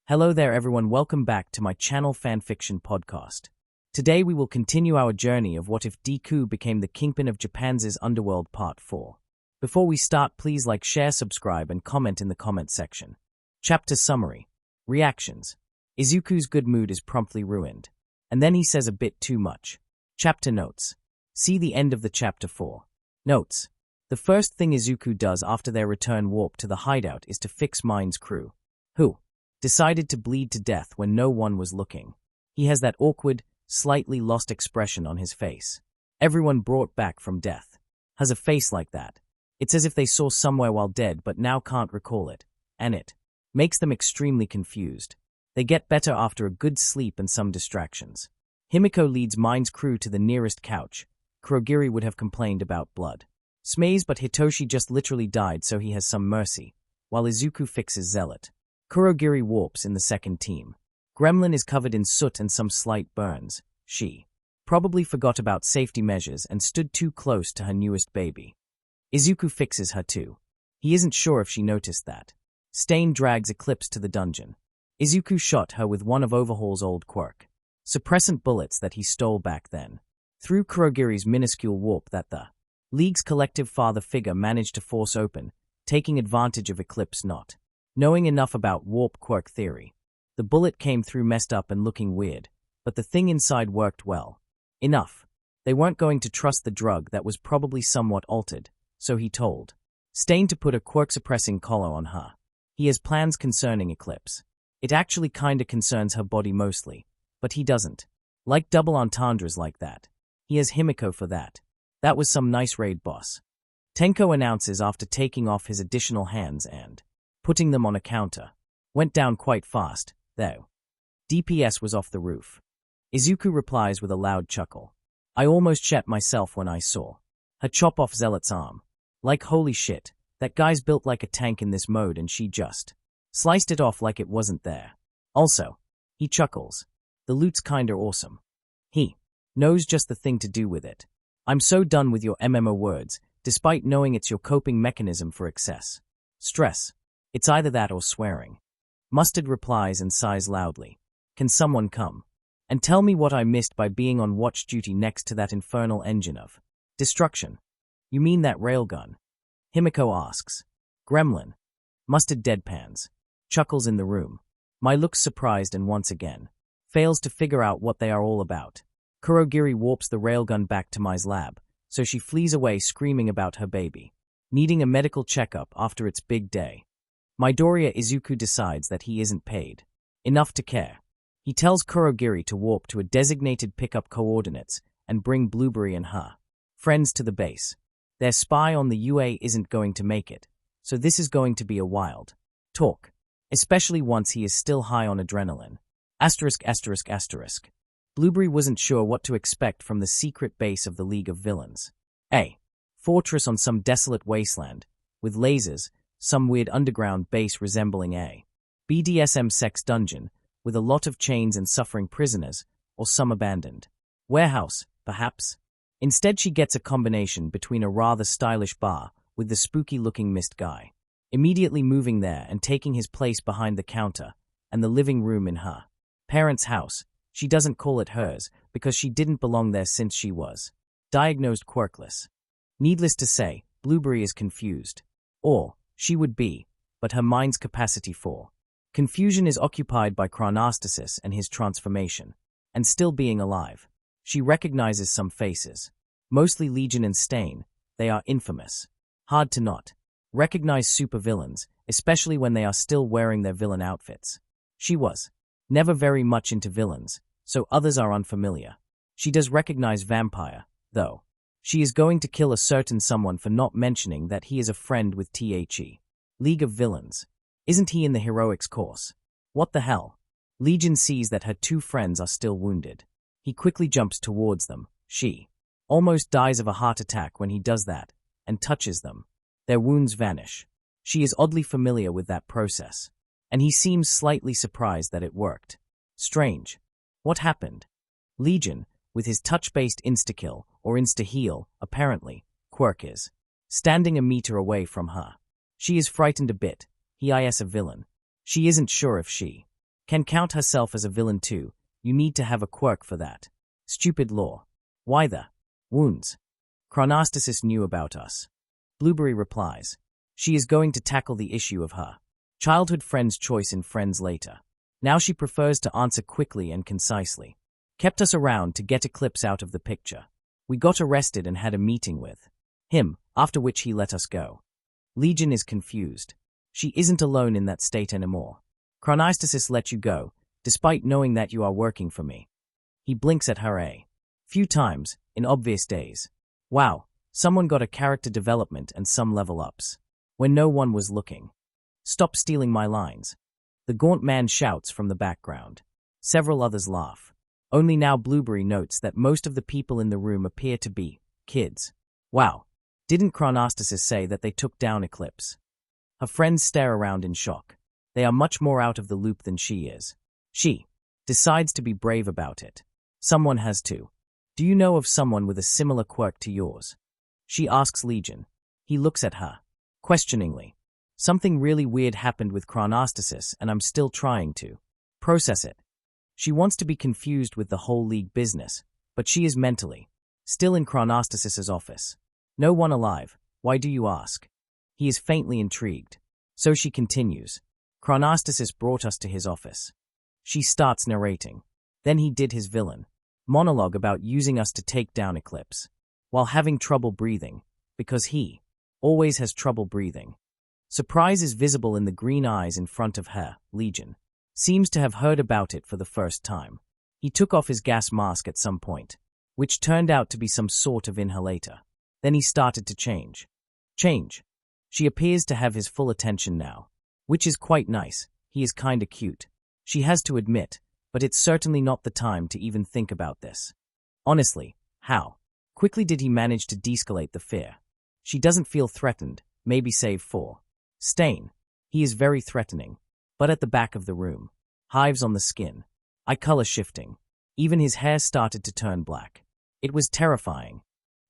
Hello there everyone, welcome back to my channel Fanfiction podcast. Today we will continue our journey of what if Deku became the Kingpin of Japan's Underworld Part 4. Before we start, please like, share, subscribe, and comment in the comment section. Chapter Summary. Reactions. Izuku's good mood is promptly ruined. And then he says a bit too much. Chapter Notes. See the end of the Chapter 4. Notes. The first thing Izuku does after their return warp to the hideout is to fix Mine's crew, who decided to bleed to death when no one was looking. He has that awkward, slightly lost expression on his face. Everyone brought back from death has a face like that. It's as if they saw somewhere while dead but now can't recall it, and it makes them extremely confused. They get better after a good sleep and some distractions. Himiko leads Mine's crew to the nearest couch. Kurogiri would have complained about blood. Smaze, but Hitoshi just literally died, so he has some mercy, while Izuku fixes Zealot. Kurogiri warps in the second team. Gremlin is covered in soot and some slight burns. She probably forgot about safety measures and stood too close to her newest baby. Izuku fixes her too. He isn't sure if she noticed that. Stain drags Eclipse to the dungeon. Izuku shot her with one of Overhaul's old quirk suppressant bullets that he stole back then. Through Kurogiri's minuscule warp that the League's collective father figure managed to force open, taking advantage of Eclipse not knowing enough about warp quirk theory. The bullet came through messed up and looking weird, but the thing inside worked well. Enough. They weren't going to trust the drug that was probably somewhat altered, so he told Stain to put a quirk-suppressing collar on her. He has plans concerning Eclipse. It actually kinda concerns her body mostly, but he doesn't like double entendres like that. He has Himiko for that. That was some nice raid, boss. Tenko announces after taking off his additional hands and putting them on a counter. Went down quite fast, though. DPS was off the roof. Izuku replies with a loud chuckle. I almost shat myself when I saw her chop off Zealot's arm. Like holy shit, that guy's built like a tank in this mode and she just sliced it off like it wasn't there. Also, he chuckles. The loot's kinda awesome. He knows just the thing to do with it. I'm so done with your MMO words, despite knowing it's your coping mechanism for excess stress. It's either that or swearing. Mustard replies and sighs loudly. Can someone come and tell me what I missed by being on watch duty next to that infernal engine of destruction? You mean that railgun? Himiko asks. Gremlin. Mustard deadpans. Chuckles in the room. Mai looks surprised and once again fails to figure out what they are all about. Kurogiri warps the railgun back to Mai's lab, so she flees away screaming about her baby needing a medical checkup after its big day. Midoriya Izuku decides that he isn't paid enough to care. He tells Kurogiri to warp to a designated pickup coordinates and bring Blueberry and her friends to the base. Their spy on the UA isn't going to make it, so this is going to be a wild talk, especially once he is still high on adrenaline. *****. Blueberry wasn't sure what to expect from the secret base of the League of Villains. A fortress on some desolate wasteland, with lasers, some weird underground base resembling a BDSM sex dungeon, with a lot of chains and suffering prisoners, or some abandoned warehouse, perhaps. Instead she gets a combination between a rather stylish bar with the spooky-looking mist guy immediately moving there and taking his place behind the counter, and the living room in her parents' house. She doesn't call it hers because she didn't belong there since she was diagnosed quirkless. Needless to say, Blueberry is confused. Or she would be, but her mind's capacity for confusion is occupied by chronostasis and his transformation, and still being alive. She recognizes some faces. Mostly Legion and Stain, they are infamous. Hard to not recognize supervillains, especially when they are still wearing their villain outfits. She was never very much into villains, so others are unfamiliar. She does recognize Vampire, though. She is going to kill a certain someone for not mentioning that he is a friend with The League of Villains. Isn't he in the heroics course? What the hell? Legion sees that her two friends are still wounded. He quickly jumps towards them. She almost dies of a heart attack when he does that, and touches them. Their wounds vanish. She is oddly familiar with that process, and he seems slightly surprised that it worked. Strange. What happened? Legion, with his touch-based insta-kill, or insta-heal, apparently, quirk is standing a meter away from her. She is frightened a bit. He is a villain. She isn't sure if she Can count herself as a villain too. You need to have a quirk for that. Stupid law. Why the wounds? Chronostasis knew about us. Blueberry replies. She is going to tackle the issue of her childhood friend's choice in Friends later. Now she prefers to answer quickly and concisely. Kept us around to get Eclipse out of the picture. We got arrested and had a meeting with him, after which he let us go. Legion is confused. She isn't alone in that state anymore. Chronostasis let you go, despite knowing that you are working for me. He blinks at her a few times, in obvious days. Wow, someone got a character development and some level ups. When no one was looking. Stop stealing my lines. The gaunt man shouts from the background. Several others laugh. Only now Blueberry notes that most of the people in the room appear to be kids. Wow. Didn't Chronostasis say that they took down Eclipse? Her friends stare around in shock. They are much more out of the loop than she is. She decides to be brave about it. Someone has to. Do you know of someone with a similar quirk to yours? She asks Legion. He looks at her questioningly. Something really weird happened with Chronostasis and I'm still trying to process it. She wants to be confused with the whole League business, but she is mentally still in Chronostasis's office. No one alive, why do you ask? He is faintly intrigued. So she continues. Chronostasis brought us to his office. She starts narrating. Then he did his villain monologue about using us to take down Eclipse, while having trouble breathing, because he always has trouble breathing. Surprise is visible in the green eyes in front of her. Legion seems to have heard about it for the first time. He took off his gas mask at some point, which turned out to be some sort of inhalator. Then he started to change. She appears to have his full attention now, which is quite nice. He is kinda cute. She has to admit, but it's certainly not the time to even think about this. Honestly, how quickly did he manage to de-escalate the fear? She doesn't feel threatened, maybe save for Stain. He is very threatening. But at the back of the room, hives on the skin, eye color shifting. Even his hair started to turn black. It was terrifying.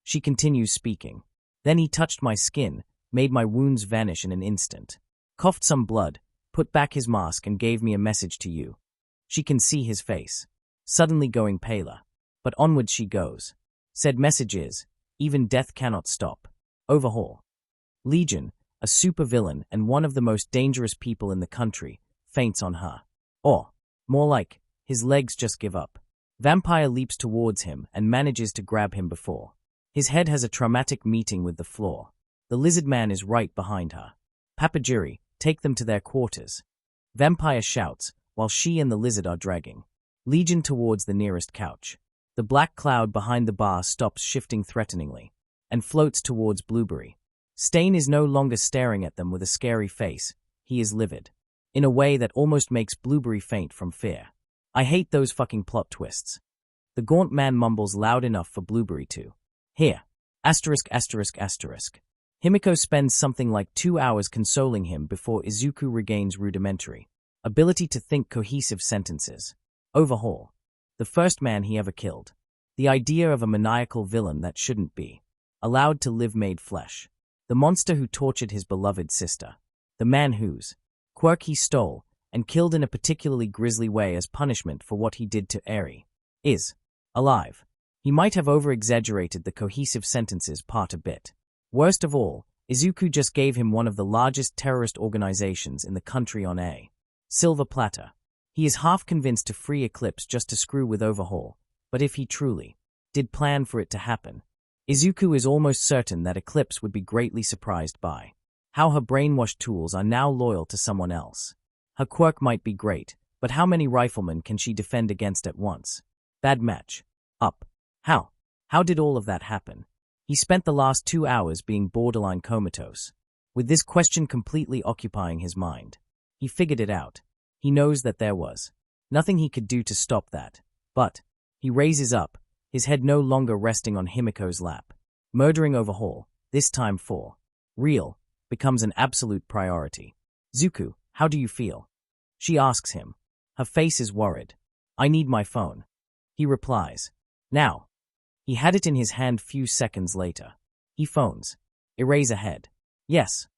She continues speaking. Then he touched my skin, made my wounds vanish in an instant. Coughed some blood, put back his mask and gave me a message to you. She can see his face, suddenly going paler. But onward she goes. Said message is, even death cannot stop. Overhaul. Legion, a supervillain and one of the most dangerous people in the country, faints on her. Or, more like, his legs just give up. Vampire leaps towards him and manages to grab him before. His head has a traumatic meeting with the floor. The lizard man is right behind her. Papagiri, take them to their quarters. Vampire shouts, while she and the lizard are dragging Legion towards the nearest couch. The black cloud behind the bar stops shifting threateningly and floats towards Blueberry. Stain is no longer staring at them with a scary face. He is livid. In a way that almost makes Blueberry faint from fear. I hate those fucking plot twists. The gaunt man mumbles loud enough for Blueberry to hear. Asterisk. Himiko spends something like 2 hours consoling him before Izuku regains rudimentary ability to think cohesive sentences. Overhaul. The first man he ever killed. The idea of a maniacal villain that shouldn't be allowed to live made flesh. The monster who tortured his beloved sister. The man whose quirk he stole and killed in a particularly grisly way as punishment for what he did to Eri. Is alive. He might have over-exaggerated the cohesive sentences part a bit. Worst of all, Izuku just gave him one of the largest terrorist organizations in the country on a silver platter. He is half convinced to free Eclipse just to screw with Overhaul, but if he truly did plan for it to happen, Izuku is almost certain that Eclipse would be greatly surprised by how her brainwashed tools are now loyal to someone else. Her quirk might be great, but how many riflemen can she defend against at once? Bad match. Up. How did all of that happen? He spent the last 2 hours being borderline comatose, with this question completely occupying his mind. He figured it out. He knows that there was nothing he could do to stop that. But he raises up, his head no longer resting on Himiko's lap. Murdering Overhaul, this time for real, becomes an absolute priority. Zuku, how do you feel? She asks him. Her face is worried. I need my phone. He replies. Now. He had it in his hand few seconds later. He phones. Erase ahead. Yes.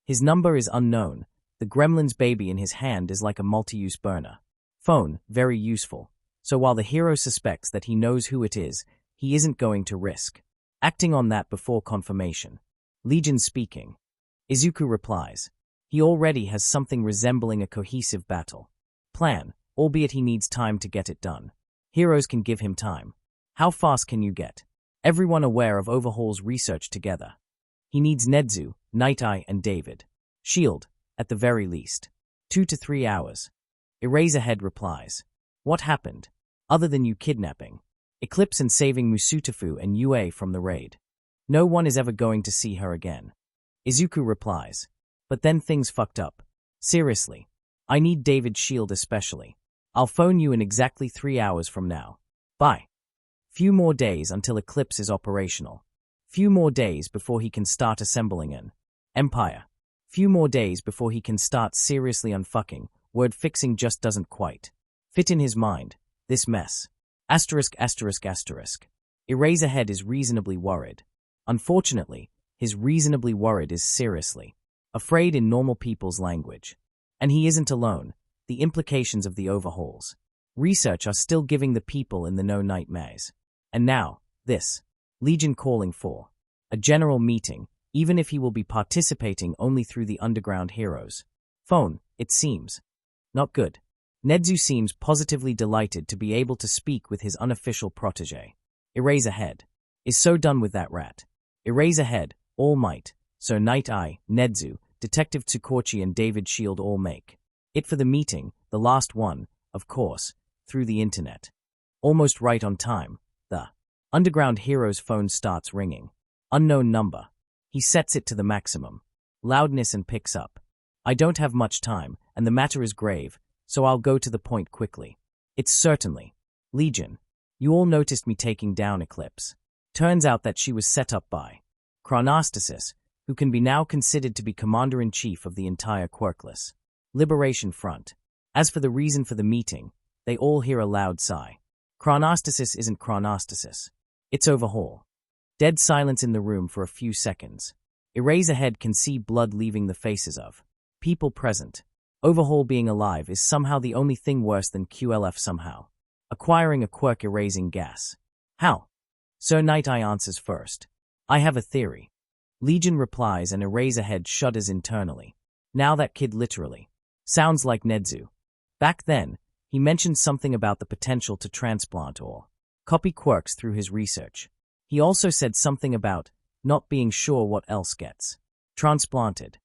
His number is unknown. The gremlin's baby in his hand is like a multi-use burner. Phone, very useful. So while the hero suspects that he knows who it is, he isn't going to risk acting on that before confirmation. Legion speaking. Izuku replies. He already has something resembling a cohesive battle plan, albeit he needs time to get it done. Heroes can give him time. How fast can you get everyone aware of Overhaul's research together? He needs Nedzu, Night Eye, and David. Shield, at the very least. 2 to 3 hours. Eraserhead replies. What happened? Other than you kidnapping Eclipse and saving Musutafu and Yue from the raid. No one is ever going to see her again. Izuku replies. But then things fucked up. Seriously. I need David's shield especially. I'll phone you in exactly 3 hours from now. Bye. Few more days until Eclipse is operational. Few more days before he can start assembling an empire. Few more days before he can start seriously unfucking. Word fixing just doesn't quite fit in his mind. This mess. Asterisk. Eraserhead is reasonably worried. Unfortunately, his reasonably worried is seriously afraid in normal people's language. And he isn't alone. The implications of the overhauls research are still giving the people in the know nightmares. And now, this. Legion calling for a general meeting, even if he will be participating only through the underground heroes. Phone, it seems. Not good. Nedzu seems positively delighted to be able to speak with his unofficial protege. Eraserhead is so done with that rat. Eraserhead, All Might, so Night Eye, Nedzu, Detective Tsukochi and David Shield all make it for the meeting, the last one, of course, through the internet. Almost right on time, the underground hero's phone starts ringing. Unknown number. He sets it to the maximum loudness and picks up. I don't have much time, and the matter is grave, so I'll go to the point quickly. It's certainly Legion. You all noticed me taking down Eclipse. Turns out that she was set up by Chronostasis, who can be now considered to be commander-in-chief of the entire Quirkless Liberation Front. As for the reason for the meeting, they all hear a loud sigh. Chronostasis isn't Chronostasis. It's Overhaul. Dead silence in the room for a few seconds. Eraserhead can see blood leaving the faces of people present. Overhaul being alive is somehow the only thing worse than QLF somehow. Acquiring a quirk erasing gas. How? Sir Night Eye answers first. I have a theory. Legion replies and Eraserhead shudders internally. Now that kid literally sounds like Nedzu. Back then, he mentioned something about the potential to transplant or copy quirks through his research. He also said something about not being sure what else gets transplanted.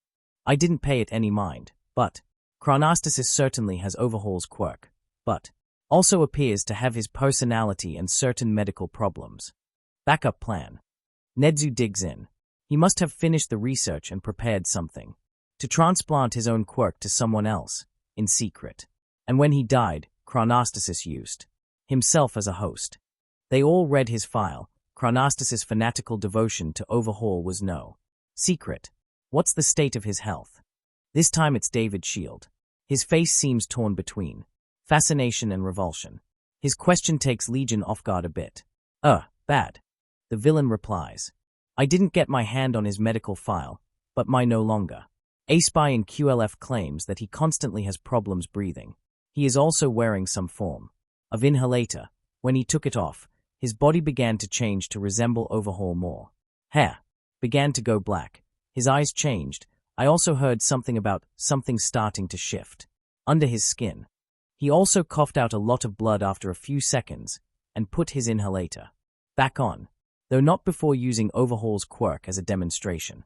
I didn't pay it any mind, but Chronostasis certainly has Overhaul's quirk, but also appears to have his personality and certain medical problems. Backup plan. Nedzu digs in. He must have finished the research and prepared something to transplant his own quirk to someone else, in secret. And when he died, Chronostasis used himself as a host. They all read his file. Chronostasis' fanatical devotion to Overhaul was no secret. What's the state of his health? This time it's David Shield. His face seems torn between fascination and revulsion. His question takes Legion off guard a bit. Bad. The villain replies. I didn't get my hand on his medical file, but my no longer. A-Spy in QLF claims that he constantly has problems breathing. He is also wearing some form of inhalator. When he took it off, his body began to change to resemble Overhaul more. Hair began to go black. His eyes changed. I also heard something about something starting to shift under his skin. He also coughed out a lot of blood after a few seconds and put his inhalator back on, though not before using Overhaul's quirk as a demonstration.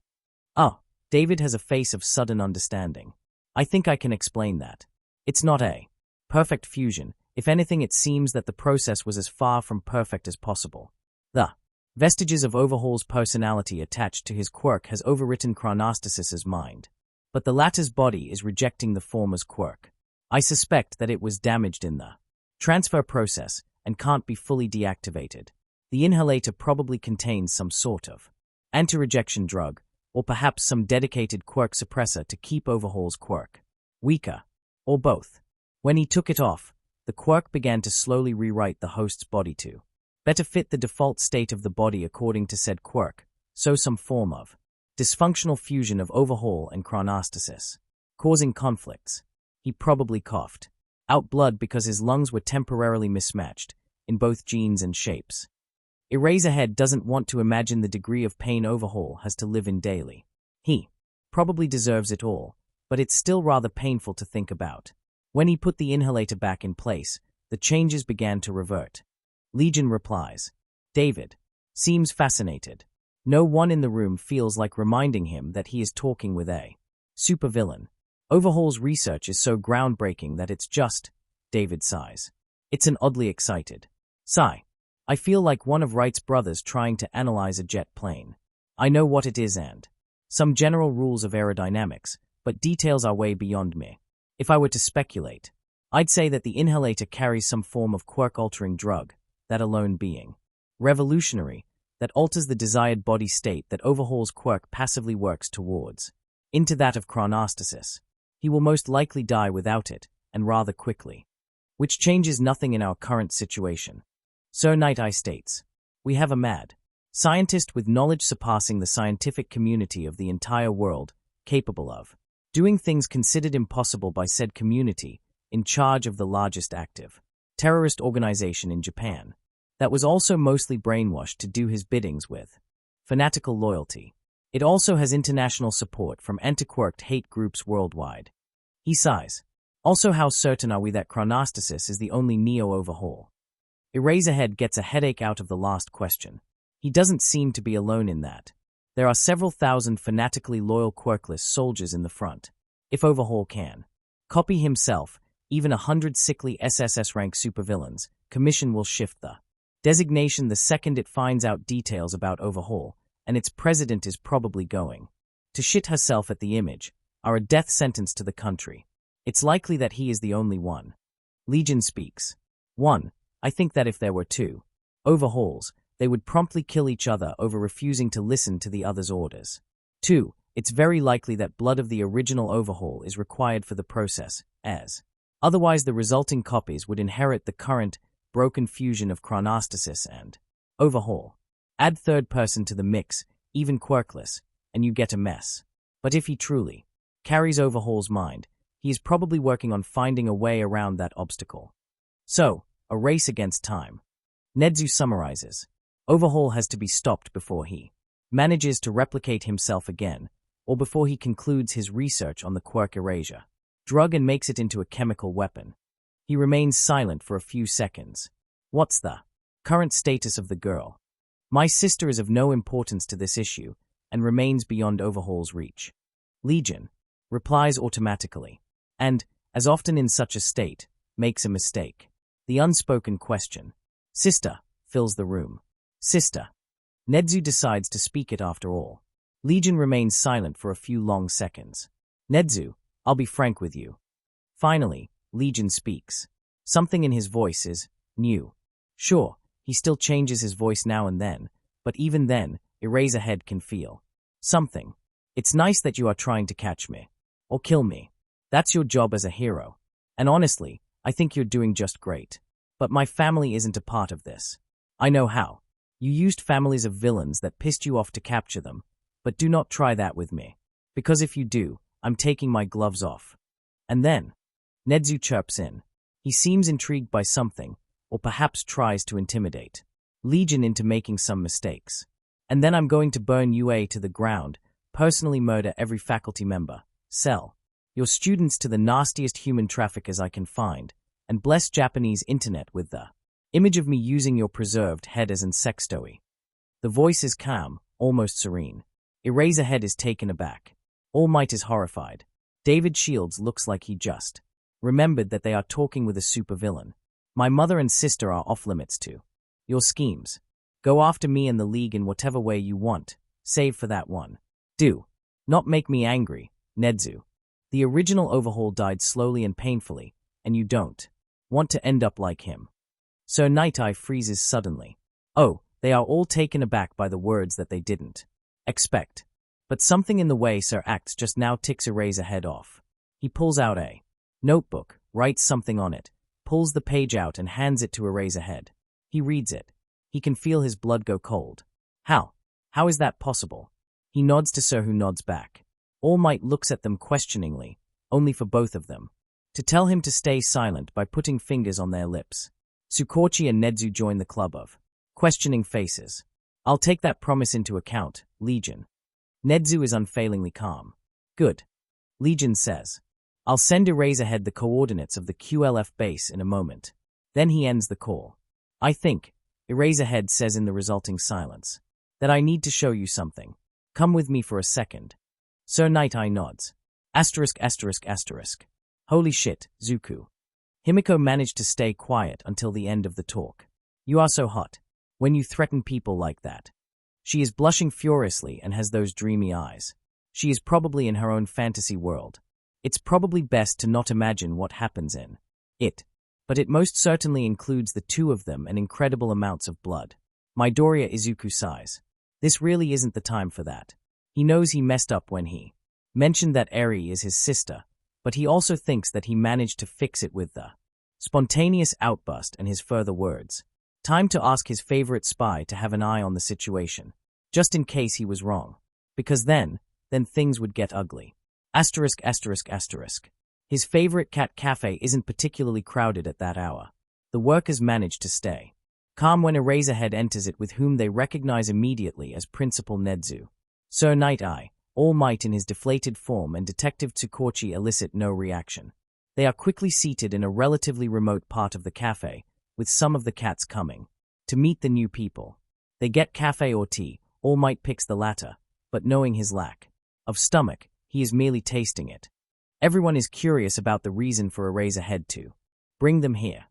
Oh, David has a face of sudden understanding. I think I can explain that. It's not a perfect fusion. If anything, it seems that the process was as far from perfect as possible. The vestiges of Overhaul's personality attached to his quirk has overwritten Chronostasis's mind, but the latter's body is rejecting the former's quirk. I suspect that it was damaged in the transfer process and can't be fully deactivated. The inhalator probably contains some sort of anti-rejection drug, or perhaps some dedicated quirk suppressor to keep Overhaul's quirk weaker, or both. When he took it off, the quirk began to slowly rewrite the host's body to better fit the default state of the body according to said quirk, so some form of dysfunctional fusion of Overhaul and Chronostasis, causing conflicts. He probably coughed out blood because his lungs were temporarily mismatched, in both genes and shapes. Eraserhead doesn't want to imagine the degree of pain Overhaul has to live in daily. He probably deserves it all, but it's still rather painful to think about. When he put the inhalator back in place, the changes began to revert. Legion replies. David seems fascinated. No one in the room feels like reminding him that he is talking with a supervillain. Overhaul's research is so groundbreaking that it's just, David sighs. It's an oddly excited sigh. I feel like one of Wright's brothers trying to analyze a jet plane. I know what it is and some general rules of aerodynamics, but details are way beyond me. If I were to speculate, I'd say that the inhalator carries some form of quirk-altering drug, that alone being revolutionary, that alters the desired body state that Overhaul's quirk passively works towards, into that of chronostasis. He will most likely die without it, and rather quickly. Which changes nothing in our current situation. Sir Night Eye states, we have a mad scientist with knowledge surpassing the scientific community of the entire world, capable of doing things considered impossible by said community, in charge of the largest active terrorist organization in Japan, that was also mostly brainwashed to do his biddings with fanatical loyalty. It also has international support from anti-quirked hate groups worldwide. He sighs. Also, how certain are we that chronostasis is the only Neo-Overhaul? Eraserhead gets a headache out of the last question. He doesn't seem to be alone in that. There are several thousand fanatically loyal quirkless soldiers in the front. If Overhaul can copy himself, even 100 sickly SSS-rank supervillains, Commission will shift the designation the second it finds out details about Overhaul, and its president is probably going to shit herself at the image, are a death sentence to the country. It's likely that he is the only one. Legion speaks. 1. I think that if there were 2 Overhauls, they would promptly kill each other over refusing to listen to the other's orders. 2. It's very likely that blood of the original Overhaul is required for the process, as otherwise the resulting copies would inherit the current, broken fusion of chronostasis and Overhaul. Add third person to the mix, even quirkless, and you get a mess. But if he truly carries Overhaul's mind, he is probably working on finding a way around that obstacle. So, a race against time. Nedzu summarizes. Overhaul has to be stopped before he manages to replicate himself again, or before he concludes his research on the quirk erasure drug and makes it into a chemical weapon. He remains silent for a few seconds. What's the current status of the girl? My sister is of no importance to this issue, and remains beyond Overhaul's reach. Legion replies automatically, and, as often in such a state, makes a mistake. The unspoken question, sister, fills the room. Sister. Nedzu decides to speak it after all. Legion remains silent for a few long seconds. Nedzu, I'll be frank with you. Finally, Legion speaks. Something in his voice is new. Sure, he still changes his voice now and then, but even then, Eraserhead can feel something. It's nice that you are trying to catch me. Or kill me. That's your job as a hero. And honestly, I think you're doing just great. But my family isn't a part of this. I know how. You used families of villains that pissed you off to capture them, but do not try that with me. Because if you do, I'm taking my gloves off. And then, Nedzu chirps in. He seems intrigued by something, or perhaps tries to intimidate Legion into making some mistakes. And then I'm going to burn UA to the ground, personally murder every faculty member, sell your students to the nastiest human traffickers I can find, and bless Japanese internet with the image of me using your preserved head as an sextoy. The voice is calm, almost serene. Eraserhead is taken aback. All Might is horrified. David Shields looks like he just remembered that they are talking with a supervillain. My mother and sister are off limits to your schemes. Go after me and the League in whatever way you want, save for that one. Do not make me angry, Nedzu. The original Overhaul died slowly and painfully, and you don't want to end up like him. Sir Night Eye freezes suddenly. Oh, they are all taken aback by the words that they didn't expect. But something in the way Sir acts just now ticks Eraserhead off. He pulls out a notebook, writes something on it, pulls the page out and hands it to Eraserhead. He reads it. He can feel his blood go cold. How? How is that possible? He nods to Sir, who nods back. All Might looks at them questioningly, only for both of them to tell him to stay silent by putting fingers on their lips. Tsukochi and Nedzu join the club of questioning faces. I'll take that promise into account, Legion. Nedzu is unfailingly calm. Good. Legion says. I'll send Eraserhead the coordinates of the QLF base in a moment. Then he ends the call. I think, Eraserhead says in the resulting silence, that I need to show you something. Come with me for a second. Sir Night Eye nods. Asterisk. Holy shit, Zuku. Himiko managed to stay quiet until the end of the talk. You are so hot. When you threaten people like that. She is blushing furiously and has those dreamy eyes. She is probably in her own fantasy world. It's probably best to not imagine what happens in it. But it most certainly includes the two of them and incredible amounts of blood. Midoriya Izuku sighs. This really isn't the time for that. He knows he messed up when he mentioned that Eri is his sister, but he also thinks that he managed to fix it with the spontaneous outburst and his further words. Time to ask his favorite spy to have an eye on the situation, just in case he was wrong. Because then things would get ugly. Asterisk. His favorite cat cafe isn't particularly crowded at that hour. The workers manage to stay calm when Eraserhead enters it, with whom they recognize immediately as Principal Nedzu. Sir Night Eye, All Might in his deflated form, and Detective Tsukochi elicit no reaction. They are quickly seated in a relatively remote part of the cafe, with some of the cats coming to meet the new people. They get cafe or tea. All Might picks the latter, but knowing his lack of stomach, he is merely tasting it. Everyone is curious about the reason for Eraserhead to bring them here.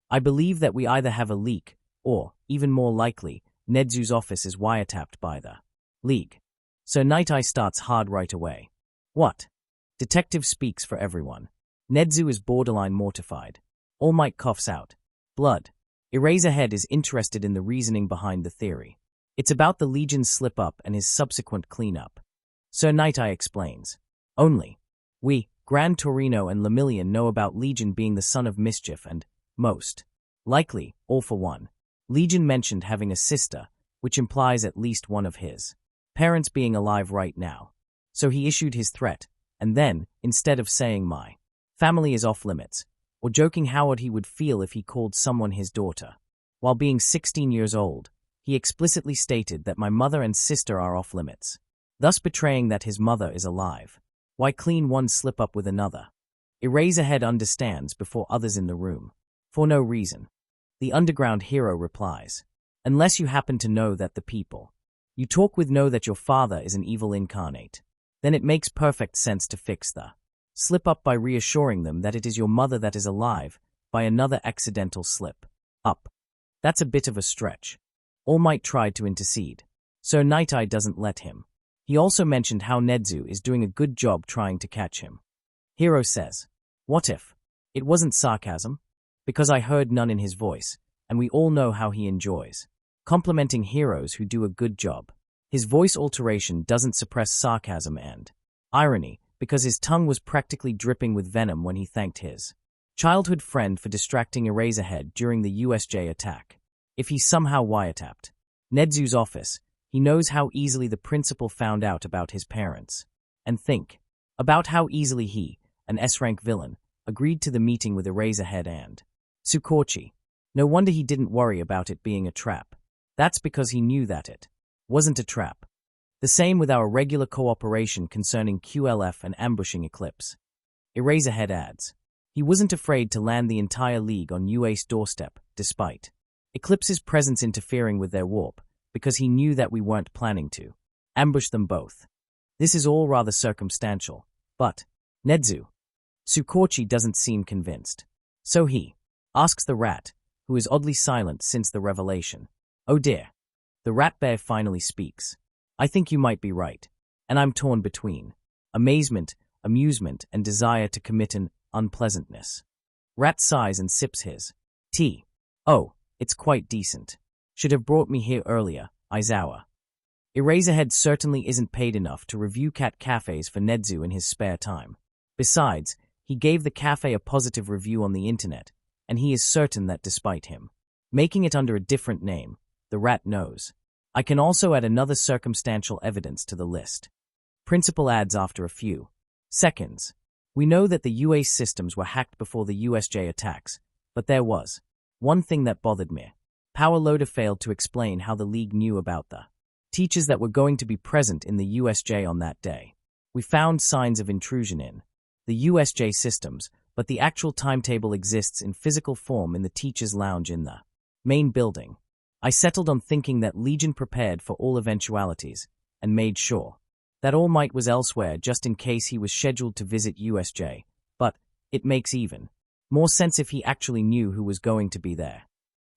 I believe that we either have a leak, or, even more likely, Nedzu's office is wiretapped by the League. So Night Eye starts hard right away. What? Detective speaks for everyone. Nedzu is borderline mortified. All Might coughs out. Blood. Eraserhead is interested in the reasoning behind the theory. It's about the Legion's slip-up and his subsequent cleanup. Sir Night Eye explains. Only we, Gran Torino and Lemillion, know about Legion being the son of mischief and, most likely, all for one. Legion mentioned having a sister, which implies at least one of his parents being alive right now. So he issued his threat, and then, instead of saying my family is off limits, or joking how he would feel if he called someone his daughter, while being 16 years old, he explicitly stated that my mother and sister are off limits, thus betraying that his mother is alive. Why clean one slip-up with another? Eraserhead understands before others in the room. For no reason. The underground hero replies. Unless you happen to know that the people you talk with know that your father is an evil incarnate, then it makes perfect sense to fix the slip-up by reassuring them that it is your mother that is alive by another accidental slip-up. That's a bit of a stretch. All Might tried to intercede. Sir Night Eye doesn't let him. He also mentioned how Nedzu is doing a good job trying to catch him. Hero says, what if it wasn't sarcasm? Because I heard none in his voice, and we all know how he enjoys complimenting heroes who do a good job. His voice alteration doesn't suppress sarcasm and irony, because his tongue was practically dripping with venom when he thanked his childhood friend for distracting Eraserhead during the USJ attack. If he somehow wiretapped Nedzu's office, he knows how easily the principal found out about his parents. And think about how easily he, an S-rank villain, agreed to the meeting with Eraserhead and Tsukochi. No wonder he didn't worry about it being a trap. That's because he knew that it wasn't a trap. The same with our regular cooperation concerning QLF and ambushing Eclipse. Eraserhead adds. He wasn't afraid to land the entire League on UA's doorstep, despite Eclipse's presence interfering with their warp, because he knew that we weren't planning to ambush them both. This is all rather circumstantial, but Nedzu. Tsukochi doesn't seem convinced. So he asks the rat, who is oddly silent since the revelation. Oh dear. The rat bear finally speaks. I think you might be right, and I'm torn between amazement, amusement, and desire to commit an unpleasantness. Rat sighs and sips his tea. Oh, it's quite decent. Should have brought me here earlier, Aizawa. Eraserhead certainly isn't paid enough to review cat cafes for Nedzu in his spare time. Besides, he gave the cafe a positive review on the internet, and he is certain that despite him making it under a different name, the rat knows. I can also add another circumstantial evidence to the list. Principal adds after a few seconds. We know that the UA's systems were hacked before the USJ attacks, but there was one thing that bothered me. Power Loader failed to explain how the League knew about the teachers that were going to be present in the USJ on that day. We found signs of intrusion in the USJ systems, but the actual timetable exists in physical form in the teacher's lounge in the main building. I settled on thinking that Legion prepared for all eventualities and made sure that All Might was elsewhere just in case he was scheduled to visit USJ, but it makes even more sense if he actually knew who was going to be there.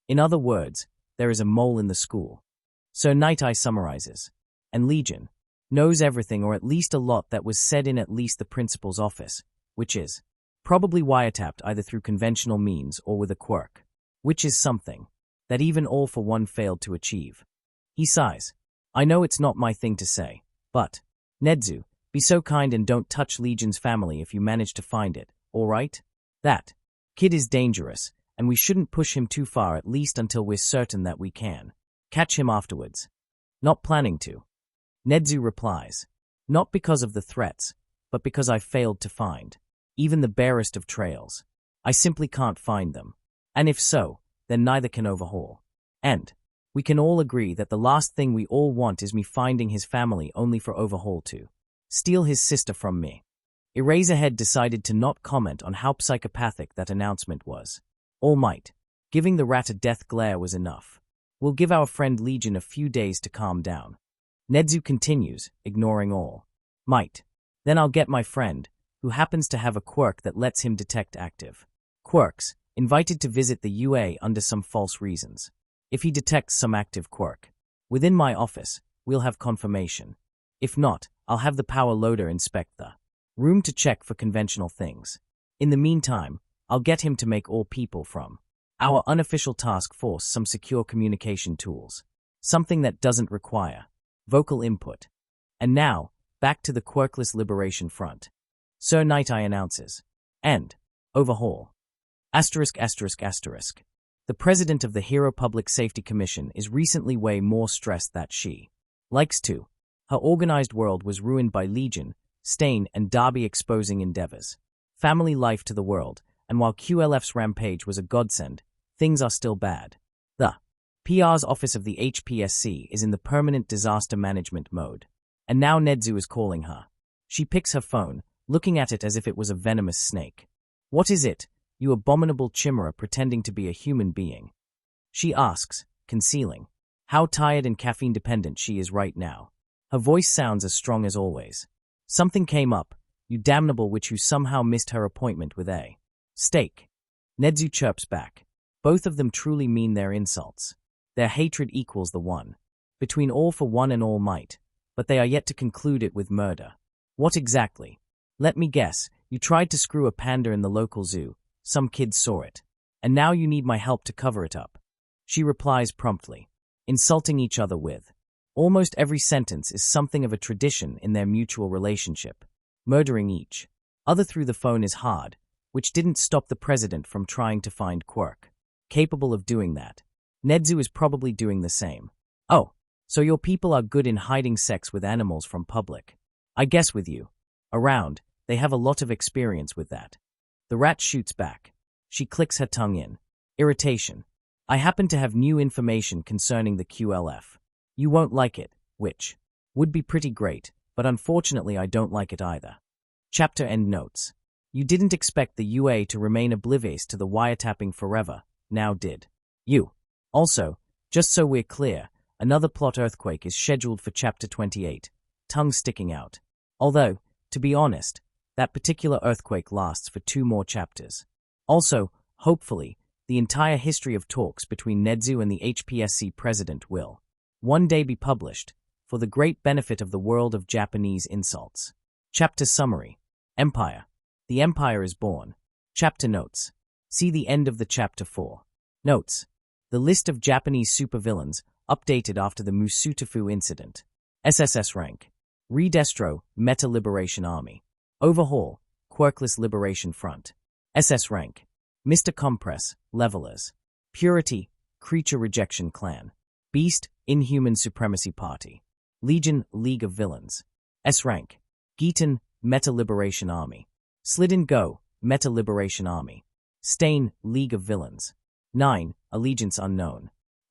In other words, there is a mole in the school. So Night Eye summarizes. And Legion knows everything, or at least a lot that was said in at least the principal's office, which is probably wiretapped either through conventional means or with a quirk, which is something that even All for One failed to achieve. He sighs. I know it's not my thing to say, but Nedzu, be so kind and don't touch Legion's family if you manage to find it, all right? That kid is dangerous, and we shouldn't push him too far, at least until we're certain that we can catch him afterwards. Not planning to. Nedzu replies. Not because of the threats, but because I failed to find even the barest of trails. I simply can't find them. And if so, then neither can Overhaul. And we can all agree that the last thing we all want is me finding his family only for Overhaul to steal his sister from me. Eraserhead decided to not comment on how psychopathic that announcement was. All Might, giving the rat a death glare was enough. We'll give our friend Legion a few days to calm down. Nedzu continues, ignoring All Might. Then I'll get my friend, who happens to have a quirk that lets him detect active quirks, invited to visit the UA under some false reasons. If he detects some active quirk within my office, we'll have confirmation. If not, I'll have the Power Loader inspect the room to check for conventional things. In the meantime, I'll get him to make all people from our unofficial task force some secure communication tools. Something that doesn't require vocal input. And now, back to the quirkless Liberation Front. Sir Night Eye announces. And Overhaul. ****. The president of the Hero Public Safety Commission is recently way more stressed that she likes to. Her organized world was ruined by Legion, Stain, and Darby exposing endeavors. Family life to the world, and while QLF's rampage was a godsend, things are still bad. The PR's office of the HPSC is in the permanent disaster management mode. And now Nedzu is calling her. She picks her phone, looking at it as if it was a venomous snake. What is it, you abominable chimera pretending to be a human being? She asks, concealing how tired and caffeine-dependent she is right now. Her voice sounds as strong as always. Something came up, you damnable witch who somehow missed her appointment with a steak. Nedzu chirps back. Both of them truly mean their insults. Their hatred equals the one between All for One and All Might, but they are yet to conclude it with murder. What exactly? Let me guess, you tried to screw a panda in the local zoo, some kids saw it, and now you need my help to cover it up. She replies promptly, insulting each other with. Almost every sentence is something of a tradition in their mutual relationship. Murdering each other through the phone is hard, which didn't stop the president from trying to find quirk capable of doing that. Nedzu is probably doing the same. Oh, so your people are good in hiding sex with animals from public. I guess with you around, they have a lot of experience with that. The rat shoots back. She clicks her tongue in irritation. I happen to have new information concerning the QLF. You won't like it, which would be pretty great, but unfortunately I don't like it either. Chapter end notes. You didn't expect the UA to remain oblivious to the wiretapping forever, now did you? Also, just so we're clear, another plot earthquake is scheduled for Chapter 28, tongue sticking out. Although, to be honest, that particular earthquake lasts for 2 more chapters. Also, hopefully, the entire history of talks between Nedzu and the HPSC president will one day be published, for the great benefit of the world of Japanese insults. Chapter summary. Empire. The Empire is born. Chapter notes. See the end of the chapter 4. Notes. The list of Japanese supervillains, updated after the Musutafu incident. SSS rank. Redestro, Meta Liberation Army. Overhaul, Quirkless Liberation Front. SS rank. Mr. Compress, Levelers. Purity, Creature Rejection Clan. Beast, Inhuman Supremacy Party. Legion, League of Villains. S rank. Geeton, Meta Liberation Army. Slidden Go, Meta Liberation Army. Stain, League of Villains. 9. Allegiance Unknown. *****.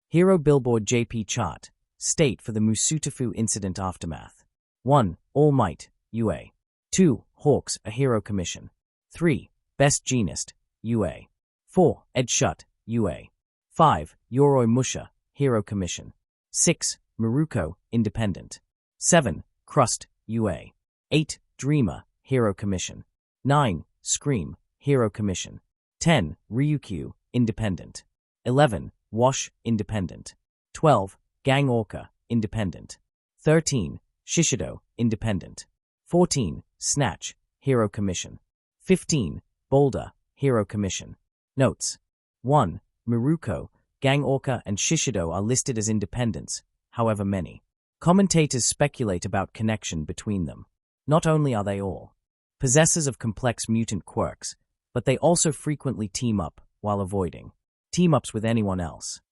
Hero Billboard JP Chart. State for the Musutafu Incident Aftermath. 1. All Might, UA. 2. Hawks, A Hero Commission. 3. Best Genist, UA. 4. Ed Shut, UA. 5. Yoroi Musha, Hero Commission. 6. Maruko, Independent. 7. Crust, UA. 8. Dreamer, Hero Commission. 9. Scream, Hero Commission. 10. Ryukyu, Independent. 11. Wash, Independent. 12. Gang Orca, Independent. 13. Shishido, Independent. 14. Snatch, Hero Commission. 15. Boulder, Hero Commission. Notes. 1. Maruko, Gang Orca and Shishido are listed as independents, however many commentators speculate about connection between them. Not only are they all possessors of complex mutant quirks, but they also frequently team up while avoiding team-ups with anyone else.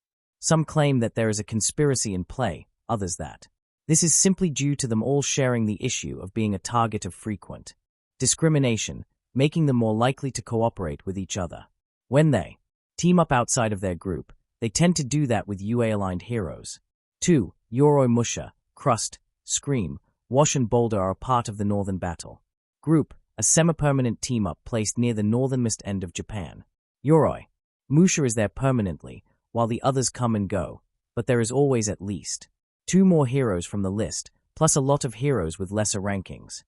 Some claim that there is a conspiracy in play, others that this is simply due to them all sharing the issue of being a target of frequent discrimination, making them more likely to cooperate with each other. When they team up outside of their group, they tend to do that with UA-aligned heroes. 2. Yoroi Musha, Crust, Scream, Wash and Boulder are a part of the Northern Battle Group, a semi-permanent team-up placed near the northernmost end of Japan. Yoroi Musha is there permanently, while the others come and go, but there is always at least 2 more heroes from the list, plus a lot of heroes with lesser rankings.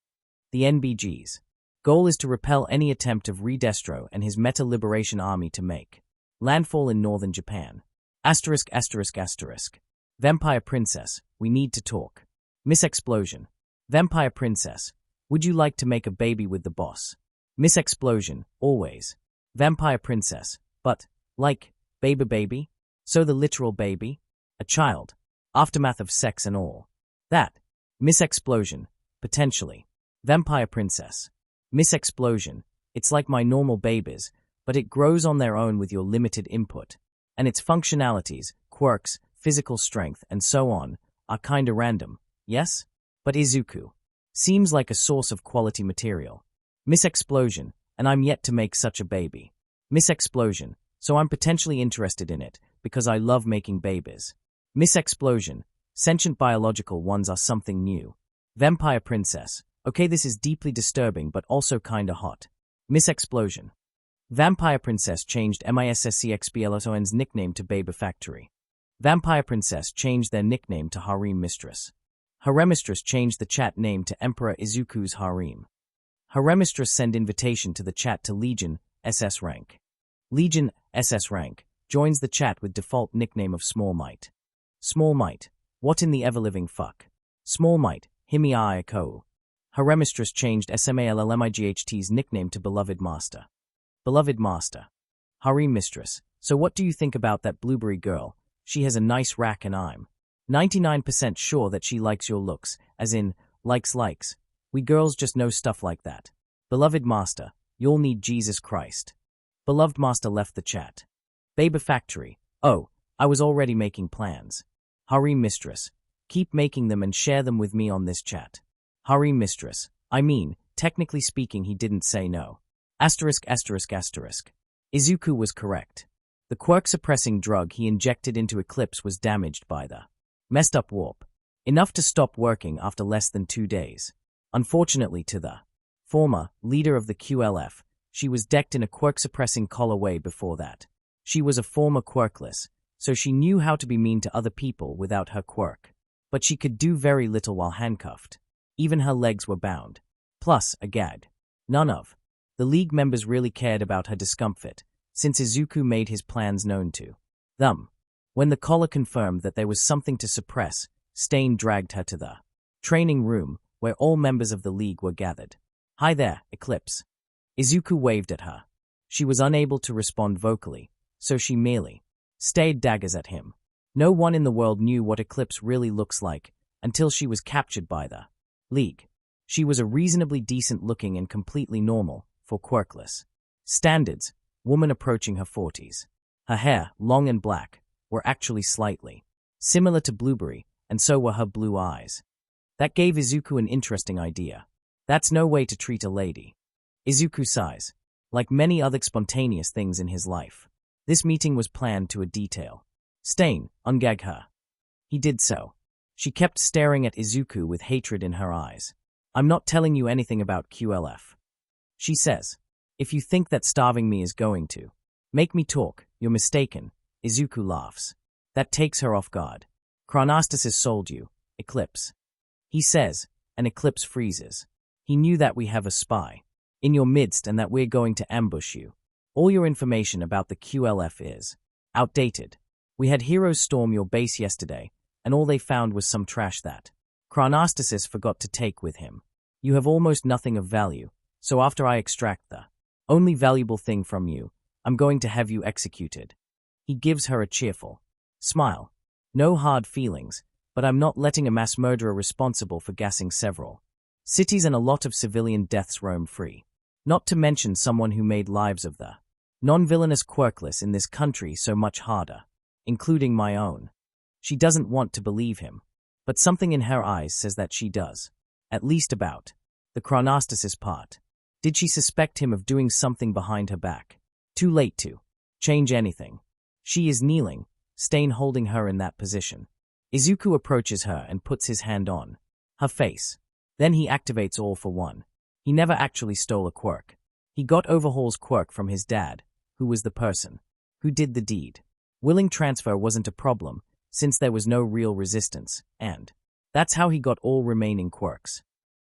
The NBG's goal is to repel any attempt of Redestro and his Meta Liberation Army to make landfall in northern Japan. *****. Vampire Princess, we need to talk. Miss Explosion. Vampire Princess, would you like to make a baby with the boss? Miss Explosion, always. Vampire Princess, but, like, baby? So the literal baby? A child. Aftermath of sex and all. That. Miss Explosion, potentially. Vampire Princess. Miss Explosion, it's like my normal babies, but it grows on their own with your limited input. And its functionalities, quirks, physical strength, and so on, are kinda random, yes? But Izuku seems like a source of quality material. Miss Explosion, and I'm yet to make such a baby. Miss Explosion, so I'm potentially interested in it, because I love making babies. Miss Explosion, sentient biological ones are something new. Vampire Princess, okay, this is deeply disturbing but also kinda hot. Miss Explosion. Vampire Princess changed MISSCXBLSON's nickname to Baby Factory. Vampire Princess changed their nickname to Harem Mistress. Harem Mistress changed the chat name to Emperor Izuku's Harem. Harem Mistress send invitation to the chat to Legion, SS rank. Legion, SS rank, joins the chat with default nickname of Small Might. Small Might, what in the ever-living fuck? Small Might, Himi Ayakou. Harem Mistress changed SMALLMIGHT's nickname to Beloved Master. Beloved Master. Harem Mistress, so what do you think about that blueberry girl? She has a nice rack and I'm 99% sure that she likes your looks, as in, likes. We girls just know stuff like that. Beloved Master, you'll need Jesus Christ. Beloved Master left the chat. Baby Factory, oh, I was already making plans. Harem Mistress, keep making them and share them with me on this chat. Harem Mistress, I mean, technically speaking he didn't say no. ******. Izuku was correct. The quirk-suppressing drug he injected into Eclipse was damaged by the messed-up warp, enough to stop working after less than 2 days. Unfortunately to the former leader of the QLF, she was decked in a quirk-suppressing collar way before that. She was a former quirkless, so she knew how to be mean to other people without her quirk. But she could do very little while handcuffed. Even her legs were bound. Plus, a gag. None of the League members really cared about her discomfort, since Izuku made his plans known to them. When the collar confirmed that there was something to suppress, Stain dragged her to the training room, where all members of the League were gathered. Hi there, Eclipse. Izuku waved at her. She was unable to respond vocally, so she merely stared daggers at him. No one in the world knew what Eclipse really looks like, until she was captured by the League. She was a reasonably decent-looking and completely normal, for quirkless standards, woman approaching her 40s. Her hair, long and black, were actually slightly similar to Blueberry, and so were her blue eyes. That gave Izuku an interesting idea. That's no way to treat a lady. Izuku sighs. Like many other spontaneous things in his life, this meeting was planned to a detail. Stain, ungag her. He did so. She kept staring at Izuku with hatred in her eyes. I'm not telling you anything about QLF. She says, if you think that starving me is going to make me talk, you're mistaken. Izuku laughs. That takes her off guard. Chronostasis sold you, Eclipse. He says, and Eclipse freezes. He knew that we have a spy in your midst and that we're going to ambush you. All your information about the QLF is outdated. We had heroes storm your base yesterday, and all they found was some trash that Chronostasis forgot to take with him. You have almost nothing of value, so after I extract the only valuable thing from you, I'm going to have you executed. He gives her a cheerful smile. No hard feelings, but I'm not letting a mass murderer responsible for gassing several cities and a lot of civilian deaths roam free. Not to mention someone who made lives of the non-villainous quirkless in this country so much harder, including my own. She doesn't want to believe him, but something in her eyes says that she does. At least about the chronostasis part. Did she suspect him of doing something behind her back? Too late to change anything. She is kneeling, Stain holding her in that position. Izuku approaches her and puts his hand on her face. Then he activates All for One. He never actually stole a quirk. He got Overhaul's quirk from his dad, who was the person who did the deed. Willing transfer wasn't a problem, since there was no real resistance, and that's how he got all remaining quirks.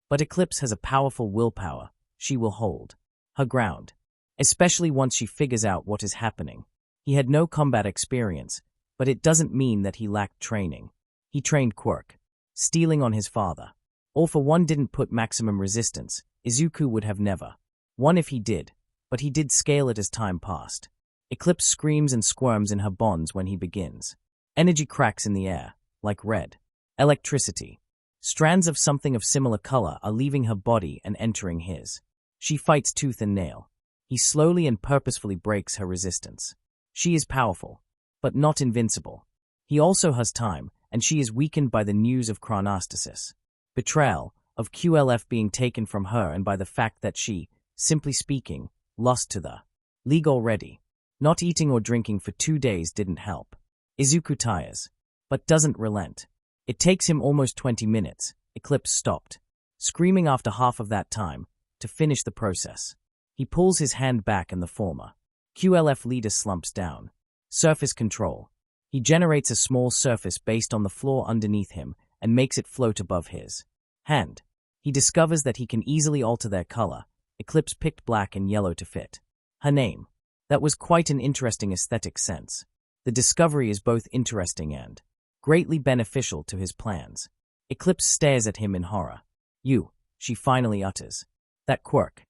But Eclipse has a powerful willpower. She will hold her ground, especially once she figures out what is happening. He had no combat experience, but it doesn't mean that he lacked training. He trained quirk, stealing on his father. All for One didn't put maximum resistance. Izuku would have never won if he did, but he did scale it as time passed. Eclipse screams and squirms in her bonds when he begins. Energy cracks in the air, like red electricity. Strands of something of similar color are leaving her body and entering his. She fights tooth and nail. He slowly and purposefully breaks her resistance. She is powerful, but not invincible. He also has time, and she is weakened by the news of chronostasis. Betrayal, of QLF being taken from her, and by the fact that she, simply speaking, lost to the league already. Not eating or drinking for 2 days didn't help. Izuku tires, but doesn't relent. It takes him almost 20 minutes. Eclipse stopped, screaming after half of that time, to finish the process. He pulls his hand back and the former QLF leader slumps down. Surface control. He generates a small surface based on the floor underneath him and makes it float above his hand. He discovers that he can easily alter their color. Eclipse picked black and yellow to fit her name. That was quite an interesting aesthetic sense. The discovery is both interesting and greatly beneficial to his plans. Eclipse stares at him in horror. You, she finally utters. That quirk.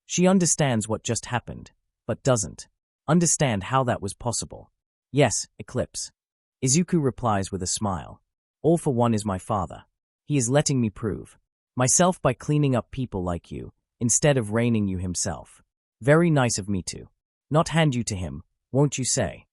She understands what just happened, but doesn't understand how that was possible. Yes, Eclipse. Izuku replies with a smile. All for One is my father. He is letting me prove myself by cleaning up people like you, instead of reigning you himself. Very nice of me to not hand you to him, won't you say?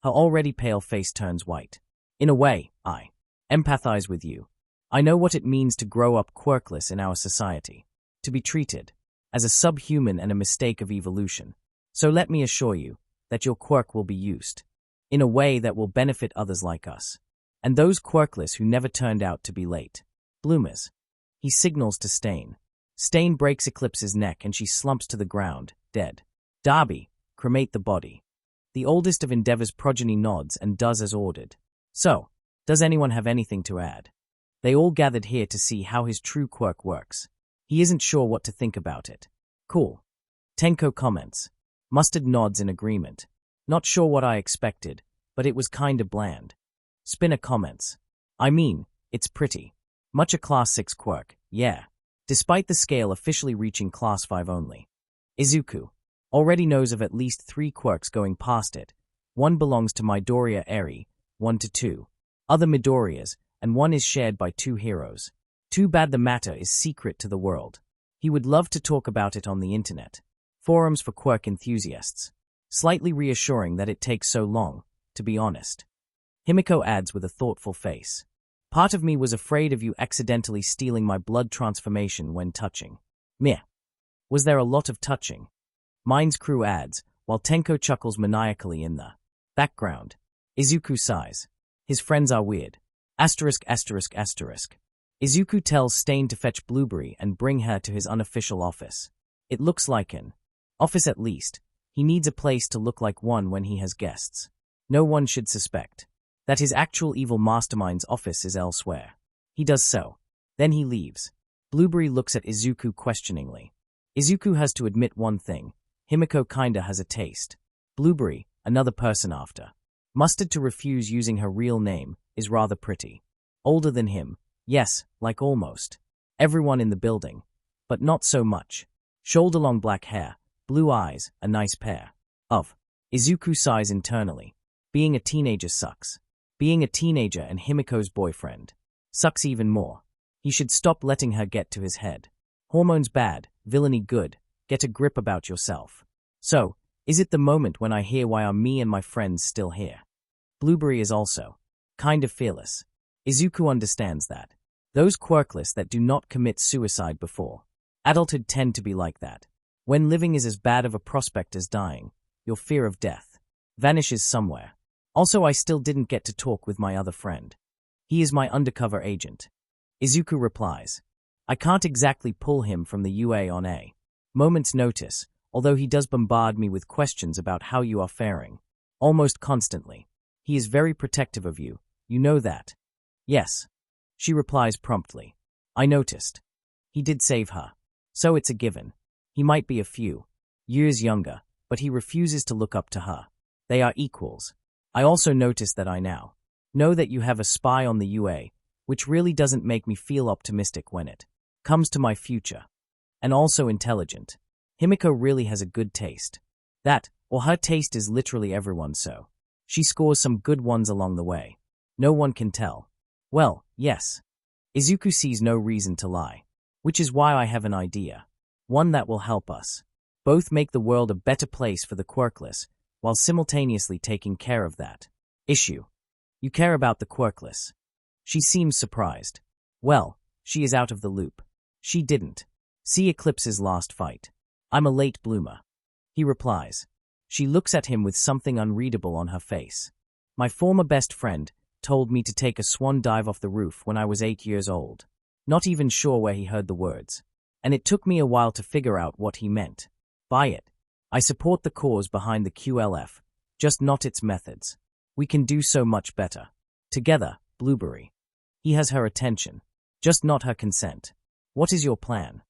Her already pale face turns white. In a way, I empathize with you. I know what it means to grow up quirkless in our society, to be treated as a subhuman and a mistake of evolution. So let me assure you that your quirk will be used in a way that will benefit others like us, and those quirkless who never turned out to be late bloomers. He signals to Stain. Stain breaks Eclipse's neck and she slumps to the ground, dead. Darby, cremate the body. The oldest of Endeavor's progeny nods and does as ordered. So, does anyone have anything to add? They all gathered here to see how his true quirk works. He isn't sure what to think about it. Cool. Tenko comments. Mustard nods in agreement. Not sure what I expected, but it was kinda bland. Spinner comments. I mean, it's pretty much a Class 6 quirk, yeah. Despite the scale officially reaching Class 5 only. Izuku already knows of at least 3 quirks going past it. One belongs to Midoriya Eri, 1 to 2 other Midoriyas, and one is shared by 2 heroes. Too bad the matter is secret to the world. He would love to talk about it on the internet. Forums for quirk enthusiasts. Slightly reassuring that it takes so long, to be honest. Himiko adds with a thoughtful face. Part of me was afraid of you accidentally stealing my blood transformation when touching Meh. Was there a lot of touching? Mine's crew adds, while Tenko chuckles maniacally in the background. Izuku sighs. His friends are weird. Asterisk asterisk asterisk. Izuku tells Stain to fetch Blueberry and bring her to his unofficial office. It looks like an office at least. He needs a place to look like one when he has guests. No one should suspect that his actual evil mastermind's office is elsewhere. He does so. Then he leaves. Blueberry looks at Izuku questioningly. Izuku has to admit one thing. Himiko kinda has a taste. Blueberry, another person after Mustard to refuse using her real name, is rather pretty. Older than him, yes, like almost everyone in the building, but not so much. Shoulder-long black hair, blue eyes, a nice pair of. Izuku sighs internally. Being a teenager sucks. Being a teenager and Himiko's boyfriend sucks even more. He should stop letting her get to his head. Hormones bad, villainy good, get a grip about yourself. So, is it the moment when I hear why are me and my friends still here? Blueberry is also kind of fearless. Izuku understands that. Those quirkless that do not commit suicide before adulthood tend to be like that. When living is as bad of a prospect as dying, your fear of death vanishes somewhere. Also, I still didn't get to talk with my other friend. He is my undercover agent. Izuku replies. I can't exactly pull him from the UA on a moment's notice, although he does bombard me with questions about how you are faring. Almost constantly. He is very protective of you, you know that. Yes. She replies promptly. I noticed. He did save her. So it's a given. He might be a few years younger, but he refuses to look up to her. They are equals. I also noticed that I now know that you have a spy on the UA, which really doesn't make me feel optimistic when it comes to my future. And also intelligent. Himiko really has a good taste. That, or her taste is literally everyone's so. She scores some good ones along the way. No one can tell. Well, yes. Izuku sees no reason to lie. Which is why I have an idea. One that will help us both make the world a better place for the quirkless, while simultaneously taking care of that issue. You care about the quirkless. She seems surprised. Well, she is out of the loop. She didn't see Eclipse's last fight. I'm a late bloomer. He replies. She looks at him with something unreadable on her face. My former best friend told me to take a swan dive off the roof when I was 8 years old. Not even sure where he heard the words. And it took me a while to figure out what he meant by it. I support the cause behind the QLF, just not its methods. We can do so much better. Together, Blueberry. He has her attention, just not her consent. What is your plan?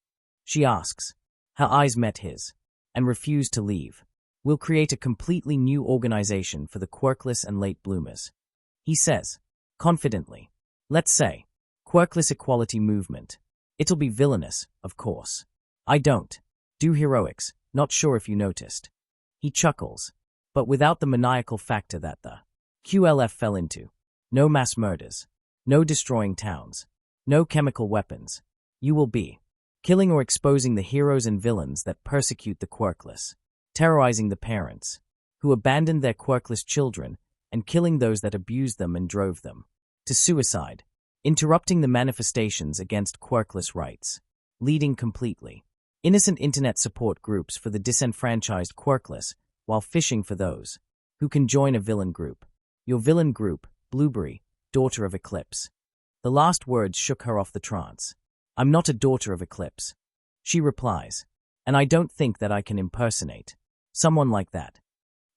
She asks. Her eyes met his, and refused to leave. We'll create a completely new organization for the quirkless and late bloomers. He says, confidently. Let's say, quirkless equality movement. It'll be villainous, of course. I don't do heroics, not sure if you noticed. He chuckles, but without the maniacal factor that the QLF fell into. No mass murders. No destroying towns. No chemical weapons. You will be killing or exposing the heroes and villains that persecute the quirkless, terrorizing the parents who abandoned their quirkless children and killing those that abused them and drove them to suicide, interrupting the manifestations against quirkless rights, leading completely innocent internet support groups for the disenfranchised quirkless while fishing for those who can join a villain group. Your villain group, Blueberry, daughter of Eclipse. The last words shook her off the trance. I'm not a daughter of Eclipse. She replies, and I don't think that I can impersonate someone like that.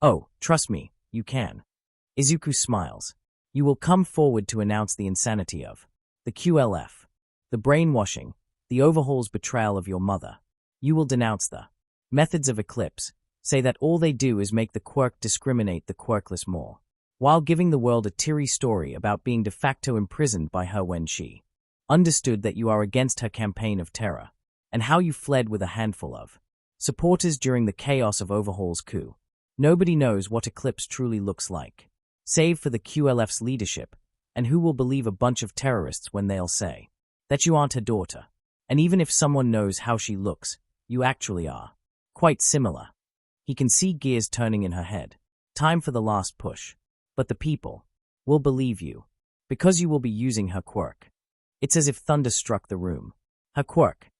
Oh, trust me, you can. Izuku smiles. You will come forward to announce the insanity of the QLF, the brainwashing, the overhaul's betrayal of your mother. You will denounce the methods of Eclipse, say that all they do is make the quirk discriminate the quirkless more, while giving the world a teary story about being de facto imprisoned by her when she understood that you are against her campaign of terror, and how you fled with a handful of supporters during the chaos of Overhaul's coup. Nobody knows what Eclipse truly looks like, save for the QLF's leadership, and who will believe a bunch of terrorists when they'll say that you aren't her daughter. And even if someone knows how she looks, you actually are quite similar. He can see gears turning in her head. Time for the last push. But the people will believe you, because you will be using her quirk. It's as if thunder struck the room. Her quirk.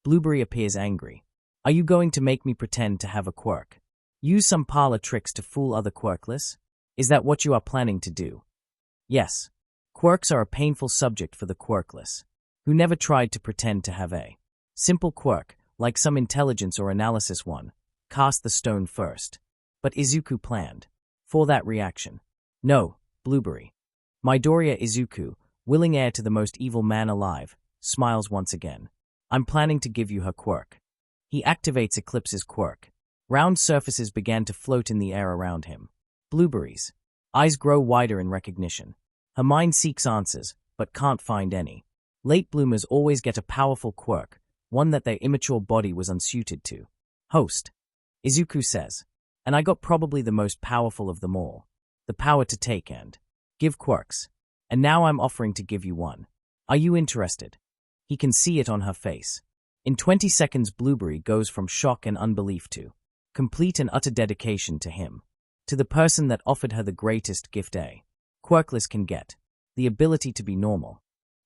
Blueberry appears angry. Are you going to make me pretend to have a quirk? Use some parlor tricks to fool other quirkless? Is that what you are planning to do? Yes. Quirks are a painful subject for the quirkless, who never tried to pretend to have a simple quirk, like some intelligence or analysis one, cast the stone first. But Izuku planned for that reaction. No, Blueberry. Midoriya Izuku, willing heir to the most evil man alive, smiles once again. I'm planning to give you her quirk. He activates Eclipse's quirk. Round surfaces began to float in the air around him. Blueberry's eyes grow wider in recognition. Her mind seeks answers, but can't find any. Late bloomers always get a powerful quirk, one that their immature body was unsuited to. Host. Izuku says. And I got probably the most powerful of them all. The power to take and give quirks. And now I'm offering to give you one. Are you interested? He can see it on her face. In 20 seconds, Blueberry goes from shock and unbelief to complete and utter dedication to him. To the person that offered her the greatest gift a quirkless can get. The ability to be normal.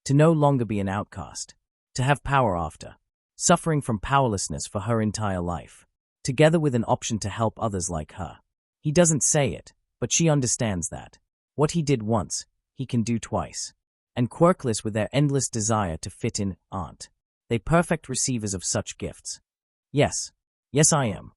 To no longer be an outcast. To have power after suffering from powerlessness for her entire life. Together with an option to help others like her. He doesn't say it, but she understands that. What he did once, he can do twice. And quirkless with their endless desire to fit in aren't they perfect receivers of such gifts? Yes. Yes, I am.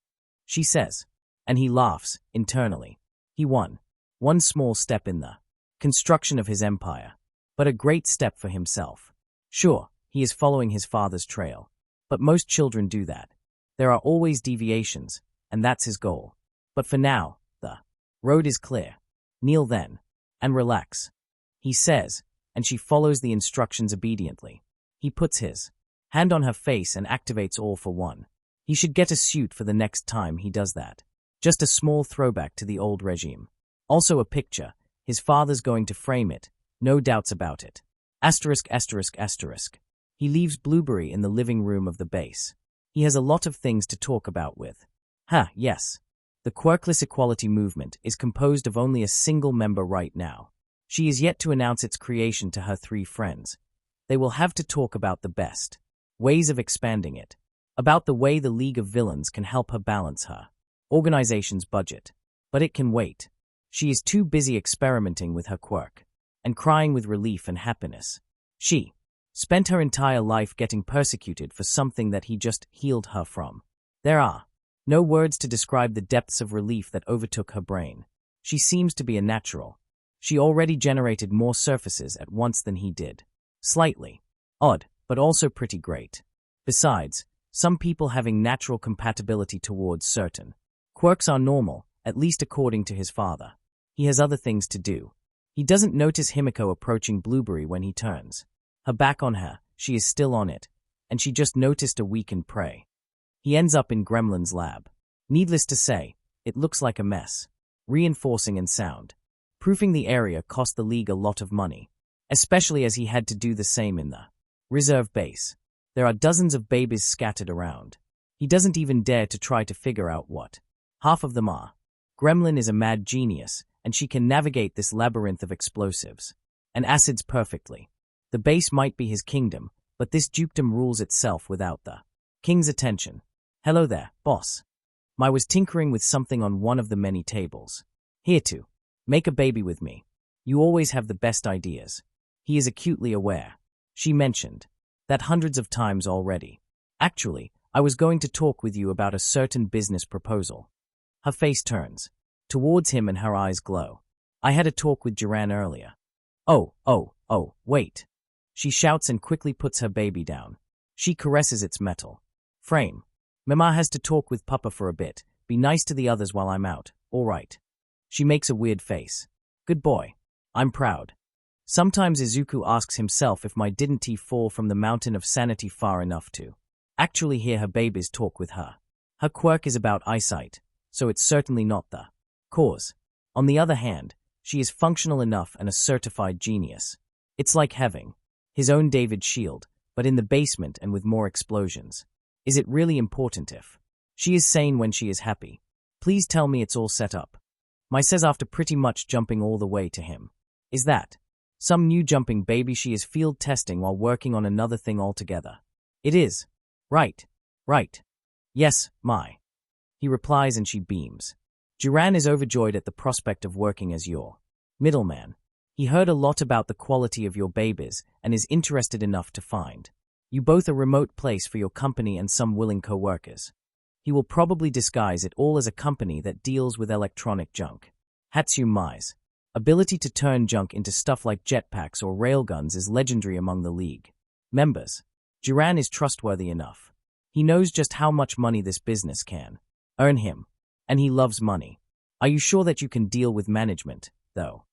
She says. And he laughs, internally. He won. One small step in the construction of his empire. But a great step for himself. Sure, he is following his father's trail. But most children do that. There are always deviations, and that's his goal. But for now, the road is clear. Kneel then, and relax. He says, and she follows the instructions obediently. He puts his hand on her face and activates all for one. He should get a suit for the next time he does that. Just a small throwback to the old regime. Also a picture. His father's going to frame it. No doubts about it. Asterisk, asterisk, asterisk. He leaves Blueberry in the living room of the base. He has a lot of things to talk about with. Yes. The quirkless equality movement is composed of only a single member right now. She is yet to announce its creation to her 3 friends. They will have to talk about the best ways of expanding it. About the way the League of Villains can help her balance her organization's budget. But it can wait. She is too busy experimenting with her quirk and crying with relief and happiness. She spent her entire life getting persecuted for something that he just healed her from. There are no words to describe the depths of relief that overtook her brain. She seems to be a natural. She already generated more surfaces at once than he did. Slightly odd, but also pretty great. Besides, some people having natural compatibility towards certain quirks are normal, at least according to his father. He has other things to do. He doesn't notice Himiko approaching Blueberry when he turns. Her back on her, she is still on it, and she just noticed a weakened prey. He ends up in Gremlin's lab. Needless to say, it looks like a mess. Reinforcing and sound proofing the area cost the League a lot of money, especially as he had to do the same in the reserve base. There are dozens of babies scattered around. He doesn't even dare to try to figure out what half of them are. Gremlin is a mad genius, and she can navigate this labyrinth of explosives and acids perfectly. The base might be his kingdom, but this dukedom rules itself without the king's attention. Hello there, boss. I was tinkering with something on one of the many tables. Here to make a baby with me. You always have the best ideas. He is acutely aware. She mentioned that hundreds of times already. Actually, I was going to talk with you about a certain business proposal. Her face turns towards him and her eyes glow. I had a talk with Duran earlier. Oh, wait. She shouts and quickly puts her baby down. She caresses its metal frame. Mama has to talk with Papa for a bit. Be nice to the others while I'm out, all right? She makes a weird face. Good boy. I'm proud. Sometimes Izuku asks himself if didn't he fall from the mountain of sanity far enough to actually hear her babies talk with her. Her quirk is about eyesight, so it's certainly not the cause. On the other hand, she is functional enough and a certified genius. It's like having his own David shield, but in the basement and with more explosions. Is it really important if she is sane when she is happy? Please tell me it's all set up. Mai says after pretty much jumping all the way to him. Is that some new jumping baby she is field testing while working on another thing altogether? It is. Right, right. Yes, my. He replies and she beams. Duran is overjoyed at the prospect of working as your middleman. He heard a lot about the quality of your babies and is interested enough to find you both a remote place for your company and some willing co-workers. He will probably disguise it all as a company that deals with electronic junk. Hatsumai's ability to turn junk into stuff like jetpacks or railguns is legendary among the League members. Duran is trustworthy enough. He knows just how much money this business can earn him, and he loves money. Are you sure that you can deal with management, though?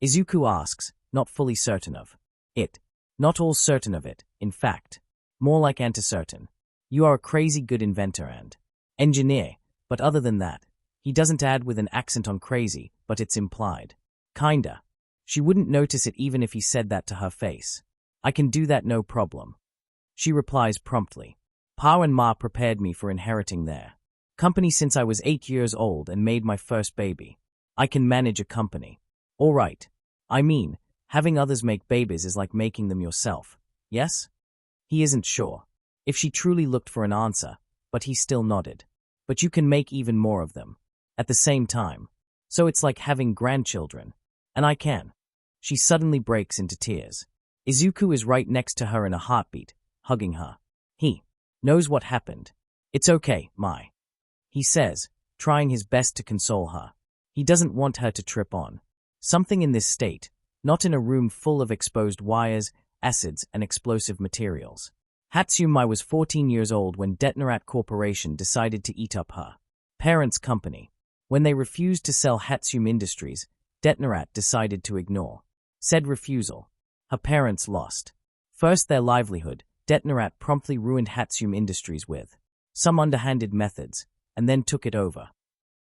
Izuku asks, not fully certain of it. Not all certain of it, in fact. More like anti-certain. You are a crazy good inventor and engineer, but other than that, he doesn't add with an accent on crazy, but it's implied. Kinda. She wouldn't notice it even if he said that to her face. I can do that no problem. She replies promptly. Pa and Ma prepared me for inheriting their company since I was 8 years old and made my first baby. I can manage a company. All right. I mean, having others make babies is like making them yourself. Yes? He isn't sure if she truly looked for an answer, but he still nodded. But you can make even more of them at the same time. So it's like having grandchildren. And I can. She suddenly breaks into tears. Izuku is right next to her in a heartbeat, hugging her. He knows what happened. It's okay, Mai. He says, trying his best to console her. He doesn't want her to trip on something in this state, not in a room full of exposed wires, acids, and explosive materials. Hatsumai was 14 years old when Genera Corporation decided to eat up her parents' company. When they refused to sell Hatsum Industries, Genera decided to ignore said refusal. Her parents lost first their livelihood. Genera promptly ruined Hatsum Industries with some underhanded methods, and then took it over.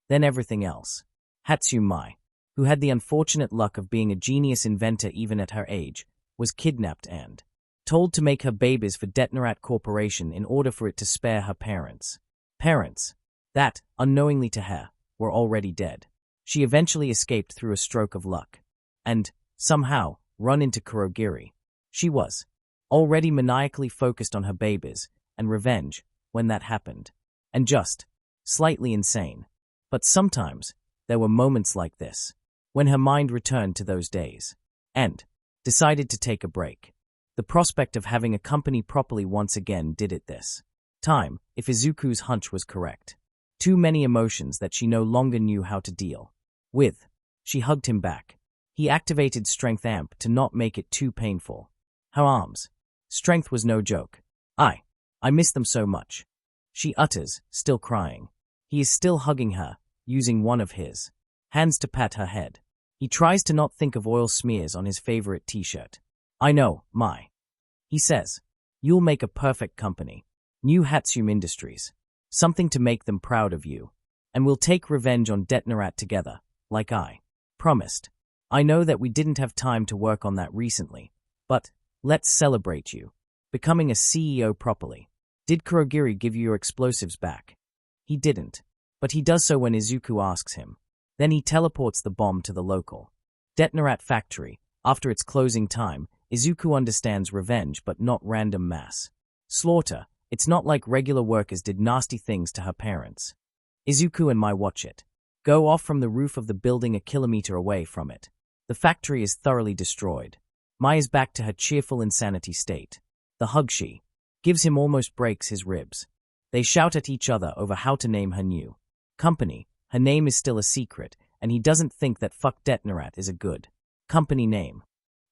Then everything else. Hatsumai, who had the unfortunate luck of being a genius inventor even at her age, was kidnapped and told to make her babies for Genera Corporation in order for it to spare her parents. Parents that, unknowingly to her, were already dead. She eventually escaped through a stroke of luck. And, somehow, run into Kurogiri. She was already maniacally focused on her babies and revenge when that happened. And just slightly insane. But sometimes, there were moments like this, when her mind returned to those days, and decided to take a break. The prospect of having a company properly once again did it this time, if Izuku's hunch was correct. Too many emotions that she no longer knew how to deal with. She hugged him back. He activated Strength Amp to not make it too painful. Her arms. Strength was no joke. I miss them so much. She utters, still crying. He is still hugging her, using one of his hands to pat her head. He tries to not think of oil smears on his favorite t-shirt. I know, Mai. He says, you'll make a perfect company. New Hatsum Industries. Something to make them proud of you. And we'll take revenge on Genera together, like I promised. I know that we didn't have time to work on that recently, but let's celebrate you becoming a CEO properly. Did Kurogiri give you your explosives back? He didn't, but he does so when Izuku asks him. Then he teleports the bomb to the local Genera factory. After its closing time, Izuku understands revenge but not random mass slaughter. It's not like regular workers did nasty things to her parents. Izuku and Mai watch it go off from the roof of the building a kilometer away from it. The factory is thoroughly destroyed. Mai is back to her cheerful insanity state. The hug she gives him almost breaks his ribs. They shout at each other over how to name her new company. Her name is still a secret, and he doesn't think that Fuck Genera is a good company name.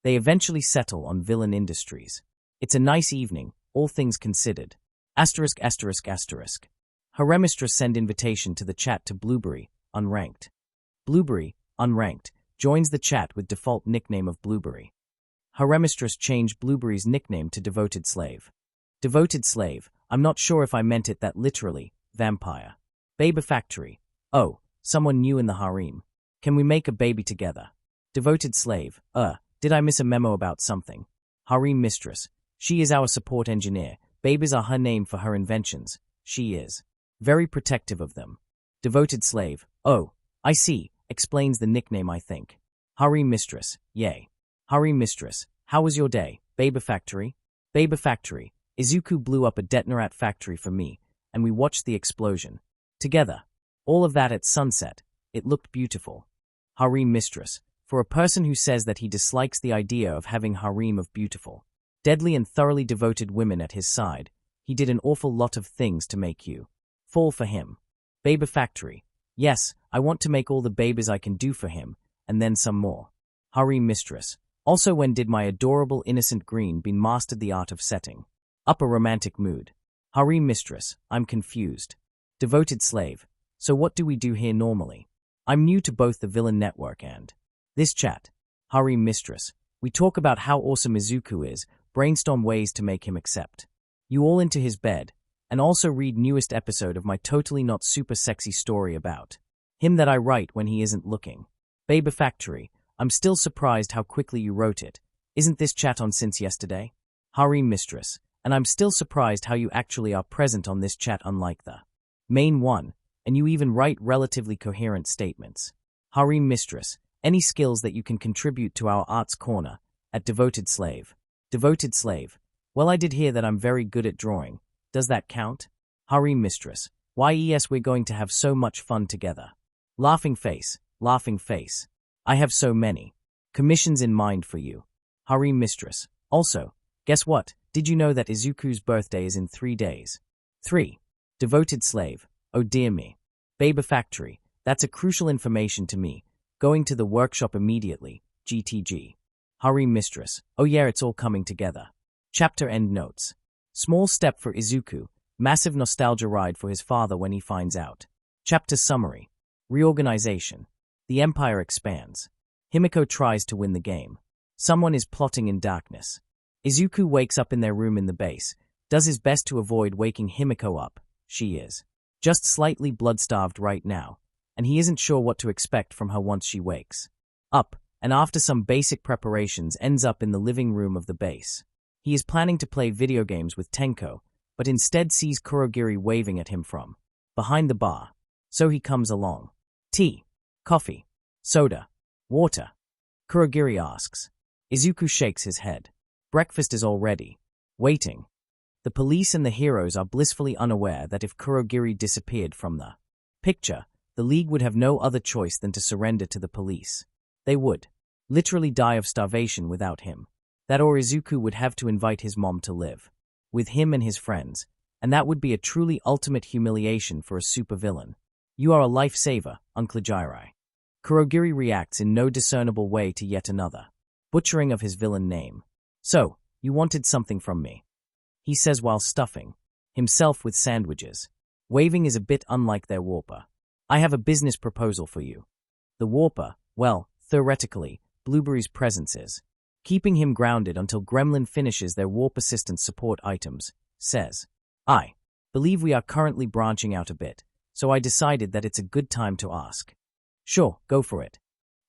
They eventually settle on Villain Industries. It's a nice evening, all things considered. Asterisk, asterisk, asterisk. Her remistress send invitation to the chat to Blueberry, unranked. Blueberry, unranked, joins the chat with default nickname of Blueberry. Her remistress changed Blueberry's nickname to Devoted Slave. Devoted Slave, I'm not sure if I meant it that literally, vampire. Baby Factory. Oh, someone new in the harem. Can we make a baby together? Devoted Slave, did I miss a memo about something? Harem Mistress. She is our support engineer. Babies are her name for her inventions. She is very protective of them. Devoted Slave. Oh, I see, explains the nickname I think. Harem Mistress. Yay. Harem Mistress. How was your day? Baby Factory. Baby Factory. Izuku blew up a Detonarat factory for me, and we watched the explosion. Together. All of that at sunset. It looked beautiful. Harem mistress. For a person who says that he dislikes the idea of having harem of beautiful, deadly and thoroughly devoted women at his side, he did an awful lot of things to make you fall for him. Baby factory. Yes, I want to make all the babies I can do for him, and then some more. Harem mistress. Also, when did my adorable innocent green bean mastered the art of setting up a romantic mood? Harem mistress. I'm confused. Devoted slave. So what do we do here normally? I'm new to both the villain network and this chat. Harem mistress. We talk about how awesome Izuku is, brainstorm ways to make him accept you all into his bed, and also read newest episode of my totally not super sexy story about him that I write when he isn't looking. Baby factory. I'm still surprised how quickly you wrote it. Isn't this chat on since yesterday? Harem mistress. And I'm still surprised how you actually are present on this chat unlike the main one, and you even write relatively coherent statements. Harem mistress. Any skills that you can contribute to our arts corner at Devoted Slave. Devoted slave. Well, I did hear that I'm very good at drawing. Does that count? Harem mistress. Why yes, we're going to have so much fun together. Laughing face. Laughing face. I have so many commissions in mind for you. Harem mistress. Also, guess what? Did you know that Izuku's birthday is in 3 days? 3. Devoted slave. Oh dear me. Baby factory. That's a crucial information to me. Going to the workshop immediately. GTG. Harem mistress. Oh yeah, it's all coming together. Chapter end notes. Small step for Izuku. Massive nostalgia ride for his father when he finds out. Chapter summary. Reorganization. The empire expands. Himiko tries to win the game. Someone is plotting in darkness. Izuku wakes up in their room in the base, does his best to avoid waking Himiko up. She is just slightly blood-starved right now, and he isn't sure what to expect from her once she wakes up, and after some basic preparations ends up in the living room of the base. He is planning to play video games with Tenko, but instead sees Kurogiri waving at him from behind the bar. So he comes along. Tea, coffee, soda, water. Kurogiri asks. Izuku shakes his head. Breakfast is all ready. Waiting. The police and the heroes are blissfully unaware that if Kurogiri disappeared from the picture, the League would have no other choice than to surrender to the police. They would literally die of starvation without him. That or Izuku would have to invite his mom to live with him and his friends, and that would be a truly ultimate humiliation for a supervillain. You are a lifesaver, Uncle Jirai. Kurogiri reacts in no discernible way to yet another butchering of his villain name. So, you wanted something from me, he says while stuffing himself with sandwiches. Waving is a bit unlike their warper. I have a business proposal for you. The warper, well, theoretically, Blueberry's presence is keeping him grounded until Gremlin finishes their warp assistance support items, says. I believe we are currently branching out a bit, so I decided that it's a good time to ask. Sure, go for it.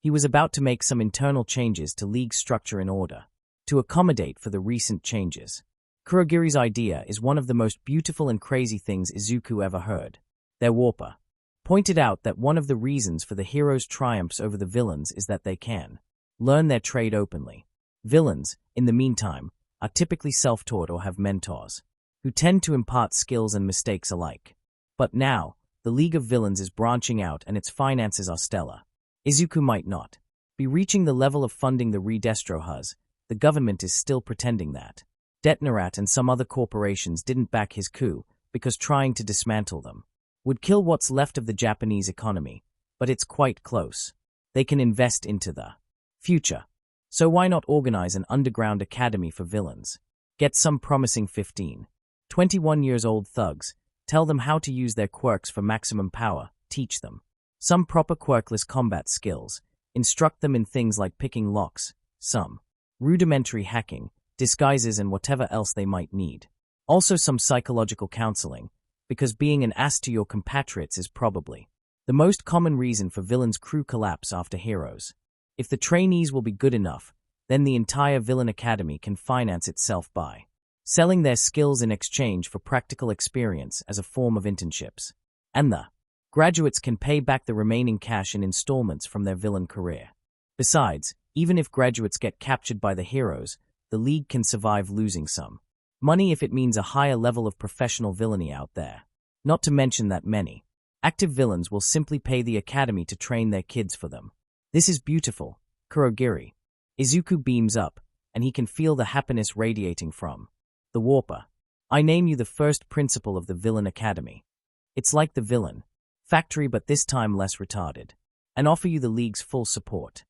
He was about to make some internal changes to League structure in order to accommodate for the recent changes. Kurogiri's idea is one of the most beautiful and crazy things Izuku ever heard. Their warper pointed out that one of the reasons for the heroes' triumphs over the villains is that they can learn their trade openly. Villains, in the meantime, are typically self-taught or have mentors who tend to impart skills and mistakes alike. But now, the League of Villains is branching out and its finances are stellar. Izuku might not be reaching the level of funding the Redestro has. The government is still pretending that Detonarat and some other corporations didn't back his coup because trying to dismantle them would kill what's left of the Japanese economy, but it's quite close. They can invest into the future. So why not organize an underground academy for villains? Get some promising 15, 21 years old thugs, tell them how to use their quirks for maximum power, teach them some proper quirkless combat skills, instruct them in things like picking locks, some rudimentary hacking, disguises and whatever else they might need. Also some psychological counseling, because being an ass to your compatriots is probably the most common reason for villains' crew collapse after heroes. If the trainees will be good enough, then the entire villain academy can finance itself by selling their skills in exchange for practical experience as a form of internships. And the graduates can pay back the remaining cash in installments from their villain career. Besides, even if graduates get captured by the heroes, the League can survive losing some Money if it means a higher level of professional villainy out there. Not to mention that many active villains will simply pay the academy to train their kids for them. This is beautiful, Kurogiri. Izuku beams up, and he can feel the happiness radiating from the Warper. I name you the first principal of the Villain Academy. It's like the villain factory, but this time less retarded, and offer you the League's full support.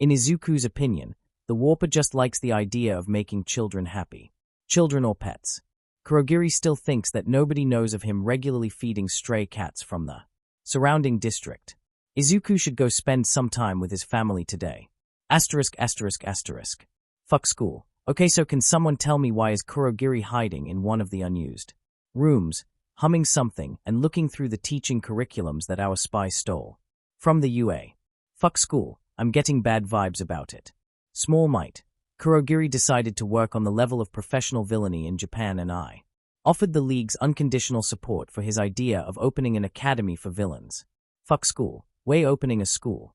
In Izuku's opinion, the Warper just likes the idea of making children happy. Children or pets. Kurogiri still thinks that nobody knows of him regularly feeding stray cats from the surrounding district. Izuku should go spend some time with his family today. *****. Fuck school. Okay, so can someone tell me why is Kurogiri hiding in one of the unused rooms, humming something and looking through the teaching curriculums that our spy stole from the UA? Fuck school. I'm getting bad vibes about it. Small Might. Kurogiri decided to work on the level of professional villainy in Japan, and I offered the League's unconditional support for his idea of opening an academy for villains. Fuck school. Way opening a school.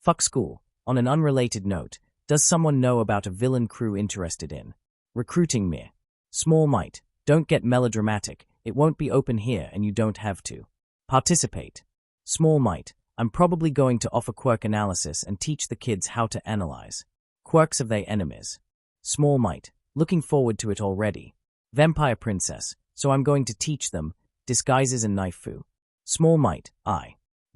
Fuck school. On an unrelated note, does someone know about a villain crew interested in recruiting me? Small Might. Don't get melodramatic. It won't be open here and you don't have to participate. Small Might. I'm probably going to offer quirk analysis and teach the kids how to analyze quirks of their enemies. Small Might. Looking forward to it already. Vampire Princess. So I'm going to teach them disguises and knife-fu. Small Might.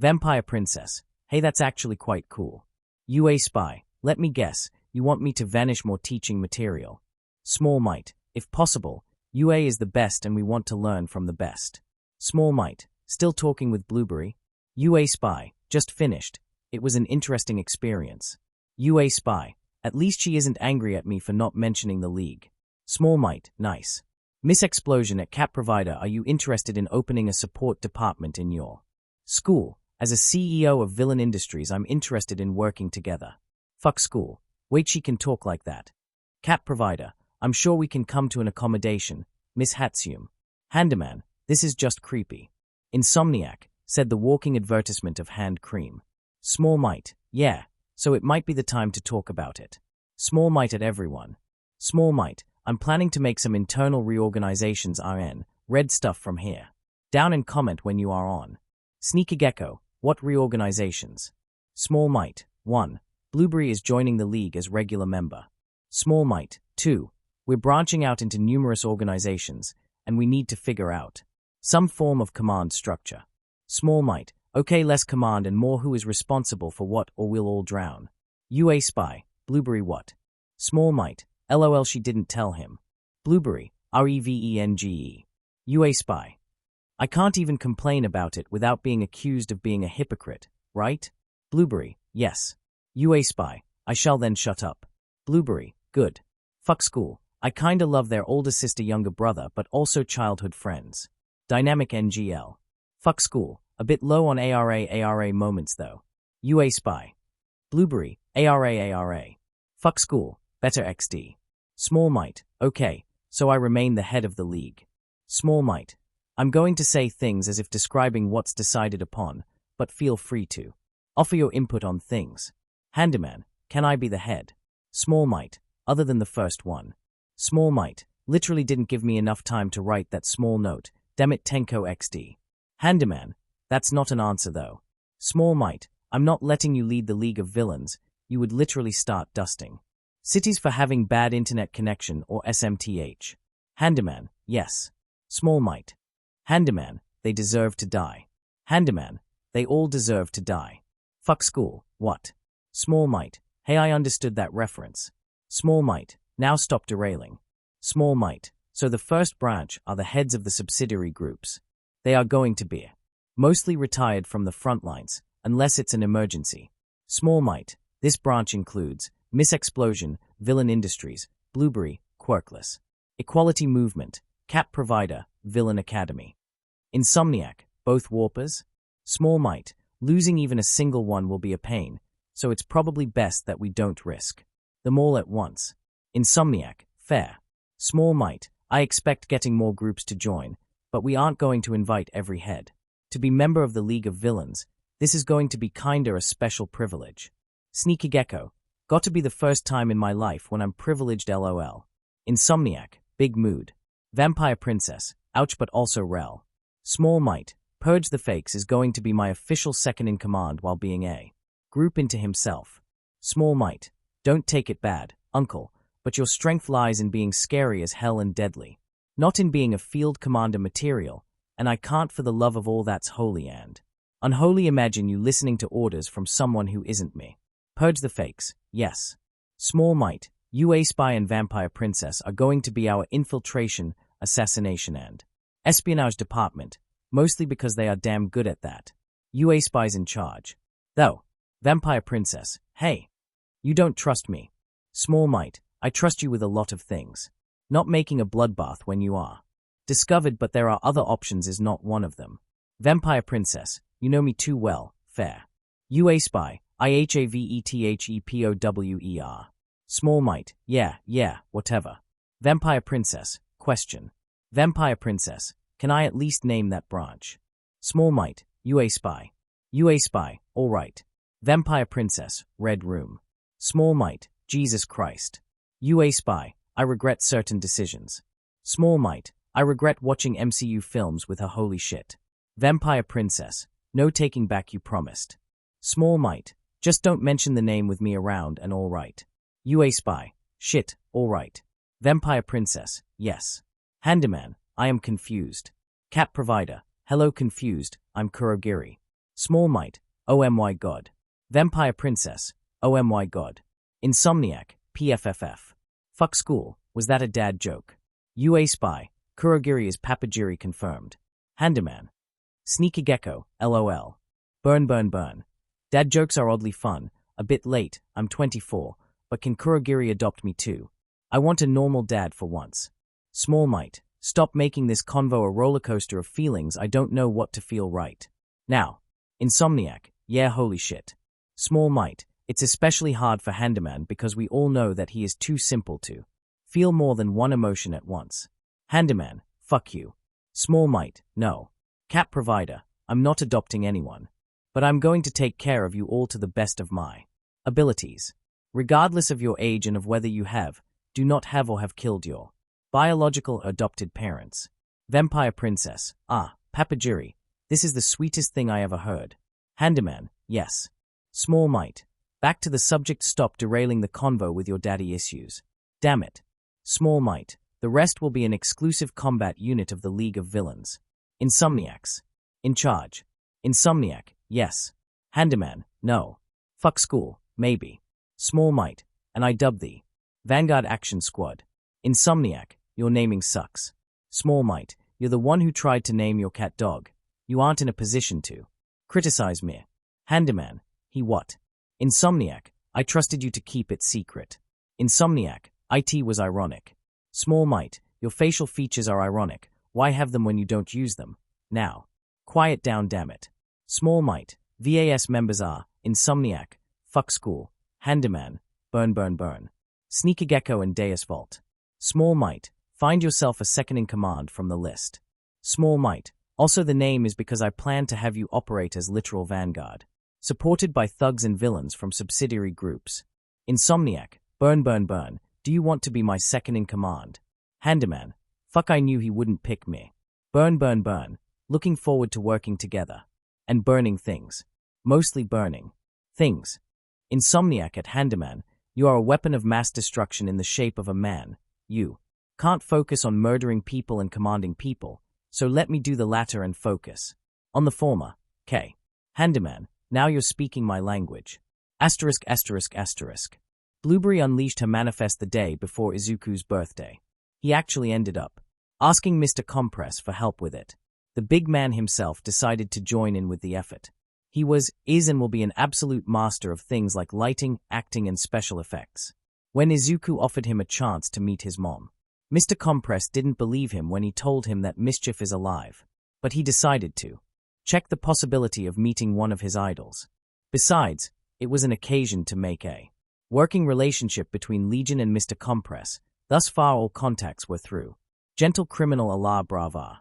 Vampire Princess. Hey, that's actually quite cool. UA Spy. Let me guess, you want me to vanish more teaching material. Small Might. If possible, UA is the best and we want to learn from the best. Small Might. Still talking with Blueberry? UA Spy. Just finished. It was an interesting experience. UA Spy. At least she isn't angry at me for not mentioning the League. Small Might. Nice. Miss Explosion at Cap Provider, are you interested in opening a support department in your school? As a CEO of Villain Industries, I'm interested in working together. Fuck school. Wait, she can talk like that. Cap Provider. I'm sure we can come to an accommodation. Miss Hatsume. Handyman. This is just creepy. Insomniac, said the walking advertisement of hand cream. Small Might. Yeah. So it might be the time to talk about it. Small Might at everyone. Small Might. I'm planning to make some internal reorganizations. Red stuff from here. Down and comment when you are on. Sneaky Gecko. What reorganizations? Small Might. 1. Blueberry is joining the League as regular member. Small Might. 2. We're branching out into numerous organizations, and we need to figure out some form of command structure. Small Might. Okay, less command and more who is responsible for what, or we'll all drown. UA Spy. Blueberry what? Small Might. LOL, she didn't tell him. Blueberry. REVENGE. UA Spy. I can't even complain about it without being accused of being a hypocrite, right? Blueberry. Yes. UA Spy. I shall then shut up. Blueberry. Good. Fuck school. I kinda love their older sister, younger brother, but also childhood friends. Dynamic NGL. Fuck school. A bit low on ARA moments though. UA Spy. Blueberry. ARA. Fuck school. Better XD. Small Might. Okay, so I remain the head of the League. Small Might. I'm going to say things as if describing what's decided upon, but feel free to offer your input on things. Handyman. Can I be the head? Small Might. Other than the first one. Small Might. Literally didn't give me enough time to write that small note. Dammit Tenko XD. Handyman. That's not an answer though. Small Might. I'm not letting you lead the League of Villains. You would literally start dusting cities for having bad internet connection or SMTH. Handyman. Yes. Small Might. Handyman. They deserve to die. Handyman. They all deserve to die. Fuck school. What? Small Might. Hey, I understood that reference. Small Might. Now stop derailing. Small Might. So the first branch are the heads of the subsidiary groups. They are going to be mostly retired from the front lines, unless it's an emergency. Small Might. This branch includes Miss Explosion, Villain Industries, Blueberry, Quirkless, Equality Movement, Cap Provider, Villain Academy. Insomniac. Both Warpers? Small Might. Losing even a single one will be a pain, so it's probably best that we don't risk them all at once. Insomniac. Fair. Small Might. I expect getting more groups to join, but we aren't going to invite every head to be member of the League of Villains. This is going to be kinda a special privilege. Sneaky Gecko. Got to be the first time in my life when I'm privileged, LOL. Insomniac. Big mood. Vampire Princess, ouch but also rel. Small might, purge the fakes is going to be my official second-in-command while being a group into himself. Small might, don't take it bad, uncle, but your strength lies in being scary as hell and deadly, not in being a field commander material, and I can't for the love of all that's holy and unholy imagine you listening to orders from someone who isn't me. Purge the fakes, yes. Small might, UA Spy and Vampire Princess are going to be our infiltration, assassination and espionage department, mostly because they are damn good at that. UA Spy's in charge. Though, Vampire Princess, hey, you don't trust me. Small might, I trust you with a lot of things. Not making a bloodbath when you are discovered, but there are other options is not one of them. Vampire Princess, you know me too well, fair. UA Spy, IHAVETHEPOWER. Small might, yeah, whatever. Vampire Princess, question. Vampire Princess, can I at least name that branch? Small might, UA Spy. UA Spy, alright. Vampire Princess, Red Room. Small might, Jesus Christ. UA Spy, I regret certain decisions. Small might, I regret watching MCU films with her holy shit. Vampire Princess, no taking back you promised. Small might, just don't mention the name with me around and alright. UA Spy, shit, alright. Vampire Princess, yes. Handyman, I am confused. Cat Provider, hello confused, I'm Kurogiri. Small might, oh my god. Vampire Princess, oh my god. Insomniac, PFFF. Fuck school, was that a dad joke? UA Spy, Kurogiri is Papagiri confirmed. Handyman. Sneaky Gecko, LOL. Burn. Dad jokes are oddly fun, a bit late, I'm 24, but can Kurogiri adopt me too? I want a normal dad for once. Small might, stop making this convo a rollercoaster of feelings I don't know what to feel right now. Insomniac, yeah holy shit. Small might, it's especially hard for Handyman because we all know that he is too simple to feel more than one emotion at once. Handyman, fuck you. Small might, no. Cat Provider, I'm not adopting anyone. But I'm going to take care of you all to the best of my abilities. Regardless of your age and of whether you have, do not have or have killed your biological or adopted parents. Vampire Princess, Papagiri, this is the sweetest thing I ever heard. Handyman, yes. Small might, back to the subject, stop derailing the convo with your daddy issues. Damn it. Small might, the rest will be an exclusive combat unit of the League of Villains. Insomniacs. In charge. Insomniac, yes. Handyman, no. Fuck school, maybe. Small might, and I dub thee Vanguard Action Squad. Insomniac, your naming sucks. Small might, you're the one who tried to name your cat dog. You aren't in a position to criticize me. Handyman, he what? Insomniac, I trusted you to keep it secret. Insomniac, IT was ironic. Small might, your facial features are ironic. Why have them when you don't use them? Now. Quiet down, damn it. Small might, VAS members are Insomniac, fuck school, Handyman, burn. Sneaky Gecko and Deus Vault. Small might, find yourself a second-in-command from the list. Small might, also the name is because I plan to have you operate as literal vanguard, supported by thugs and villains from subsidiary groups. Insomniac, burn, do you want to be my second-in-command? Handyman, fuck I knew he wouldn't pick me. Burn, looking forward to working together. And burning things. Mostly burning things. Insomniac at Handyman, you are a weapon of mass destruction in the shape of a man. You can't focus on murdering people and commanding people, so let me do the latter and focus on the former. K. Handyman, now you're speaking my language. Asterisk. Blueberry unleashed her manifest the day before Izuku's birthday. He actually ended up asking Mr. Compress for help with it. The big man himself decided to join in with the effort. He is and will be an absolute master of things like lighting, acting, and special effects. When Izuku offered him a chance to meet his mom, Mr. Compress didn't believe him when he told him that mischief is alive, but he decided to check the possibility of meeting one of his idols. Besides, it was an occasion to make a working relationship between Legion and Mr. Compress. Thus far all contacts were through gentle criminal Allah Brava.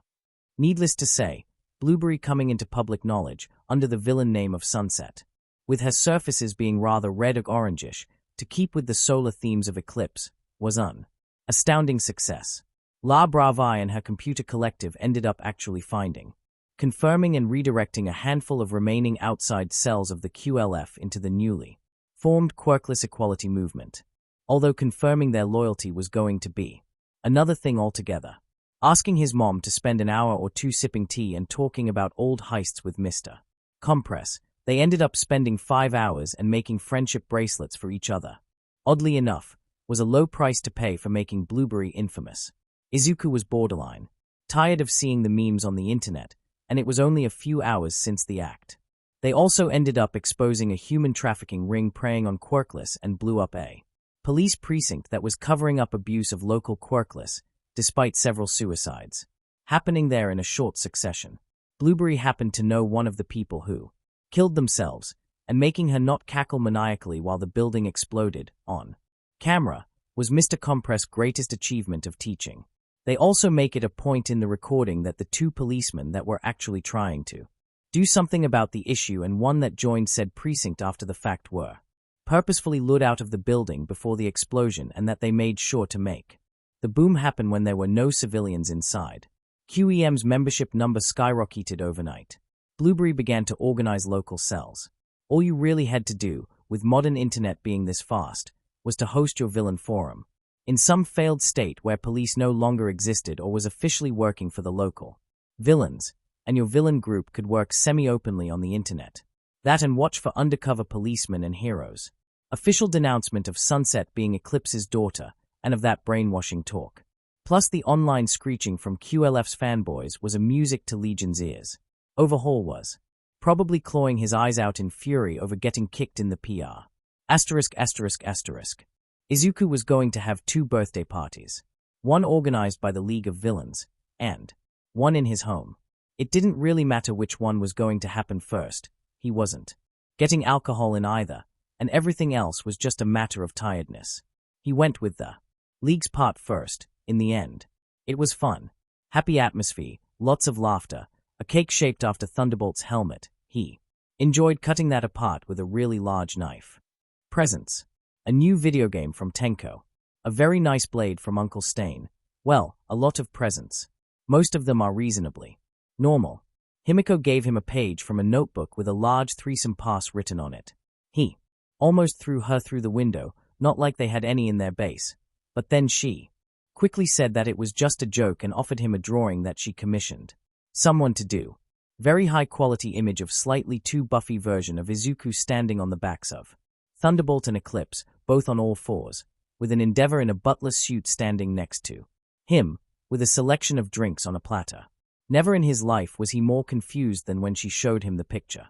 Needless to say, Blueberry coming into public knowledge under the villain name of Sunset, with her surfaces being rather red or orangish, to keep with the solar themes of Eclipse, was an astounding success. La Bravai and her computer collective ended up actually finding, confirming and redirecting a handful of remaining outside cells of the QLF into the newly formed quirkless equality movement, although confirming their loyalty was going to be another thing altogether. Asking his mom to spend an hour or two sipping tea and talking about old heists with Mr. Compress, they ended up spending 5 hours and making friendship bracelets for each other. Oddly enough, was a low price to pay for making Blueberry infamous. Izuku was borderline tired of seeing the memes on the internet, and it was only a few hours since the act. They also ended up exposing a human trafficking ring preying on quirkless and blew up a police precinct that was covering up abuse of local quirkless, despite several suicides happening there in a short succession. Blueberry happened to know one of the people who killed themselves, and making her not cackle maniacally while the building exploded on camera was Mr. Compress' greatest achievement of teaching. They also make it a point in the recording that the 2 policemen that were actually trying to do something about the issue and one that joined said precinct after the fact were purposefully lured out of the building before the explosion, and that they made sure to make the boom happened when there were no civilians inside. QEM's membership number skyrocketed overnight. Blueberry began to organize local cells. All you really had to do, with modern internet being this fast, was to host your villain forum in some failed state where police no longer existed or was officially working for the local villains, and your villain group could work semi-openly on the internet. That and watch for undercover policemen and heroes. Official denouncement of Sunset being Eclipse's daughter, and of that brainwashing talk. Plus the online screeching from QLF's fanboys was a music to Legion's ears. Overhaul was probably clawing his eyes out in fury over getting kicked in the PR. Izuku was going to have 2 birthday parties. One organized by the League of Villains, and one in his home. It didn't really matter which one was going to happen first. He wasn't getting alcohol in either, and everything else was just a matter of tiredness. He went with the League's part first, in the end. It was fun. Happy atmosphere, lots of laughter, a cake shaped after Thunderbolt's helmet. He enjoyed cutting that apart with a really large knife. Presents. A new video game from Tenko. A very nice blade from Uncle Stain. Well, a lot of presents. Most of them are reasonably normal. Himiko gave him a page from a notebook with a large threesome pass written on it. He almost threw her through the window, not like they had any in their base. But then she quickly said that it was just a joke and offered him a drawing that she commissioned someone to do. Very high-quality image of slightly too buffy version of Izuku standing on the backs of Thunderbolt and Eclipse, both on all fours, with an Endeavor in a butler's suit standing next to him, with a selection of drinks on a platter. Never in his life was he more confused than when she showed him the picture.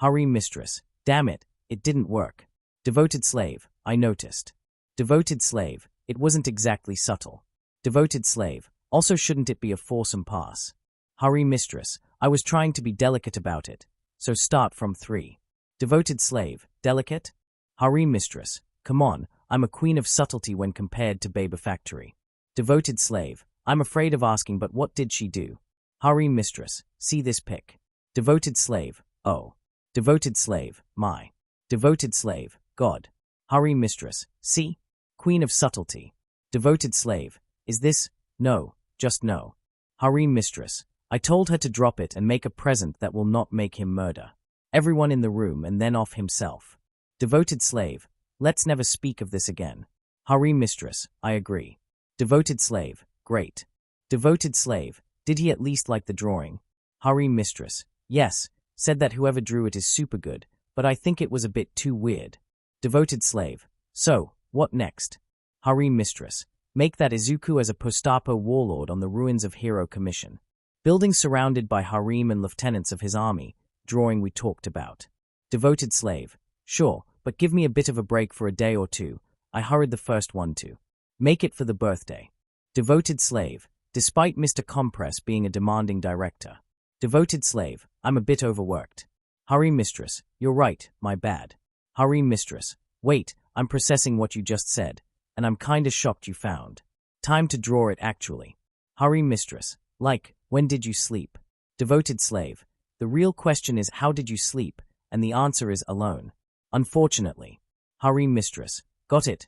Harem mistress. Damn it, it didn't work. Devoted slave, I noticed. Devoted slave, it wasn't exactly subtle. Devoted slave, also shouldn't it be a foursome pass? Harem mistress, I was trying to be delicate about it, so start from 3. Devoted slave, delicate? Harem mistress, come on, I'm a queen of subtlety when compared to Babe Factory. Devoted slave, I'm afraid of asking, but what did she do? Harem mistress, see this pic. Devoted slave, oh. Devoted slave, my. Devoted slave, God. Harem mistress, see? Queen of subtlety. Devoted slave, is this? No, just no. Harem mistress, I told her to drop it and make a present that will not make him murder everyone in the room and then off himself. Devoted slave, let's never speak of this again. Harem mistress, I agree. Devoted slave, great. Devoted slave, did he at least like the drawing? Harem mistress, yes, said that whoever drew it is super good, but I think it was a bit too weird. Devoted slave, so, what next? Harem mistress, make that Izuku as a Postapo warlord on the ruins of Hero Commission. Buildings surrounded by harem and lieutenants of his army, drawing we talked about. Devoted slave, sure, but give me a bit of a break for a day or two. I hurried the first one to make it for the birthday. Devoted slave, despite Mr. Compress being a demanding director. Devoted slave, I'm a bit overworked. Harem mistress, you're right, my bad. Harem mistress, wait, I'm processing what you just said, and I'm kinda shocked you found time to draw it actually. Harem mistress, like, when did you sleep? Devoted slave, the real question is how did you sleep, and the answer is alone. Unfortunately. Harem mistress, got it,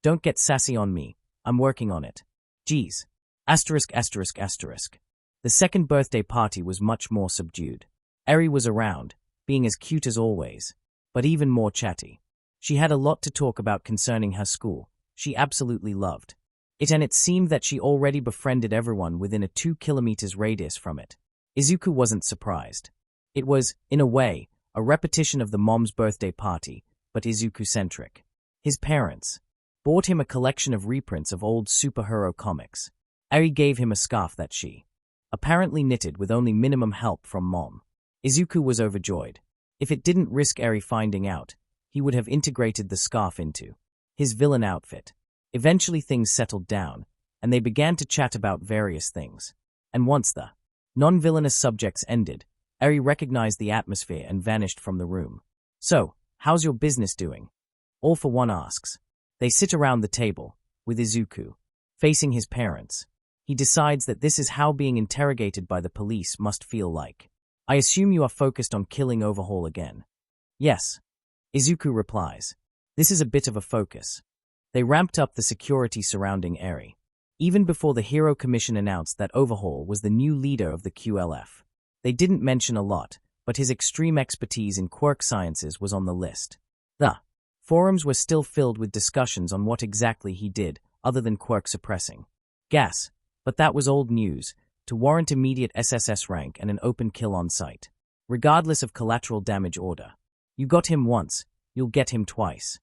don't get sassy on me. I'm working on it. Geez. Asterisk asterisk asterisk. The second birthday party was much more subdued. Eri was around, being as cute as always, but even more chatty. She had a lot to talk about concerning her school. She absolutely loved it, and it seemed that she already befriended everyone within a 2 kilometers radius from it. Izuku wasn't surprised. It was, in a way, a repetition of the mom's birthday party, but Izuku-centric. His parents bought him a collection of reprints of old superhero comics. Eri gave him a scarf that she apparently knitted with only minimum help from mom. Izuku was overjoyed. If it didn't risk Eri finding out, he would have integrated the scarf into his villain outfit. Eventually things settled down, and they began to chat about various things. And once the non-villainous subjects ended, Eri recognized the atmosphere and vanished from the room. So, how's your business doing? All for One asks. They sit around the table, with Izuku facing his parents. He decides that this is how being interrogated by the police must feel like. I assume you are focused on killing Overhaul again. Yes. Izuku replies. This is a bit of a focus. They ramped up the security surrounding Eri. Even before the Hero Commission announced that Overhaul was the new leader of the QLF. They didn't mention a lot, but his extreme expertise in quirk sciences was on the list. The forums were still filled with discussions on what exactly he did, other than quirk suppressing gas, but that was old news, to warrant immediate SSS rank and an open kill on sight. Regardless of collateral damage order. You got him once, you'll get him twice.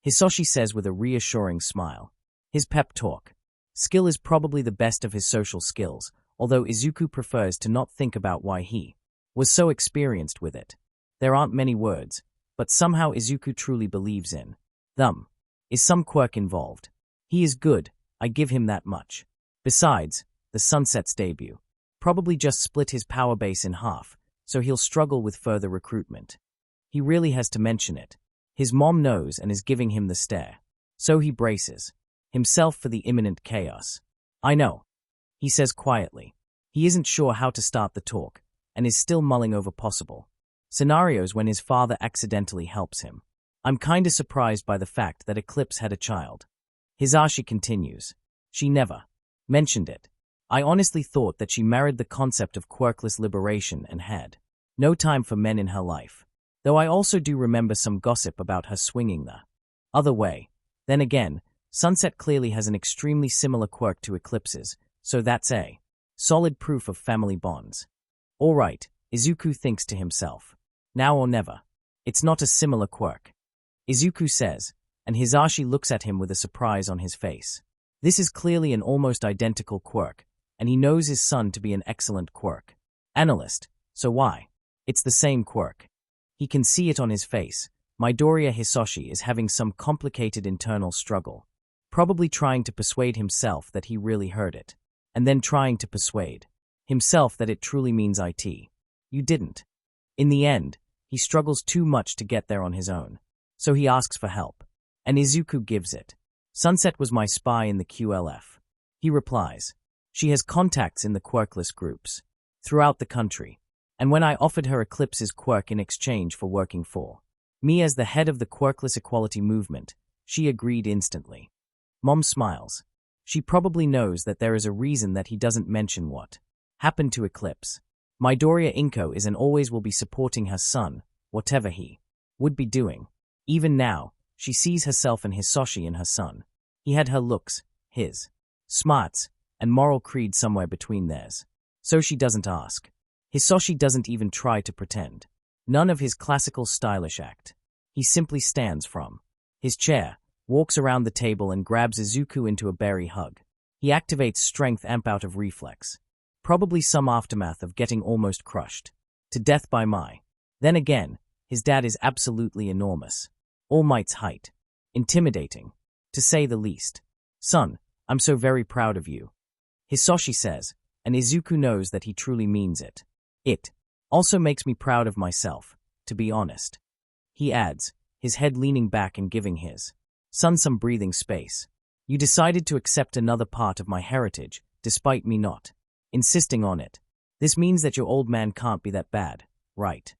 Hisoshi says with a reassuring smile. His pep talk. Skill is probably the best of his social skills, although Izuku prefers to not think about why he was so experienced with it. There aren't many words, but somehow Izuku truly believes in them. Is some quirk involved? He is good, I give him that much. Besides, the Sunset's debut probably just split his power base in half, so he'll struggle with further recruitment. He really has to mention it. His mom knows and is giving him the stare. So he braces himself for the imminent chaos. I know, he says quietly. He isn't sure how to start the talk, and is still mulling over possible scenarios when his father accidentally helps him. I'm kinda surprised by the fact that Eclipse had a child. Hisashi continues. She never mentioned it. I honestly thought that she married the concept of quirkless liberation and had no time for men in her life. Though I also do remember some gossip about her swinging the other way. Then again, Sunset clearly has an extremely similar quirk to Eclipse's, so that's a solid proof of family bonds. Alright, Izuku thinks to himself. Now or never. It's not a similar quirk. Izuku says, and Hisashi looks at him with a surprise on his face. This is clearly an almost identical quirk, and he knows his son to be an excellent quirk analyst, so why? It's the same quirk. He can see it on his face. Midoriya Hisashi is having some complicated internal struggle, probably trying to persuade himself that he really heard it, and then trying to persuade himself that it truly means IT. You didn't. In the end, he struggles too much to get there on his own, so he asks for help, and Izuku gives it. Sunset was my spy in the QLF. He replies. She has contacts in the quirkless groups throughout the country, and when I offered her Eclipse's quirk in exchange for working for me as the head of the quirkless equality movement, she agreed instantly. Mom smiles. She probably knows that there is a reason that he doesn't mention what happened to Eclipse. Midoriya Inko is and always will be supporting her son, whatever he would be doing. Even now, she sees herself and Hisashi in her son. He had her looks, his smarts, and moral creed somewhere between theirs. So she doesn't ask. Hisashi doesn't even try to pretend. None of his classical stylish act. He simply stands from his chair, walks around the table and grabs Izuku into a berry hug. He activates strength amp out of reflex. Probably some aftermath of getting almost crushed to death by Mai. Then again, his dad is absolutely enormous. All Might's height. Intimidating, to say the least. Son, I'm so very proud of you. Hisashi says, and Izuku knows that he truly means it. It also makes me proud of myself, to be honest. He adds, his head leaning back and giving his son some breathing space. You decided to accept another part of my heritage, despite me not insisting on it. This means that your old man can't be that bad, right?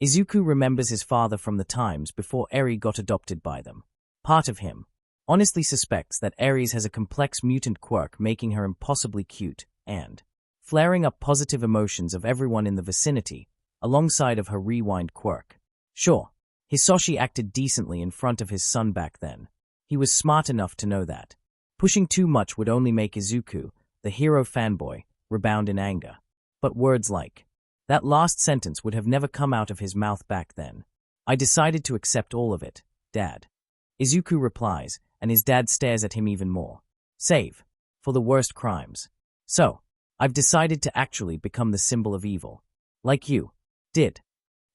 Izuku remembers his father from the times before Eri got adopted by them. Part of him honestly suspects that Aries has a complex mutant quirk making her impossibly cute and flaring up positive emotions of everyone in the vicinity, alongside of her rewind quirk. Sure, Hisoshi acted decently in front of his son back then. He was smart enough to know that pushing too much would only make Izuku, the hero fanboy, rebound in anger. But words like that last sentence would have never come out of his mouth back then. I decided to accept all of it, Dad. Izuku replies, and his dad stares at him even more. Save for the worst crimes. So, I've decided to actually become the symbol of evil. Like you did.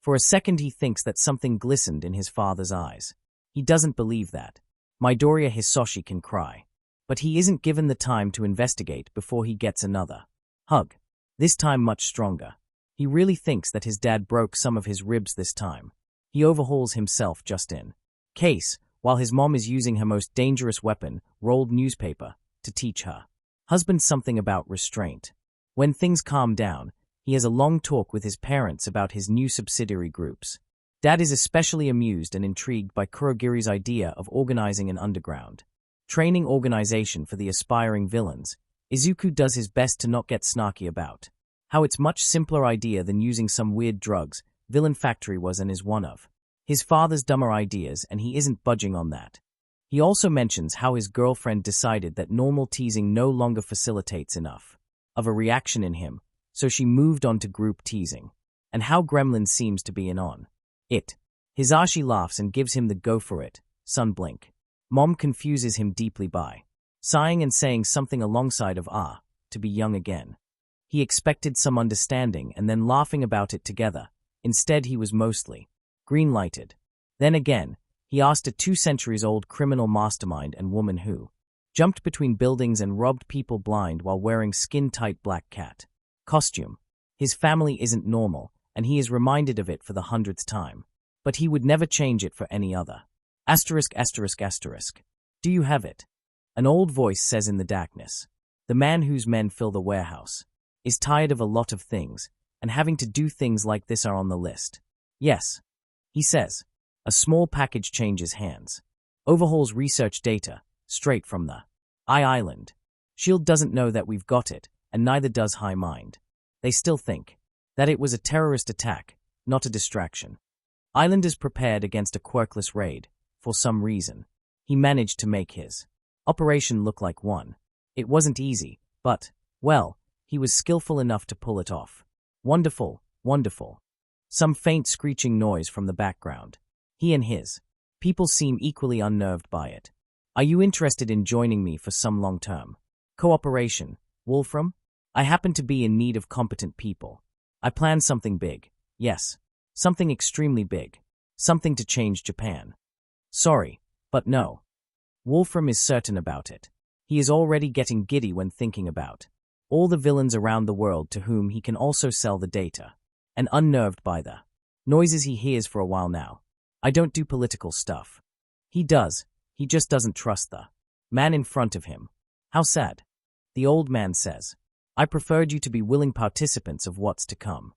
For a second he thinks that something glistened in his father's eyes. He doesn't believe that. Midoriya Hisoshi can cry. But he isn't given the time to investigate before he gets another hug. This time much stronger. He really thinks that his dad broke some of his ribs this time. He overhauls himself just in case, while his mom is using her most dangerous weapon, rolled newspaper, to teach her husband something about restraint. When things calm down, he has a long talk with his parents about his new subsidiary groups. Dad is especially amused and intrigued by Kurogiri's idea of organizing an underground training organization for the aspiring villains. Izuku does his best to not get snarky about how it's much simpler idea than using some weird drugs Villain Factory was and is one of his father's dumber ideas, and he isn't budging on that. He also mentions how his girlfriend decided that normal teasing no longer facilitates enough of a reaction in him, so she moved on to group teasing, and how Gremlin seems to be in on it. Hisashi laughs and gives him the go for it, son blink. Mom confuses him deeply by sighing and saying something alongside of to be young again. He expected some understanding and then laughing about it together. Instead he was mostly green-lighted. Then again, he asked a 2 centuries-old criminal mastermind and woman who jumped between buildings and robbed people blind while wearing skin-tight black cat costume. His family isn't normal, and he is reminded of it for the 100th time. But he would never change it for any other. Asterisk. Do you have it? An old voice says in the darkness. The man whose men fill the warehouse is tired of a lot of things, and having to do things like this are on the list. Yes, he says. A small package changes hands. Overhauls research data, straight from the Island. SHIELD doesn't know that we've got it, and neither does High Mind. They still think that it was a terrorist attack, not a distraction. Islanders prepared against a quirkless raid. For some reason, he managed to make his operation look like one. It wasn't easy, but, well, he was skillful enough to pull it off. Wonderful, wonderful. Some faint screeching noise from the background. He and his people seem equally unnerved by it. Are you interested in joining me for some long-term cooperation, Wolfram? I happen to be in need of competent people. I plan something big. Yes, something extremely big. Something to change Japan. Sorry, but no. Wolfram is certain about it. He is already getting giddy when thinking about all the villains around the world to whom he can also sell the data, and unnerved by the noises he hears for a while now. I don't do political stuff. He does, he just doesn't trust the man in front of him. How sad. The old man says, I preferred you to be willing participants of what's to come.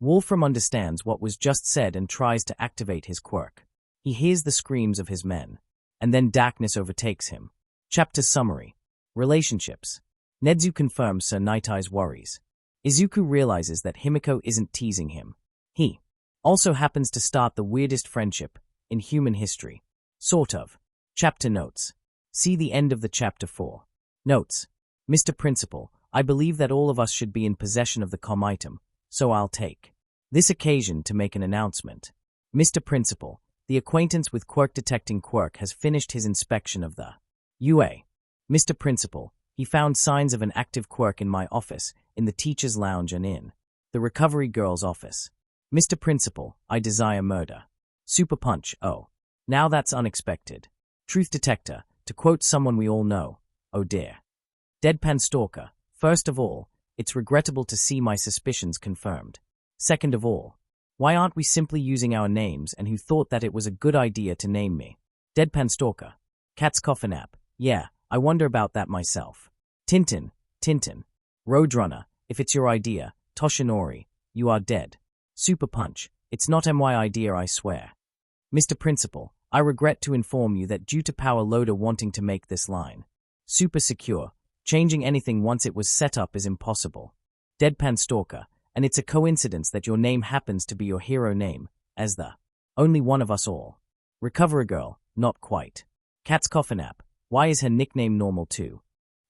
Wolfram understands what was just said and tries to activate his quirk. He hears the screams of his men, and then darkness overtakes him. Chapter summary. Relationships. Nedzu confirms Sir Night's worries. Izuku realizes that Himiko isn't teasing him. He also happens to start the weirdest friendship in human history. Sort of. Chapter notes. See the end of the chapter 4. Notes. Mr. Principal, I believe that all of us should be in possession of the comm item, so I'll take this occasion to make an announcement. Mr. Principal, the acquaintance with quirk detecting quirk has finished his inspection of the UA. Mr. Principal, he found signs of an active quirk in my office, in the teacher's lounge and in the recovery girl's office. Mr. Principal, I desire murder. Super punch, oh. Now that's unexpected. Truth detector, to quote someone we all know, oh dear. Deadpan stalker, first of all, it's regrettable to see my suspicions confirmed. Second of all, why aren't we simply using our names, and who thought that it was a good idea to name me? Deadpan stalker. Cat's coffin app. Yeah, I wonder about that myself. Tintin. Roadrunner, if it's your idea, Toshinori, you are dead. Super punch, it's not my idea I swear. Mr. Principal, I regret to inform you that due to power loader wanting to make this line super secure, changing anything once it was set up is impossible. Deadpan Stalker, and it's a coincidence that your name happens to be your hero name, as the only one of us all. Recover a girl, not quite. Cat's Coffin app, why is her nickname normal too?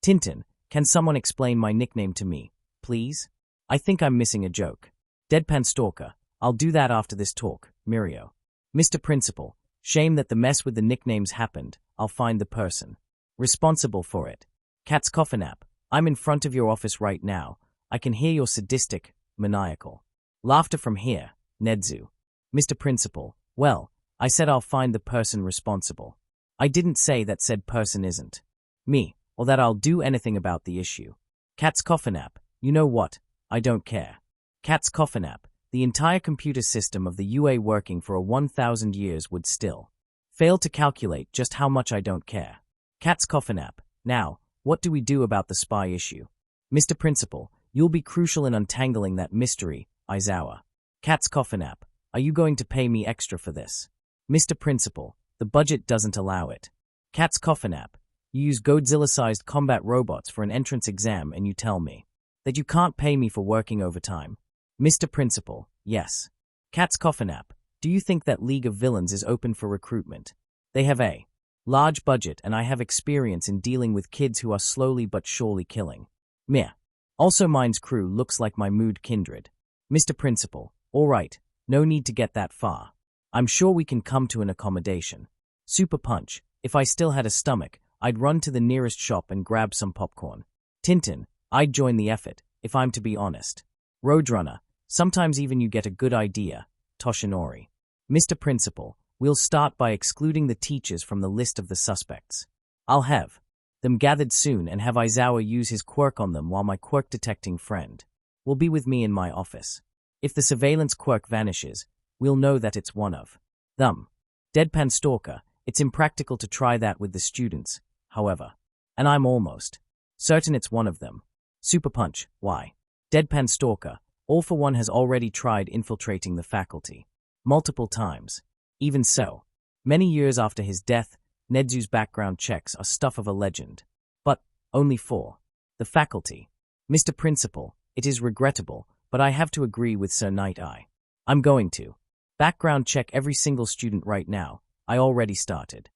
Tintin, can someone explain my nickname to me, please? I think I'm missing a joke. Deadpan Stalker, I'll do that after this talk, Mirio. Mr. Principal, shame that the mess with the nicknames happened, I'll find the person responsible for it. Cat's Coffin app, I'm in front of your office right now, I can hear your sadistic, maniacal laughter from here, Nedzu. Mr. Principal, well, I said I'll find the person responsible. I didn't say that said person isn't me, or that I'll do anything about the issue. Cat's Coffin app, you know what, I don't care. Cat's Coffin app, the entire computer system of the UA working for 1,000 years would still fail to calculate just how much I don't care. Cat's Coffin app, now, what do we do about the spy issue? Mr. Principal, you'll be crucial in untangling that mystery, Izawa. Cat's Coffin app, are you going to pay me extra for this? Mr. Principal, the budget doesn't allow it. Cat's Coffin app, you use Godzilla-sized combat robots for an entrance exam and you tell me that you can't pay me for working overtime. Mr. Principal, yes. Cat's Coffin app, do you think that League of Villains is open for recruitment? They have a large budget and I have experience in dealing with kids who are slowly but surely killing. Meh. Also mine's crew looks like my mood kindred. Mr. Principal, alright, no need to get that far. I'm sure we can come to an accommodation. Super Punch, if I still had a stomach, I'd run to the nearest shop and grab some popcorn. Tintin, I'd join the effort, if I'm to be honest. Roadrunner, sometimes even you get a good idea. Toshinori. Mr. Principal, we'll start by excluding the teachers from the list of the suspects. I'll have them gathered soon and have Izawa use his quirk on them while my quirk-detecting friend will be with me in my office. If the surveillance quirk vanishes, we'll know that it's one of them. Deadpan Stalker, it's impractical to try that with the students, however. And I'm almost certain it's one of them. Super Punch, why? Deadpan Stalker, All for One has already tried infiltrating the faculty multiple times. Even so, many years after his death, Nedzu's background checks are stuff of a legend. But only for the faculty. Mr. Principal, it is regrettable, but I have to agree with Sir Night Eye. I'm going to background check every single student right now. I already started.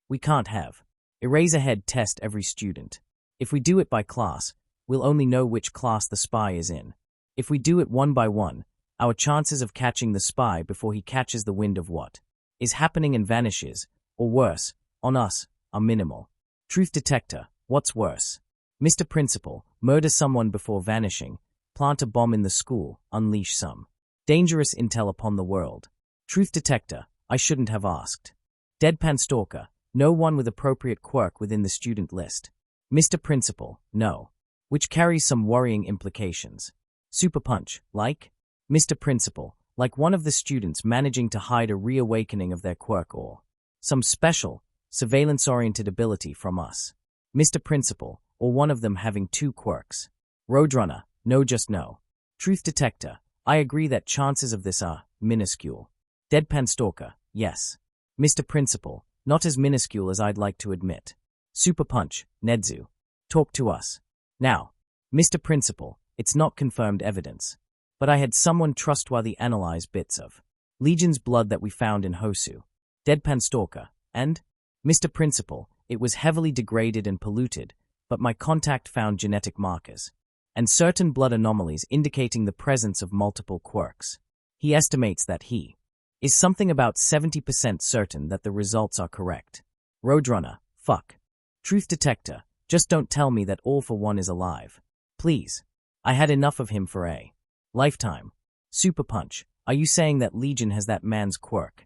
We can't have Eraserhead test every student. If we do it by class, we'll only know which class the spy is in. If we do it one by one, our chances of catching the spy before he catches the wind of what is happening and vanishes, or worse, on us, are minimal. Truth detector, what's worse? Mr. Principal, murder someone before vanishing, plant a bomb in the school, unleash some dangerous intel upon the world. Truth detector, I shouldn't have asked. Deadpan Stalker, no one with appropriate quirk within the student list. Mr. Principal, no. Which carries some worrying implications. Super Punch, like? Mr. Principal, like one of the students managing to hide a reawakening of their quirk or some special, surveillance-oriented ability from us. Mr. Principal, or one of them having two quirks. Roadrunner, no just no. Truth detector, I agree that chances of this are minuscule. Deadpan Stalker, yes. Mr. Principal, not as minuscule as I'd like to admit. Super Punch, Nedzu. Talk to us. Now, Mr. Principal, it's not confirmed evidence. But I had someone trustworthy analyze bits of Legion's blood that we found in Hosu. Deadpan Stalker, and? Mr. Principal, it was heavily degraded and polluted, but my contact found genetic markers and certain blood anomalies indicating the presence of multiple quirks. He estimates that he is something about 70% certain that the results are correct. Roadrunner, fuck. Truth detector, just don't tell me that All for One is alive. Please. I had enough of him for a lifetime. Super Punch, are you saying that Legion has that man's quirk?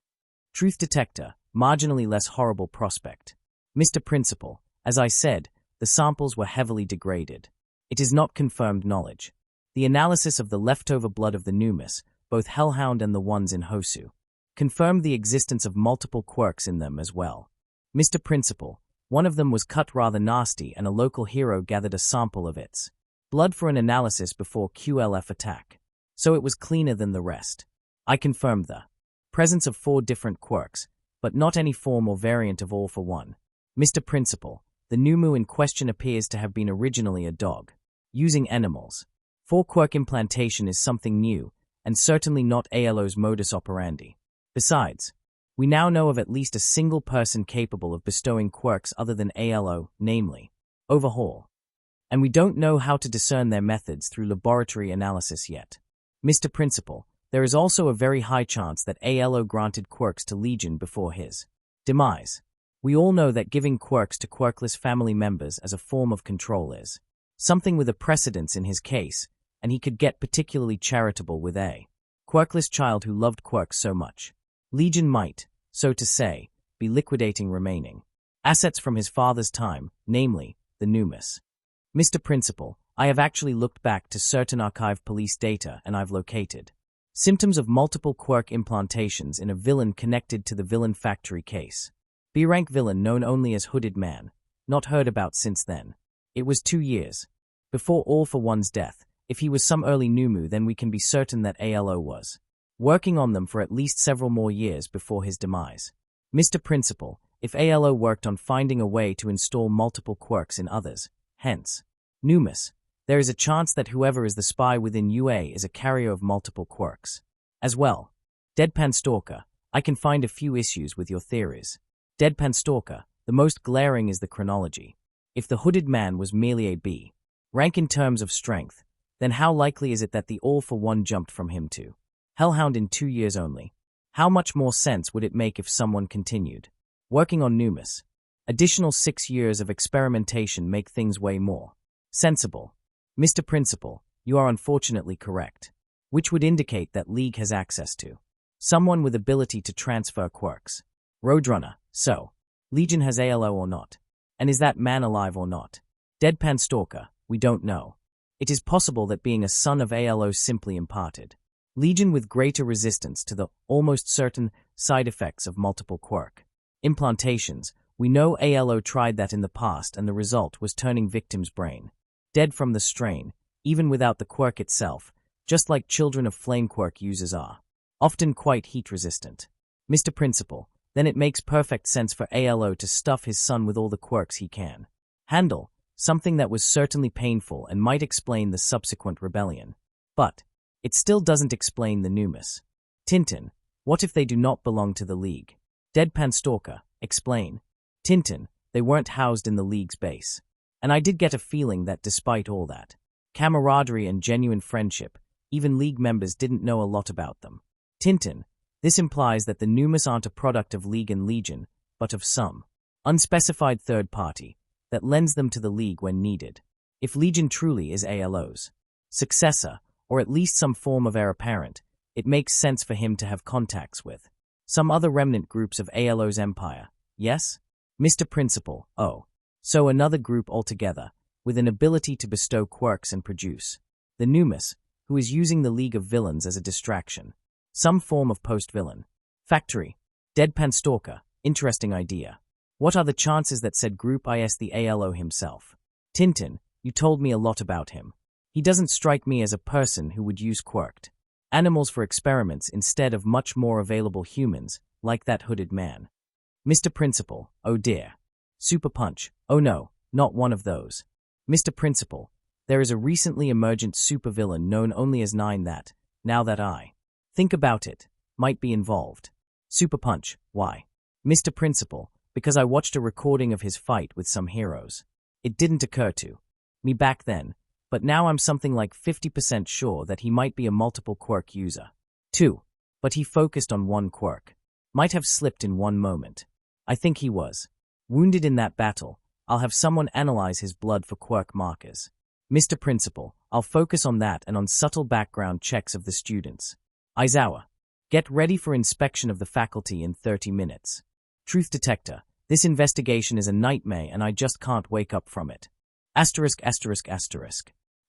Truth detector, marginally less horrible prospect. Mr. Principal, as I said, the samples were heavily degraded. It is not confirmed knowledge. The analysis of the leftover blood of the Numis, both Hellhound and the ones in Hosu, confirmed the existence of multiple quirks in them as well. Mr. Principal, one of them was cut rather nasty and a local hero gathered a sample of its blood for an analysis before QLF attack. So it was cleaner than the rest. I confirmed the presence of 4 different quirks, but not any form or variant of All for One. Mr. Principal, the Numu in question appears to have been originally a dog. Using animals. For quirk implantation is something new, and certainly not ALO's modus operandi. Besides, we now know of at least a single person capable of bestowing quirks other than ALO, namely, Overhaul. And we don't know how to discern their methods through laboratory analysis yet. Mr. Principal, there is also a very high chance that ALO granted quirks to Legion before his demise. We all know that giving quirks to quirkless family members as a form of control is something with a precedence in his case, and he could get particularly charitable with a quirkless child who loved quirks so much. Legion might, so to say, be liquidating remaining assets from his father's time, namely, the Numus. Mr. Principal, I have actually looked back to certain archive police data and I've located symptoms of multiple quirk implantations in a villain connected to the villain factory case. B-rank villain known only as Hooded Man, not heard about since then. It was 2 years before All for One's death. If he was some early Numu, then we can be certain that ALO was working on them for at least several more years before his demise. Mr. Principal, if ALO worked on finding a way to install multiple quirks in others, hence Numus, there is a chance that whoever is the spy within UA is a carrier of multiple quirks. As well, Deadpan Stalker, I can find a few issues with your theories. Deadpan Stalker, the most glaring is the chronology. If the Hooded Man was merely a B rank in terms of strength, then how likely is it that the All for One jumped from him to Hellhound in 2 years only? How much more sense would it make if someone continued working on Numus? Additional 6 years of experimentation make things way more sensible. Mr. Principal, you are unfortunately correct, which would indicate that League has access to someone with ability to transfer quirks. Roadrunner, so, Legion has ALO or not? And is that man alive or not? Deadpan Stalker, we don't know. It is possible that being a son of ALO simply imparted Legion with greater resistance to the almost certain side effects of multiple quirk implantations. We know ALO tried that in the past and the result was turning victims' brain dead from the strain, even without the quirk itself, just like children of flame quirk users are often quite heat-resistant. Mr. Principal, then it makes perfect sense for ALO to stuff his son with all the quirks he can handle, something that was certainly painful and might explain the subsequent rebellion. But it still doesn't explain the Numus. Tintin, what if they do not belong to the League? Deadpan Stalker, explain. Tintin, they weren't housed in the League's base. And I did get a feeling that despite all that camaraderie and genuine friendship, even League members didn't know a lot about them. Tintin, this implies that the Numus aren't a product of League and Legion, but of some unspecified third party that lends them to the League when needed. If Legion truly is ALO's successor, or at least some form of heir apparent, it makes sense for him to have contacts with some other remnant groups of ALO's empire, yes? Mr. Principal, oh. So another group altogether, with an ability to bestow quirks and produce the Numus, who is using the League of Villains as a distraction. Some form of post-villain factory. Deadpan Stalker, interesting idea. What are the chances that said group is the ALO himself? Tintin, you told me a lot about him. He doesn't strike me as a person who would use quirked animals for experiments instead of much more available humans, like that Hooded Man. Mr. Principal, oh dear. Super Punch, oh no, not one of those. Mr. Principal, there is a recently emergent supervillain known only as Nine that, now that I think about it, might be involved. Super Punch, why? Mr. Principal, because I watched a recording of his fight with some heroes. It didn't occur to me back then, but now I'm something like 50% sure that he might be a multiple quirk user. 2. But he focused on one quirk. Might have slipped in one moment. I think he was wounded in that battle. I'll have someone analyze his blood for quirk markers. Mr. Principal, I'll focus on that and on subtle background checks of the students. Aizawa, get ready for inspection of the faculty in 30 minutes. Truth Detector, this investigation is a nightmare and I just can't wake up from it. Asterisk.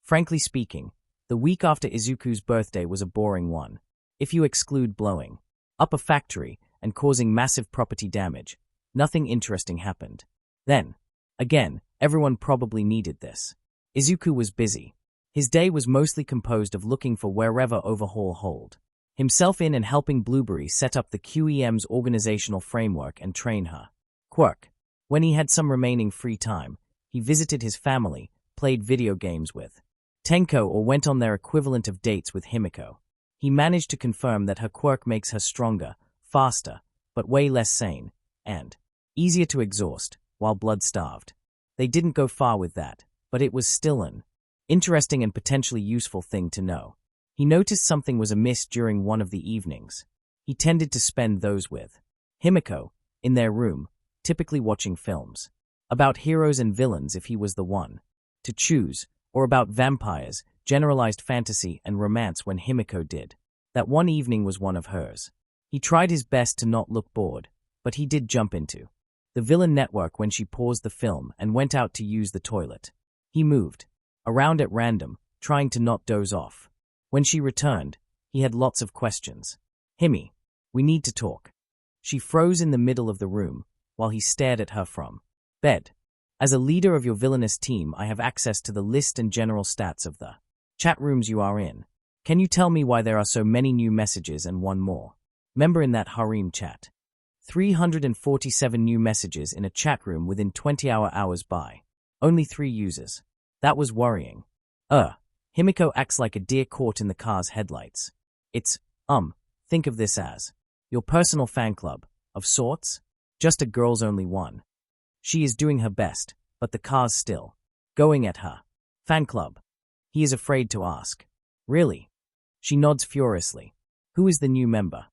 Frankly speaking, the week after Izuku's birthday was a boring one. If you exclude blowing up a factory and causing massive property damage, nothing interesting happened. Then, again, everyone probably needed this. Izuku was busy. His day was mostly composed of looking for wherever Overhaul hold himself in and helping Blueberry set up the QEM's organizational framework and train her. Quirk. When he had some remaining free time, he visited his family, played video games with Tenko or went on their equivalent of dates with Himiko. He managed to confirm that her quirk makes her stronger, faster, but way less sane, and easier to exhaust, while blood-starved. They didn't go far with that, but it was still an interesting and potentially useful thing to know. He noticed something was amiss during one of the evenings. He tended to spend those with Himiko, in their room, typically watching films about heroes and villains if he was the one to choose, or about vampires, generalized fantasy and romance when Himiko did. That one evening was one of hers. He tried his best to not look bored, but he did jump into the villain network when she paused the film and went out to use the toilet. He moved around at random, trying to not doze off. When she returned, he had lots of questions. "Himmy, we need to talk." She froze in the middle of the room, while he stared at her from bed. "As a leader of your villainous team, I have access to the list and general stats of the chat rooms you are in. Can you tell me why there are so many new messages and one more member in that harem chat? 347 new messages in a chat room within 20 hours by only 3 users. That was worrying. Himiko acts like a deer caught in the car's headlights. It's, think of this as your personal fan club, of sorts, just a girls-only one. She is doing her best, but the car's still going at her. Fan club. He is afraid to ask. Really? She nods furiously. Who is the new member?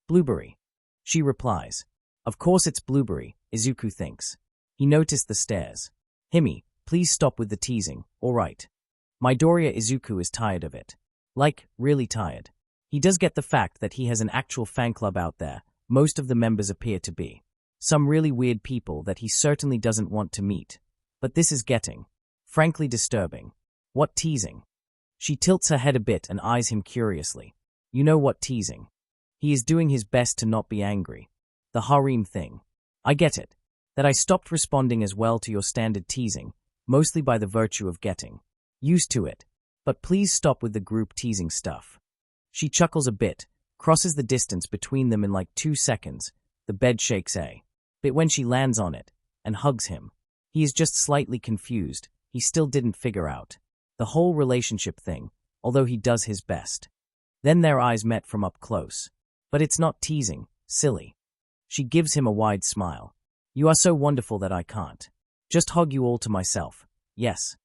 Blueberry. She replies. Of course it's Blueberry, Izuku thinks. He noticed the stares. Himmy, please stop with the teasing, alright. Midoriya Izuku is tired of it. Like, really tired. He does get the fact that he has an actual fan club out there. Most of the members appear to be some really weird people that he certainly doesn't want to meet. But this is getting, frankly, disturbing. What teasing? She tilts her head a bit and eyes him curiously. You know what teasing? He is doing his best to not be angry. The harem thing. I get it. That I stopped responding as well to your standard teasing, mostly by the virtue of getting used to it. But please stop with the group teasing stuff. She chuckles a bit, crosses the distance between them in like 2 seconds. The bed shakes a bit when she lands on it, and hugs him. He is just slightly confused. He still didn't figure out the whole relationship thing, although he does his best. Then their eyes met from up close. But it's not teasing, silly. She gives him a wide smile. You are so wonderful that I can't just hug you all to myself. Yes.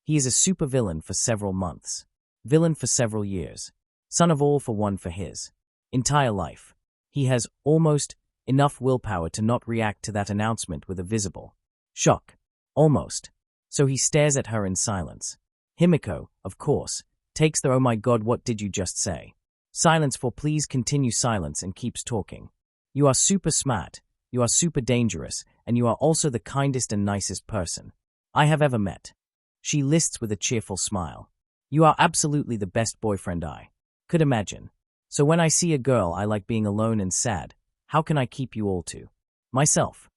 He is a supervillain for several months. Villain for several years. Son of all for one for his entire life. He has almost enough willpower to not react to that announcement with a visible shock. Almost. So he stares at her in silence. Himiko, of course, takes the "oh my god, what did you just say?" silence for please continue silence and keeps talking. You are super smart, you are super dangerous, and you are also the kindest and nicest person I have ever met. She lists with a cheerful smile. You are absolutely the best boyfriend I could imagine. So when I see a girl I like being alone and sad, how can I keep you all to myself?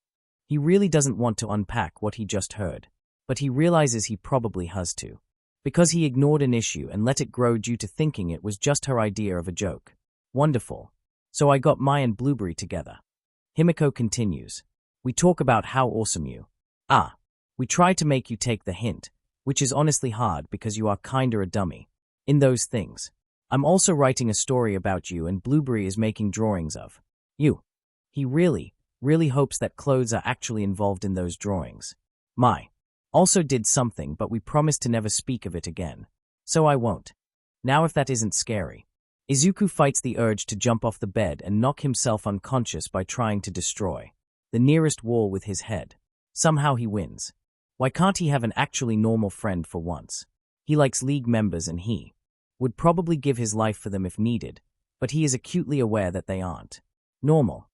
He really doesn't want to unpack what he just heard, but he realizes he probably has to. Because he ignored an issue and let it grow due to thinking it was just her idea of a joke. Wonderful. So I got Mai and Blueberry together. Himiko continues. We talk about how awesome you are. We try to make you take the hint, which is honestly hard because you are kinda a dummy in those things. I'm also writing a story about you and Blueberry is making drawings of you. He really hopes that clothes are actually involved in those drawings. Mai also did something, but we promised to never speak of it again. So I won't. Now if that isn't scary. Izuku fights the urge to jump off the bed and knock himself unconscious by trying to destroy the nearest wall with his head. Somehow he wins. Why can't he have an actually normal friend for once? He likes League members and he would probably give his life for them if needed, but he is acutely aware that they aren't normal.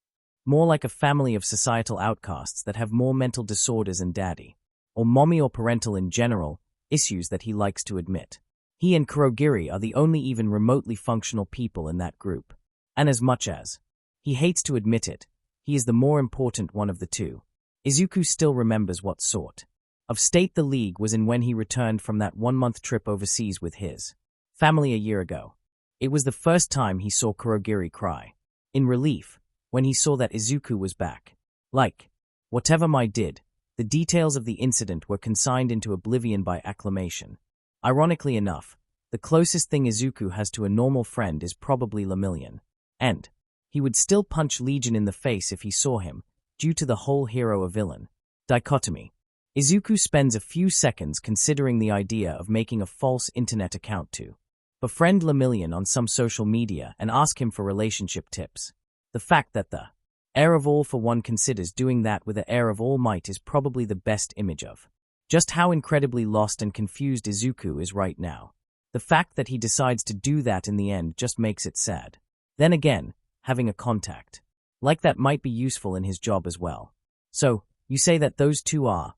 More like a family of societal outcasts that have more mental disorders and daddy, or mommy or parental in general, issues that he likes to admit. He and Kurogiri are the only even remotely functional people in that group. And as much as he hates to admit it, he is the more important one of the two. Izuku still remembers what sort of state the League was in when he returned from that 1-month trip overseas with his family a year ago. It was the first time he saw Kurogiri cry. In relief, when he saw that Izuku was back. Like, whatever Mai did, the details of the incident were consigned into oblivion by acclamation. Ironically enough, the closest thing Izuku has to a normal friend is probably Lemillion. And he would still punch Legion in the face if he saw him, due to the whole hero or villain dichotomy. Izuku spends a few seconds considering the idea of making a false internet account to befriend Lemillion on some social media and ask him for relationship tips. The fact that the heir of all for one considers doing that with the heir of all might is probably the best image of just how incredibly lost and confused Izuku is right now. The fact that he decides to do that in the end just makes it sad. Then again, having a contact like that might be useful in his job as well. So, you say that those two are,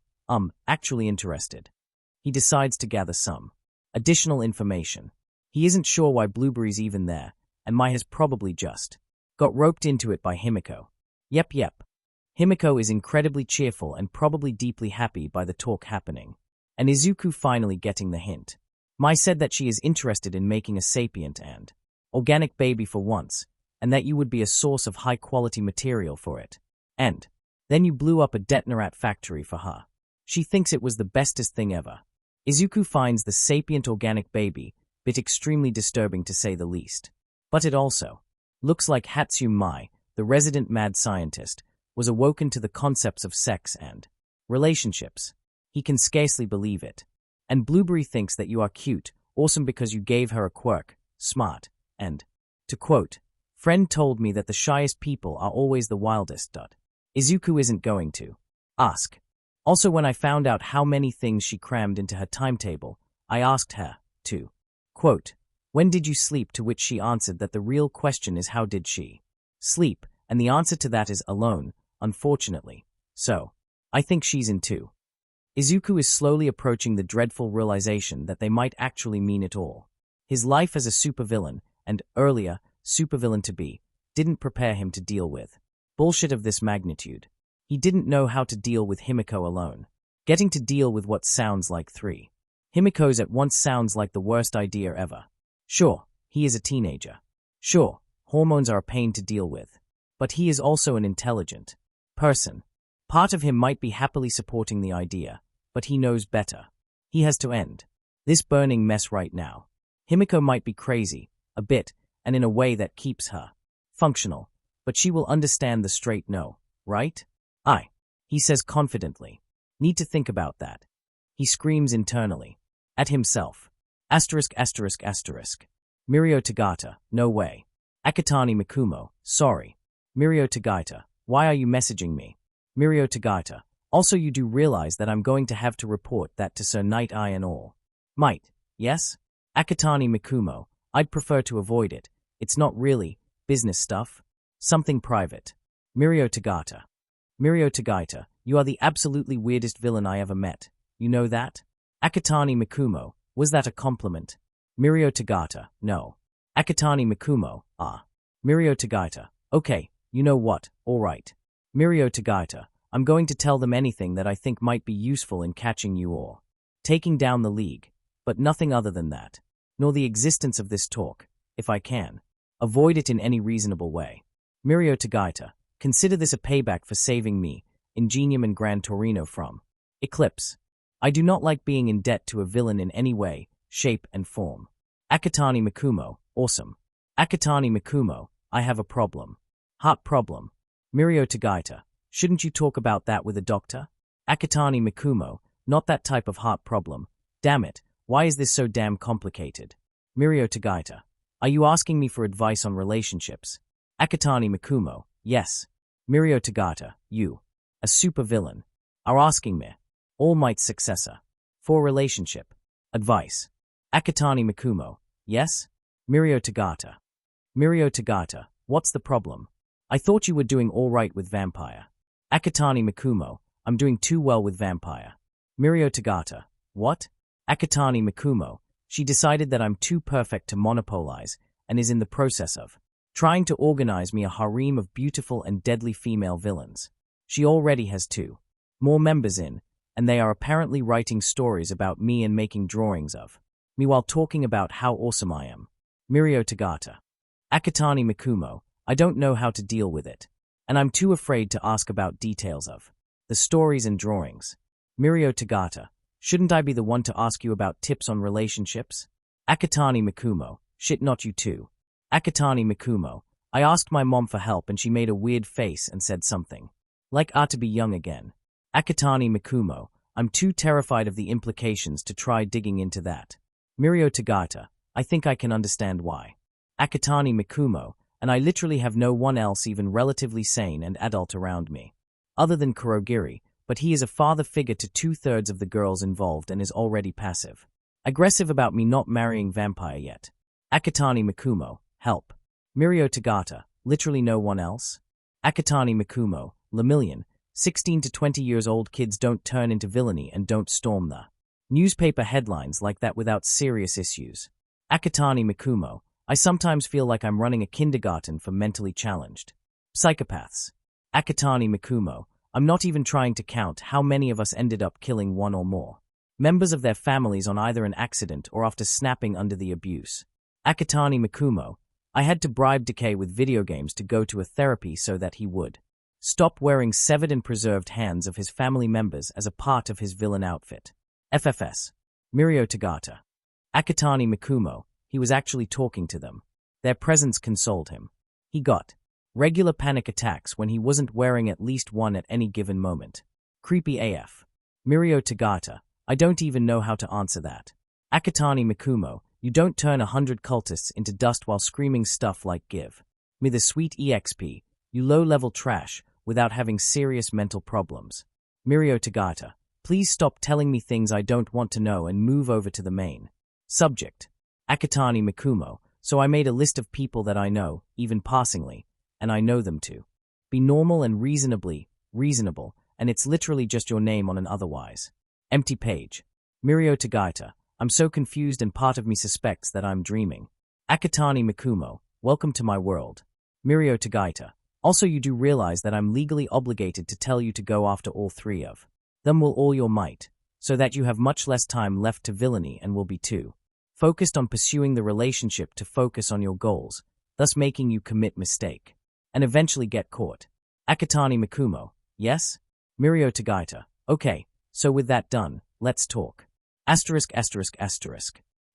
actually interested. He decides to gather some additional information. He isn't sure why Blueberry's even there, and Mai has probably just got roped into it by Himiko. Yep. Himiko is incredibly cheerful and probably deeply happy by the talk happening. And Izuku finally getting the hint. Mai said that she is interested in making a sapient and organic baby for once, and that you would be a source of high-quality material for it. And then you blew up a Detonarat factory for her. She thinks it was the bestest thing ever. Izuku finds the sapient organic baby bit extremely disturbing to say the least. But it also looks like Hatsume Mai, the resident mad scientist, was awoken to the concepts of sex and relationships. He can scarcely believe it. And Blueberry thinks that you are cute, awesome because you gave her a quirk, smart, and, to quote, "Friend told me that the shyest people are always the wildest." Izuku isn't going to ask. Also, when I found out how many things she crammed into her timetable, I asked her to, quote, "When did you sleep?" To which she answered that the real question is how did she sleep, and the answer to that is alone, unfortunately. So, I think she's in too. Izuku is slowly approaching the dreadful realization that they might actually mean it all. His life as a supervillain, and earlier, supervillain-to-be, didn't prepare him to deal with bullshit of this magnitude. He didn't know how to deal with Himiko alone. Getting to deal with what sounds like 3 Himikos at once sounds like the worst idea ever. Sure, he is a teenager. Sure, hormones are a pain to deal with. But he is also an intelligent person. Part of him might be happily supporting the idea, but he knows better. He has to end this burning mess right now. Himiko might be crazy, a bit, and in a way that keeps her functional, but she will understand the straight no, right? He says confidently. Need to think about that. He screams internally. At himself. Asterisk. Mirio Tagata, no way. Akatani Mikumo, sorry. Mirio Tagata, why are you messaging me? Mirio Tagata, also you do realize that I'm going to have to report that to Sir Night Eye and all. Might, yes? Akatani Mikumo, I'd prefer to avoid it. It's not really business stuff. Something private. Mirio Tagata. Mirio Tagata, you are the absolutely weirdest villain I ever met. You know that? Akatani Mikumo, was that a compliment? Mirio Tagata, no. Akatani Mikumo, Mirio Tagata, okay, you know what, alright. Mirio Tagata, I'm going to tell them anything that I think might be useful in catching you or taking down the league, but nothing other than that. Nor the existence of this talk, if I can. Avoid it in any reasonable way. Mirio Tagata, consider this a payback for saving me, Ingenium and Gran Torino from Eclipse. I do not like being in debt to a villain in any way, shape, and form. Akatani Mikumo, awesome. Akatani Mikumo, I have a problem. Heart problem. Mirio Tagata, shouldn't you talk about that with a doctor? Akatani Mikumo, not that type of heart problem. Damn it, why is this so damn complicated? Mirio Tagata, are you asking me for advice on relationships? Akatani Mikumo, yes. Mirio Tagata, you, a supervillain, are asking me, All Might's successor, for relationship advice. Akatani Mikumo, yes? Mirio Tagata. Mirio Tagata, what's the problem? I thought you were doing all right with vampire. Akatani Mikumo, I'm doing too well with vampire. Mirio Tagata, what? Akatani Mikumo, she decided that I'm too perfect to monopolize and is in the process of trying to organize me a harem of beautiful and deadly female villains. She already has 2 more members in, and they are apparently writing stories about me and making drawings of me while talking about how awesome I am. Mirio Tagata. Akatani Mikumo, I don't know how to deal with it. And I'm too afraid to ask about details of the stories and drawings. Mirio Tagata. Shouldn't I be the one to ask you about tips on relationships? Akatani Mikumo. Shit, not you too. Akatani Mikumo. I asked my mom for help and she made a weird face and said something like to be young again. Akatani Mikumo. I'm too terrified of the implications to try digging into that. Mirio Tagata. I think I can understand why. Akatani Mikumo. And I literally have no one else even relatively sane and adult around me. Other than Kurogiri, but he is a father figure to 2/3 of the girls involved and is already passive. Aggressive about me not marrying vampire yet. Akatani Mikumo. Help. Mirio Tagata. Literally no one else? Akatani Mikumo. Lemillion. 16 to 20 years old kids don't turn into villainy and don't storm the newspaper headlines like that without serious issues. Akatani Mikumo. I sometimes feel like I'm running a kindergarten for mentally challenged psychopaths. Akatani Mikumo. I'm not even trying to count how many of us ended up killing one or more members of their families on either an accident or after snapping under the abuse. Akatani Mikumo. I had to bribe Decay with video games to go to a therapy so that he would stop wearing severed and preserved hands of his family members as a part of his villain outfit. FFS. Mirio Tagata. Akatani Mikumo. He was actually talking to them. Their presence consoled him. He got regular panic attacks when he wasn't wearing at least one at any given moment. Creepy AF. Mirio Tagata. I don't even know how to answer that. Akatani Mikumo. You don't turn 100 cultists into dust while screaming stuff like give me the sweet EXP, you low-level trash, without having serious mental problems. Mirio Tagata. Please stop telling me things I don't want to know and move over to the main subject. Akatani Mikumo. So I made a list of people that I know, even passingly, and I know them to be normal and reasonable, and it's literally just your name on an otherwise empty page. Mirio Tagata. I'm so confused and part of me suspects that I'm dreaming. Akatani Mikumo. Welcome to my world. Mirio Tagata. Also, you do realize that I'm legally obligated to tell you to go after all three of them with all your might, so that you have much less time left to villainy and will be too focused on pursuing the relationship to focus on your goals, thus making you commit mistake and eventually get caught. Akatani Mikumo. Yes? Mirio Tagata. Okay, so with that done, let's talk. Asterisk.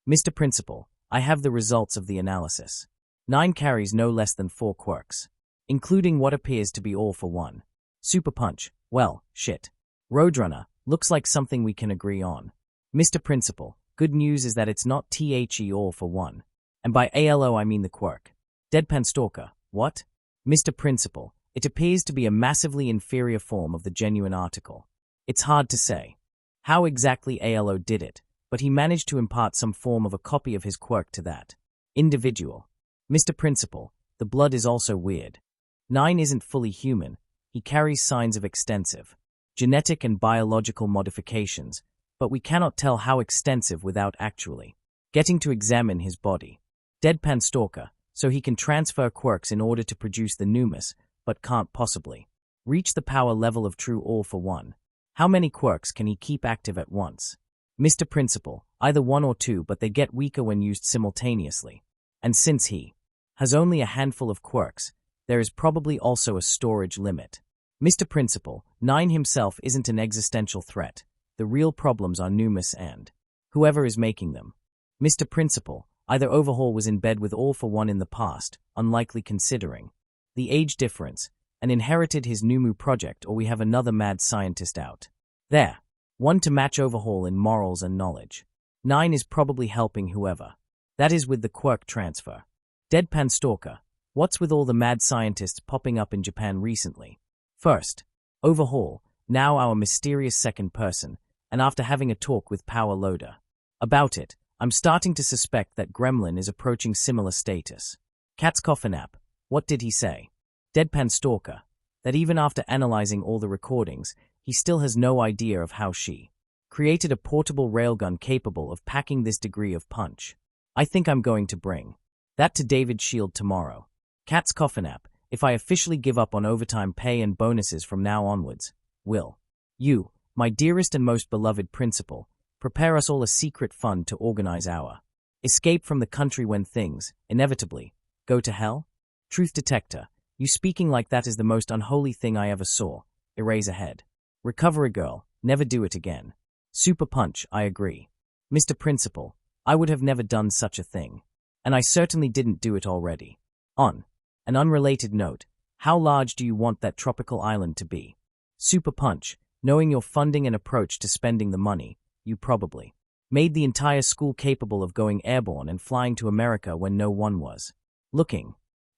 Mr. Principal, I have the results of the analysis. 9 carries no less than 4 quirks, including what appears to be all for one. Super Punch. Well, shit. Roadrunner. Looks like something we can agree on. Mr. Principal, good news is that it's not THE all for one. And by ALO I mean the quirk. Deadpan Stalker. What? Mr. Principal, it appears to be a massively inferior form of the genuine article. It's hard to say how exactly ALO did it, but he managed to impart some form of a copy of his quirk to that individual. Mr. Principal, the blood is also weird. 9 isn't fully human. He carries signs of extensive genetic and biological modifications, but we cannot tell how extensive without actually getting to examine his body. Deadpan Stalker, so he can transfer quirks in order to produce the numus, but can't possibly reach the power level of true all for one. How many quirks can he keep active at once? Mr. Principal, either 1 or 2, but they get weaker when used simultaneously. And since he has only a handful of quirks, there is probably also a storage limit. Mr. Principal, 9 himself isn't an existential threat. The real problems are numus and whoever is making them. Mr. Principal, either Overhaul was in bed with all for one in the past, unlikely considering the age difference, and inherited his Numu project, or we have another mad scientist out there. 1 to match Overhaul in morals and knowledge. 9 is probably helping whoever. That is with the quirk transfer. Deadpan Stalker, what's with all the mad scientists popping up in Japan recently? First, Overhaul, now our mysterious second person, and after having a talk with Power Loader about it, I'm starting to suspect that Gremlin is approaching similar status. Cat's Coffin app, what did he say? Deadpan Stalker, that even after analyzing all the recordings, he still has no idea of how she created a portable railgun capable of packing this degree of punch. I think I'm going to bring that to David Shield tomorrow. Cat's Coffin app, if I officially give up on overtime pay and bonuses from now onwards, will you, my dearest and most beloved principal, prepare us all a secret fund to organize our Escape from the country when things, inevitably, go to hell? Truth detector, you speaking like that is the most unholy thing I ever saw. Erase ahead. Recovery girl, never do it again. Super punch, I agree. Mr. Principal, I would have never done such a thing. And I certainly didn't do it already. On an unrelated note, how large do you want that tropical island to be? Super punch, knowing your funding and approach to spending the money, you probably made the entire school capable of going airborne and flying to America when no one was looking.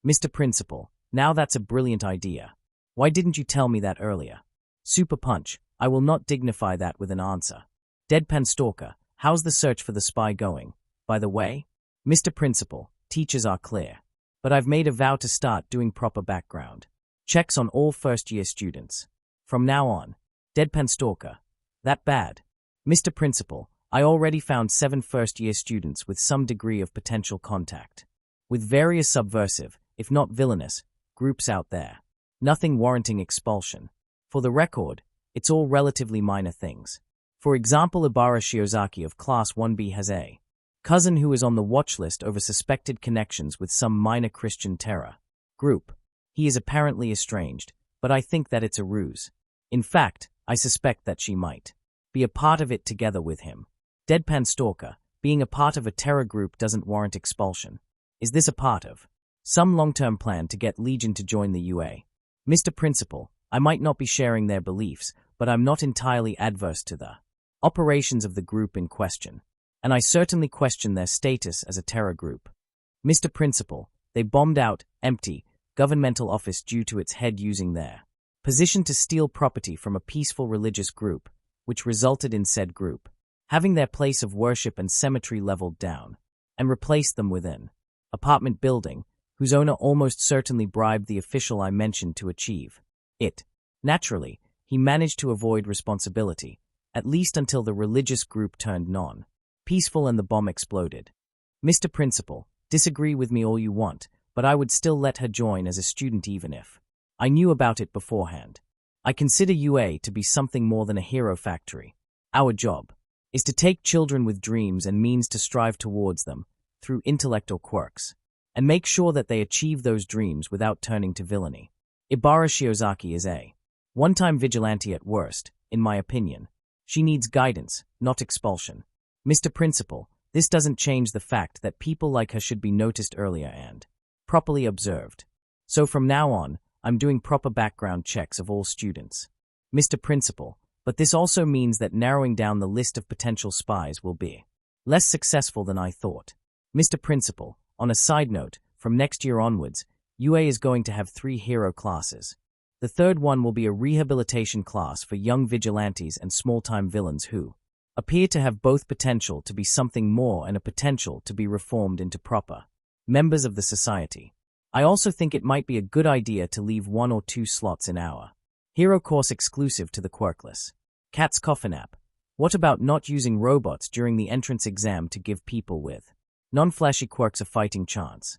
Mr. Principal, now that's a brilliant idea. Why didn't you tell me that earlier? Super punch, I will not dignify that with an answer. Deadpan stalker, how's the search for the spy going? By the way, Mr. Principal, teachers are clear. But I've made a vow to start doing proper background checks on all first-year students. From now on, Deadpan stalker. That bad? Mr. Principal, I already found 7 first-year students with some degree of potential contact with various subversive, if not villainous, groups out there. Nothing warranting expulsion. For the record, it's all relatively minor things. For example, Ibara Shiozaki of Class 1B has a cousin who is on the watch list over suspected connections with some minor Christian terror group. He is apparently estranged, but I think that it's a ruse. In fact, I suspect that she might be a part of it together with him. Deadpan stalker, being a part of a terror group doesn't warrant expulsion. Is this a part of some long-term plan to get Legion to join the UA? Mr. Principal, I might not be sharing their beliefs, but I'm not entirely adverse to the operations of the group in question. And I certainly question their status as a terror group. Mr. Principal, they bombed out, empty, governmental office due to its head using their position to steal property from a peaceful religious group, which resulted in said group having their place of worship and cemetery leveled down, and replaced them with an apartment building, whose owner almost certainly bribed the official I mentioned to achieve it. Naturally, he managed to avoid responsibility, at least until the religious group turned non-peaceful and the bomb exploded. Mr. Principal, disagree with me all you want, but I would still let her join as a student even if I knew about it beforehand. I consider UA to be something more than a hero factory. Our job is to take children with dreams and means to strive towards them, through intellect or quirks, and make sure that they achieve those dreams without turning to villainy. Ibara Shiozaki is a one-time vigilante at worst, in my opinion. She needs guidance, not expulsion. Mr. Principal, this doesn't change the fact that people like her should be noticed earlier and properly observed. So from now on, I'm doing proper background checks of all students. Mr. Principal, but this also means that narrowing down the list of potential spies will be less successful than I thought. Mr. Principal, on a side note, from next year onwards, UA is going to have 3 hero classes. The third one will be a rehabilitation class for young vigilantes and small-time villains who appear to have both potential to be something more and a potential to be reformed into proper members of the society. I also think it might be a good idea to leave 1 or 2 slots in our hero course exclusive to the quirkless. Cat's Coffin app. What about not using robots during the entrance exam to give people with non-flashy quirks a fighting chance?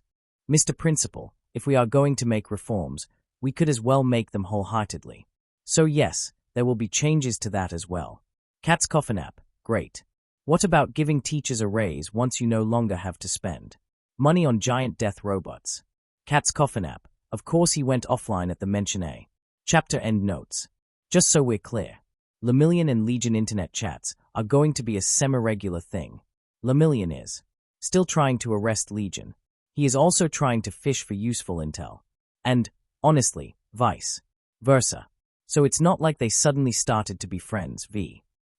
Mr. Principal, if we are going to make reforms, we could as well make them wholeheartedly. So yes, there will be changes to that as well. Cat's Coffin app. Great. What about giving teachers a raise once you no longer have to spend money on giant death robots? Cat's Coffin app. Of course he went offline at the mention A. Chapter end notes. Just so we're clear, Lemillion and Legion internet chats are going to be a semi-regular thing. Lemillion is still trying to arrest Legion. He is also trying to fish for useful intel. And, honestly, vice versa. So it's not like they suddenly started to be friends.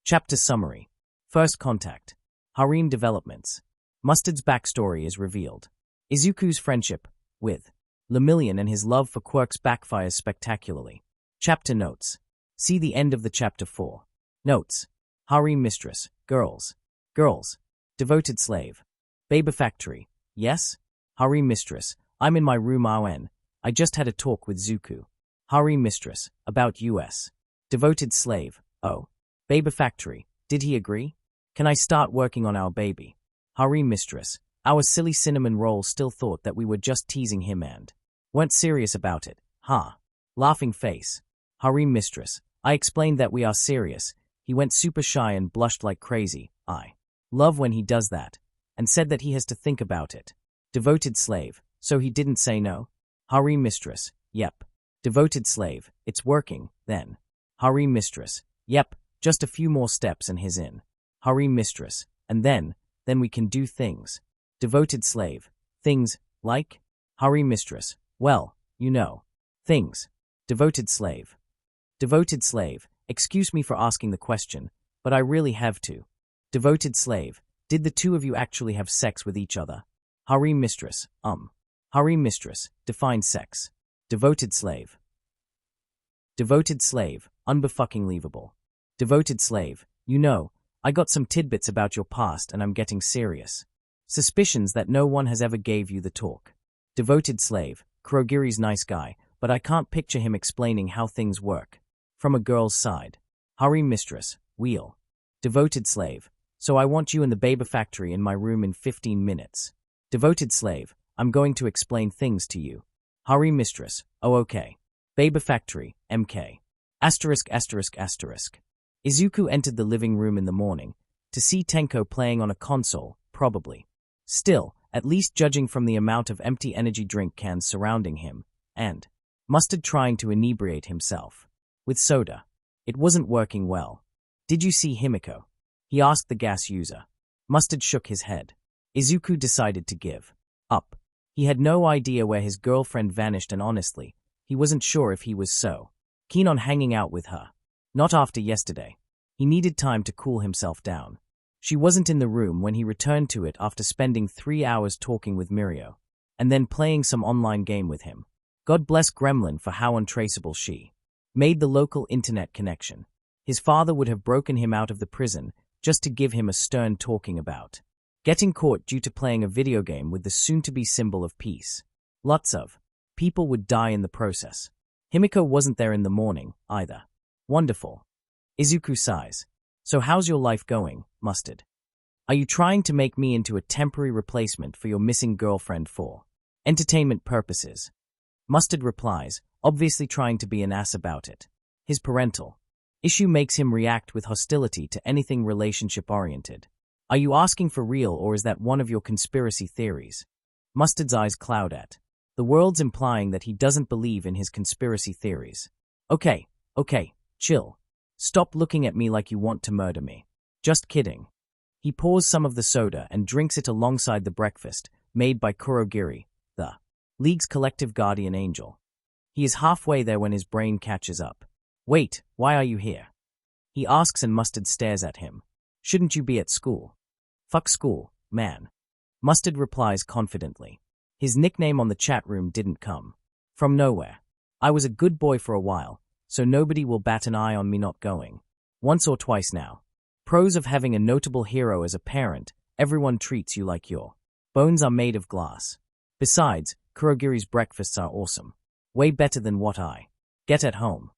Chapter summary. First contact. Harem developments. Mustard's backstory is revealed. Izuku's friendship with Lemillion and his love for quirks backfires spectacularly. Chapter notes. See the end of the chapter 4. Notes. Harem mistress. Girls. Girls. Devoted slave. Baby factory. Yes? Harem mistress. I'm in my room RN. I just had a talk with Izuku. Harem mistress. About US. Devoted slave. Oh. Baby factory. Did he agree? Can I start working on our baby? Harem mistress. Our silly cinnamon roll still thought that we were just teasing him and weren't serious about it. Ha. Laughing face. Harem mistress. I explained that we are serious. He went super shy and blushed like crazy. I love when he does that. and said that he has to think about it. Devoted slave, so he didn't say no? Harem mistress, yep. Devoted slave, it's working, then. Harem mistress, yep, just a few more steps and he's in. Harem mistress, and then we can do things. Devoted slave, things, like? Harem mistress, well, you know. Things. Devoted slave. Devoted slave, excuse me for asking the question, but I really have to. Devoted slave, did the two of you actually have sex with each other? Harem mistress, Harem mistress, define sex. Devoted slave. Devoted slave, unbefucking-leavable. Devoted slave, you know, I got some tidbits about your past and I'm getting serious. Suspicions that no one has ever gave you the talk. Devoted slave, Kurogiri's nice guy, but I can't picture him explaining how things work. From a girl's side. Harem mistress, wheel. Devoted slave, so I want you in the Baby factory in my room in 15 minutes. Devoted slave, I'm going to explain things to you. Harem mistress, oh okay. Baby factory, MK. Asterisk asterisk asterisk. Izuku entered the living room in the morning, to see Tenko playing on a console, probably. Still, at least judging from the amount of empty energy drink cans surrounding him, and Mustard trying to inebriate himself. With soda. It wasn't working well. Did you see Himiko? He asked the gas user. Mustard shook his head. Izuku decided to give up. He had no idea where his girlfriend vanished and honestly, he wasn't sure if he was so keen on hanging out with her. Not after yesterday. He needed time to cool himself down. She wasn't in the room when he returned to it after spending 3 hours talking with Mirio, and then playing some online game with him. God bless Gremlin for how untraceable she made the local internet connection. His father would have broken him out of the prison just to give him a stern talking about. Getting caught due to playing a video game with the soon-to-be symbol of peace. Lots of people would die in the process. Himiko wasn't there in the morning, either. Wonderful. Izuku sighs. So how's your life going, Mustard? Are you trying to make me into a temporary replacement for your missing girlfriend for entertainment purposes? Mustard replies, obviously trying to be an ass about it. His parental issue makes him react with hostility to anything relationship-oriented. Are you asking for real or is that one of your conspiracy theories? Mustard's eyes cloud at the words implying that he doesn't believe in his conspiracy theories. Okay, chill. Stop looking at me like you want to murder me. Just kidding. He pours some of the soda and drinks it alongside the breakfast, made by Kurogiri, the League's collective guardian angel. He is halfway there when his brain catches up. Wait, why are you here? He asks and Mustard stares at him. Shouldn't you be at school? Fuck school, man. Mustard replies confidently. His nickname on the chat room didn't come from nowhere. I was a good boy for a while, so nobody will bat an eye on me not going. Once or twice now. Pros of having a notable hero as a parent, everyone treats you like your bones are made of glass. Besides, Kurogiri's breakfasts are awesome. Way better than what I get at home.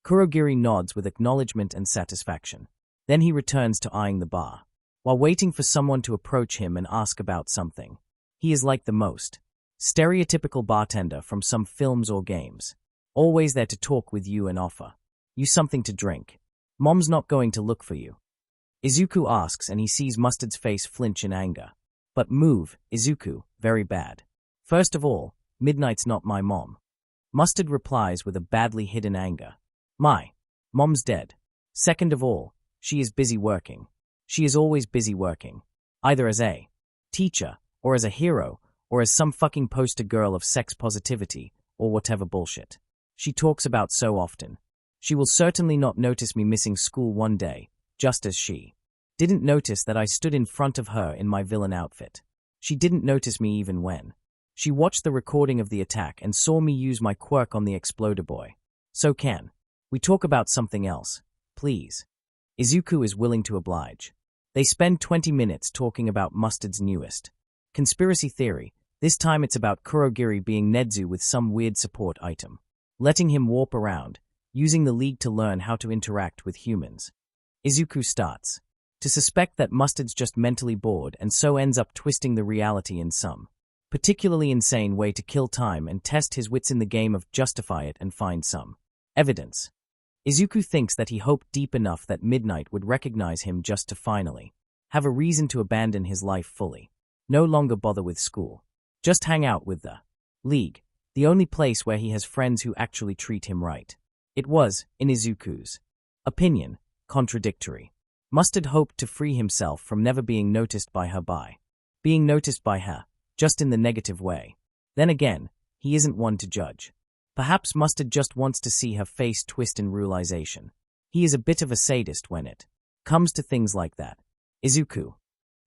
Kurogiri nods with acknowledgement and satisfaction. Then he returns to eyeing the bar, while waiting for someone to approach him and ask about something. He is like the most stereotypical bartender from some films or games. Always there to talk with you and offer you something to drink. Mom's not going to look for you. Izuku asks and he sees Mustard's face flinch in anger. But move, Izuku, very bad. First of all, Midnight's not my mom. Mustard replies with a badly hidden anger. My mom's dead. Second of all, she is busy working. She is always busy working. Either as a teacher, or as a hero, or as some fucking poster girl of sex positivity, or whatever bullshit she talks about so often. She will certainly not notice me missing school one day, just as she didn't notice that I stood in front of her in my villain outfit. She didn't notice me even when she watched the recording of the attack and saw me use my quirk on the Exploder Boy. So can we talk about something else, please? Izuku is willing to oblige. They spend 20 minutes talking about Mustard's newest conspiracy theory. This time it's about Kurogiri being Nedzu with some weird support item, letting him warp around, using the League to learn how to interact with humans. Izuku starts to suspect that Mustard's just mentally bored and so ends up twisting the reality in some particularly insane way to kill time and test his wits in the game of justify it and find some evidence. Izuku thinks that he hoped deep enough that Midnight would recognize him just to finally have a reason to abandon his life fully. No longer bother with school. Just hang out with the League, the only place where he has friends who actually treat him right. It was, in Izuku's opinion, contradictory. Mustard hoped to free himself from never being noticed by her being noticed by her, just in the negative way. Then again, he isn't one to judge. Perhaps Mustard just wants to see her face twist in realization. He is a bit of a sadist when it comes to things like that. Izuku.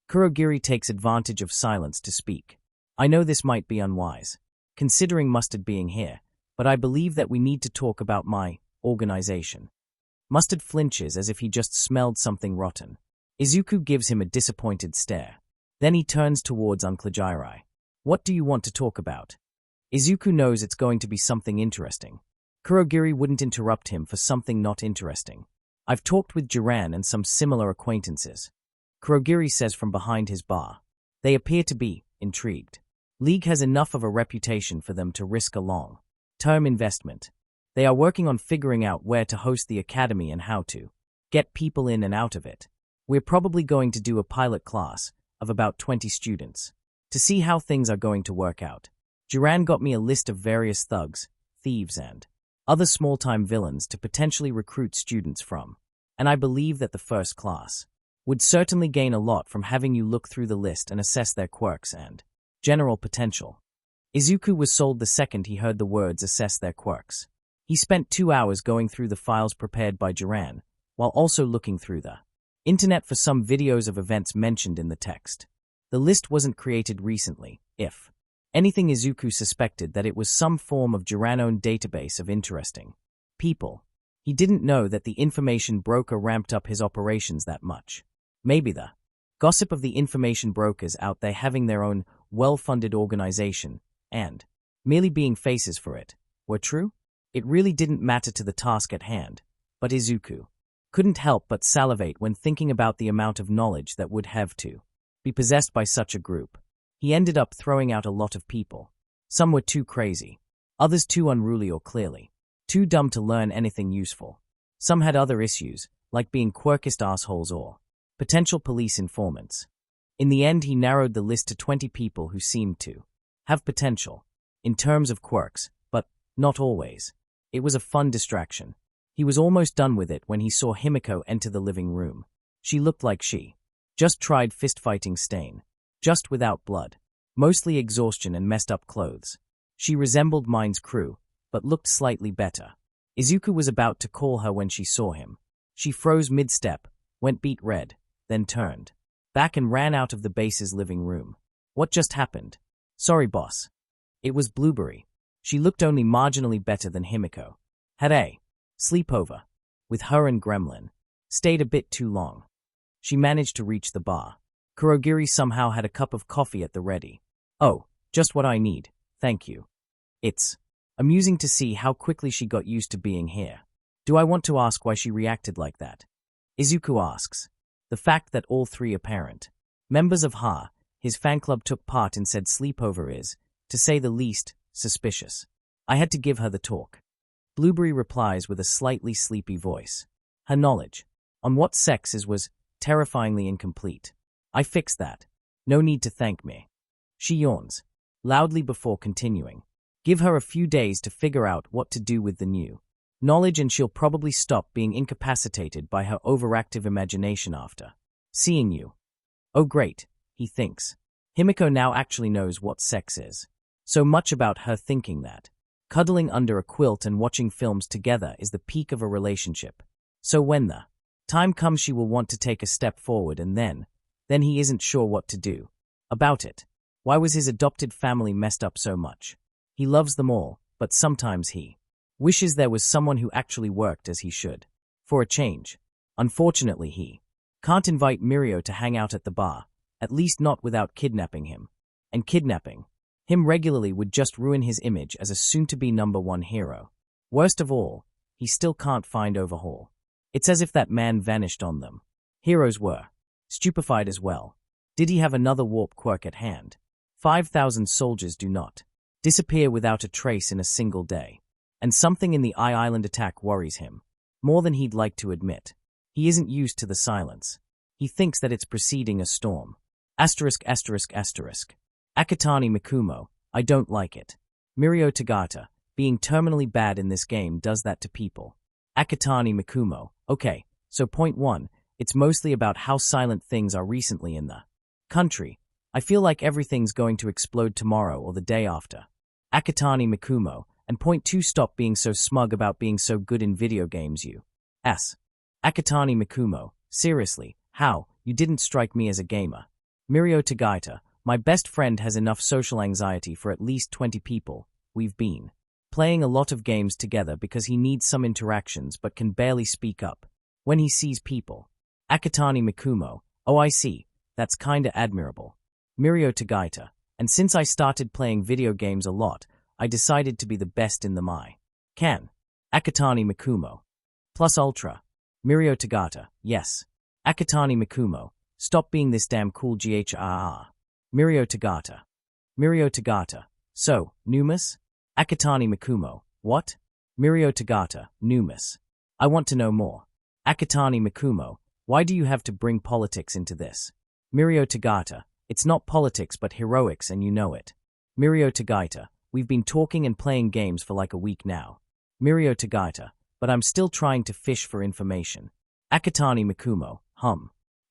Kurogiri takes advantage of silence to speak. I know this might be unwise, considering Mustard being here, but I believe that we need to talk about my organization. Mustard flinches as if he just smelled something rotten. Izuku gives him a disappointed stare. Then he turns towards Uncle Jirai. What do you want to talk about? Izuku knows it's going to be something interesting. Kurogiri wouldn't interrupt him for something not interesting. I've talked with Jiran and some similar acquaintances. Kurogiri says from behind his bar. They appear to be intrigued. League has enough of a reputation for them to risk a long-term investment. They are working on figuring out where to host the academy and how to get people in and out of it. We're probably going to do a pilot class of about 20 students to see how things are going to work out. Jiran got me a list of various thugs, thieves, and other small-time villains to potentially recruit students from, and I believe that the first class would certainly gain a lot from having you look through the list and assess their quirks and general potential. Izuku was sold the second he heard the words assess their quirks. He spent 2 hours going through the files prepared by Jiran, while also looking through the internet for some videos of events mentioned in the text. The list wasn't created recently. If anything, Izuku suspected that it was some form of Jiran-owned database of interesting people. He didn't know that the information broker ramped up his operations that much. Maybe the gossip of the information brokers out there having their own well-funded organization and merely being faces for it were true? It really didn't matter to the task at hand, but Izuku couldn't help but salivate when thinking about the amount of knowledge that would have to be possessed by such a group. He ended up throwing out a lot of people. Some were too crazy, others too unruly or clearly too dumb to learn anything useful. Some had other issues, like being quirkist assholes or potential police informants. In the end, he narrowed the list to 20 people who seemed to have potential, in terms of quirks, but not always. It was a fun distraction. He was almost done with it when he saw Himiko enter the living room. She looked like she just tried fist-fighting Stain, just without blood, mostly exhaustion and messed up clothes. She resembled Mine's crew, but looked slightly better. Izuku was about to call her when she saw him. She froze mid-step, went beet red, then turned back and ran out of the base's living room. What just happened? Sorry, boss. It was Blueberry. She looked only marginally better than Himiko. Had a sleepover with her and Gremlin. Stayed a bit too long. She managed to reach the bar. Kurogiri somehow had a cup of coffee at the ready. Oh, just what I need, thank you. It's amusing to see how quickly she got used to being here. Do I want to ask why she reacted like that? Izuku asks. The fact that all three apparent members of Ha, his fan club, took part in said sleepover is, to say the least, suspicious. I had to give her the talk. Blueberry replies with a slightly sleepy voice. Her knowledge on what sex is was terrifyingly incomplete. I fixed that. No need to thank me. She yawns loudly before continuing. Give her a few days to figure out what to do with the new knowledge and she'll probably stop being incapacitated by her overactive imagination after seeing you. Oh great, he thinks. Himiko now actually knows what sex is. So much about her thinking that cuddling under a quilt and watching films together is the peak of a relationship. So when the time comes she will want to take a step forward and then he isn't sure what to do about it. Why was his adopted family messed up so much? He loves them all, but sometimes he wishes there was someone who actually worked as he should. For a change. Unfortunately, he can't invite Mirio to hang out at the bar, at least not without kidnapping him. And kidnapping him regularly would just ruin his image as a soon-to-be #1 hero. Worst of all, he still can't find Overhaul. It's as if that man vanished on them. Heroes were stupefied as well. Did he have another warp quirk at hand? 5,000 soldiers do not disappear without a trace in a single day. And something in the Island attack worries him, more than he'd like to admit. He isn't used to the silence. He thinks that it's preceding a storm. Asterisk asterisk asterisk. Akatani Mikumo, I don't like it. Mirio Tagata, being terminally bad in this game does that to people. Akatani Mikumo, okay, so point 1, it's mostly about how silent things are recently in the country. I feel like everything's going to explode tomorrow or the day after. Akatani Mikumo, and point 2, stop being so smug about being so good in video games you. S. Akatani Mikumo, seriously, how, you didn't strike me as a gamer. Mirio Tagata, my best friend has enough social anxiety for at least 20 people. We've been playing a lot of games together because he needs some interactions but can barely speak up when he sees people. Akatani Mikumo, oh I see, that's kinda admirable. Mirio Tagata, and since I started playing video games a lot, I decided to be the best in them I can. Akatani Mikumo. Plus Ultra. Mirio Tagata, yes. Akatani Mikumo, stop being this damn cool GHRR. Mirio Tagata. Mirio Tagata, so, Numas? Akatani Mikumo, what? Mirio Tagata, Numas. I want to know more. Akatani Mikumo, why do you have to bring politics into this? Mirio Tagata, it's not politics but heroics and you know it. Mirio Tagata, we've been talking and playing games for like a week now. Mirio Tagata, but I'm still trying to fish for information. Akatani Mikumo,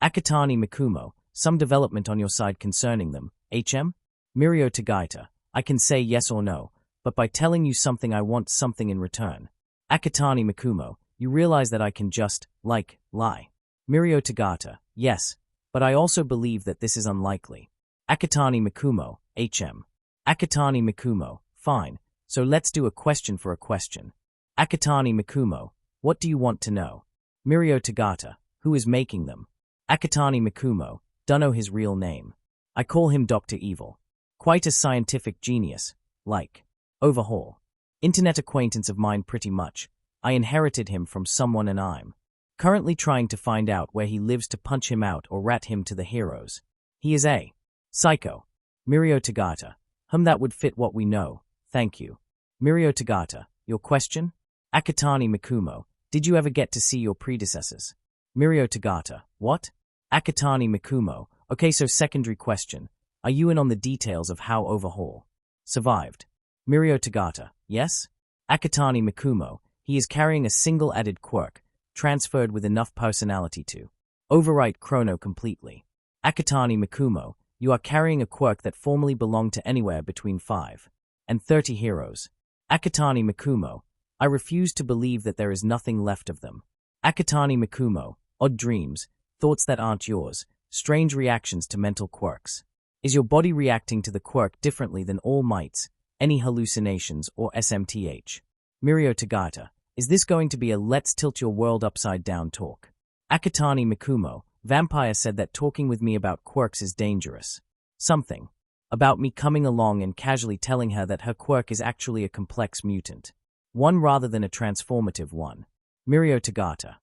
Akatani Mikumo, some development on your side concerning them, HM? Mirio Tagata, I can say yes or no, but by telling you something I want something in return. Akatani Mikumo, you realize that I can just, lie. Mirio Tagata, yes, but I also believe that this is unlikely. Akatani Mikumo, HM. Akatani Mikumo, fine, so let's do a question for a question. Akatani Mikumo, what do you want to know? Mirio Tagata, who is making them? Akatani Mikumo, dunno his real name. I call him Dr. Evil. Quite a scientific genius, like Overhaul. Internet acquaintance of mine pretty much. I inherited him from someone and I'm currently trying to find out where he lives to punch him out or rat him to the heroes. He is a psycho. Mirio Tagata, that would fit what we know, thank you. Mirio Tagata, your question? Akatani Mikumo, did you ever get to see your predecessors? Mirio Tagata, what? Akatani Mikumo, okay, so secondary question. Are you in on the details of how Overhaul survived? Mirio Tagata, yes? Akatani Mikumo, he is carrying a single added quirk, transferred with enough personality to overwrite Chrono completely. Akatani Mikumo, you are carrying a quirk that formerly belonged to anywhere between 5 and 30 heroes. Akatani Mikumo, I refuse to believe that there is nothing left of them. Akatani Mikumo, odd dreams, thoughts that aren't yours, strange reactions to mental quirks. Is your body reacting to the quirk differently than All Might's, any hallucinations or SMTH? Mirio Tagata, is this going to be a let's tilt your world upside down talk? Akatani Mikumo, Vampire said that talking with me about quirks is dangerous. Something about me coming along and casually telling her that her quirk is actually a complex mutant. One rather than a transformative one. Mirio Tagata.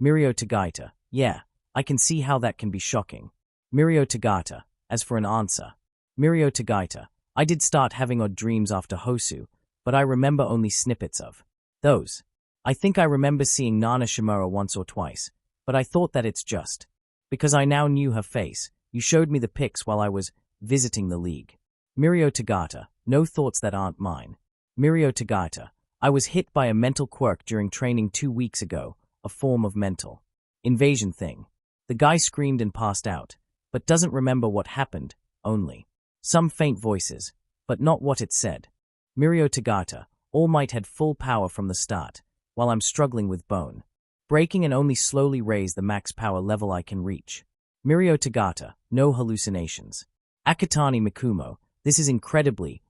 Mirio Tagata, yeah, I can see how that can be shocking. Mirio Tagata, as for an answer. Mirio Tagata, I did start having odd dreams after Hosu, but I remember only snippets of those. I think I remember seeing Nana Shimura once or twice, but I thought that it's just because I now knew her face. You showed me the pics while I was visiting the league. Mirio Tagata, no thoughts that aren't mine. Mirio Tagata, I was hit by a mental quirk during training 2 weeks ago, a form of mental invasion thing. The guy screamed and passed out, but doesn't remember what happened, only some faint voices, but not what it said. Mirio Tagata, All Might had full power from the start, while I'm struggling with bone breaking and only slowly raise the max power level I can reach. Mirio Tagata, no hallucinations. Akatani Mikumo, this is incredibly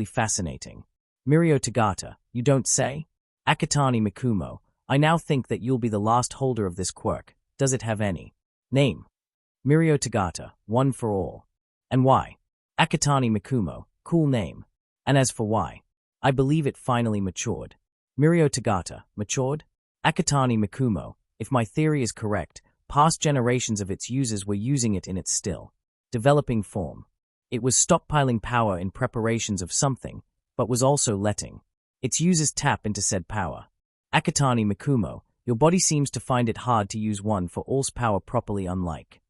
fascinating. Mirio Tagata, you don't say? Akatani Mikumo, I now think that you'll be the last holder of this quirk. Does it have any name? Mirio Tagata, one for all. And why? Akatani Mikumo, cool name. And as for why, I believe it finally matured. Mirio Tagata, matured? Akatani Mikumo, if my theory is correct, past generations of its users were using it in its still developing form. It was stockpiling power in preparations of something, but was also letting its users tap into said power. Akatani Mikumo, your body seems to find it hard to use one for all's power properly unlike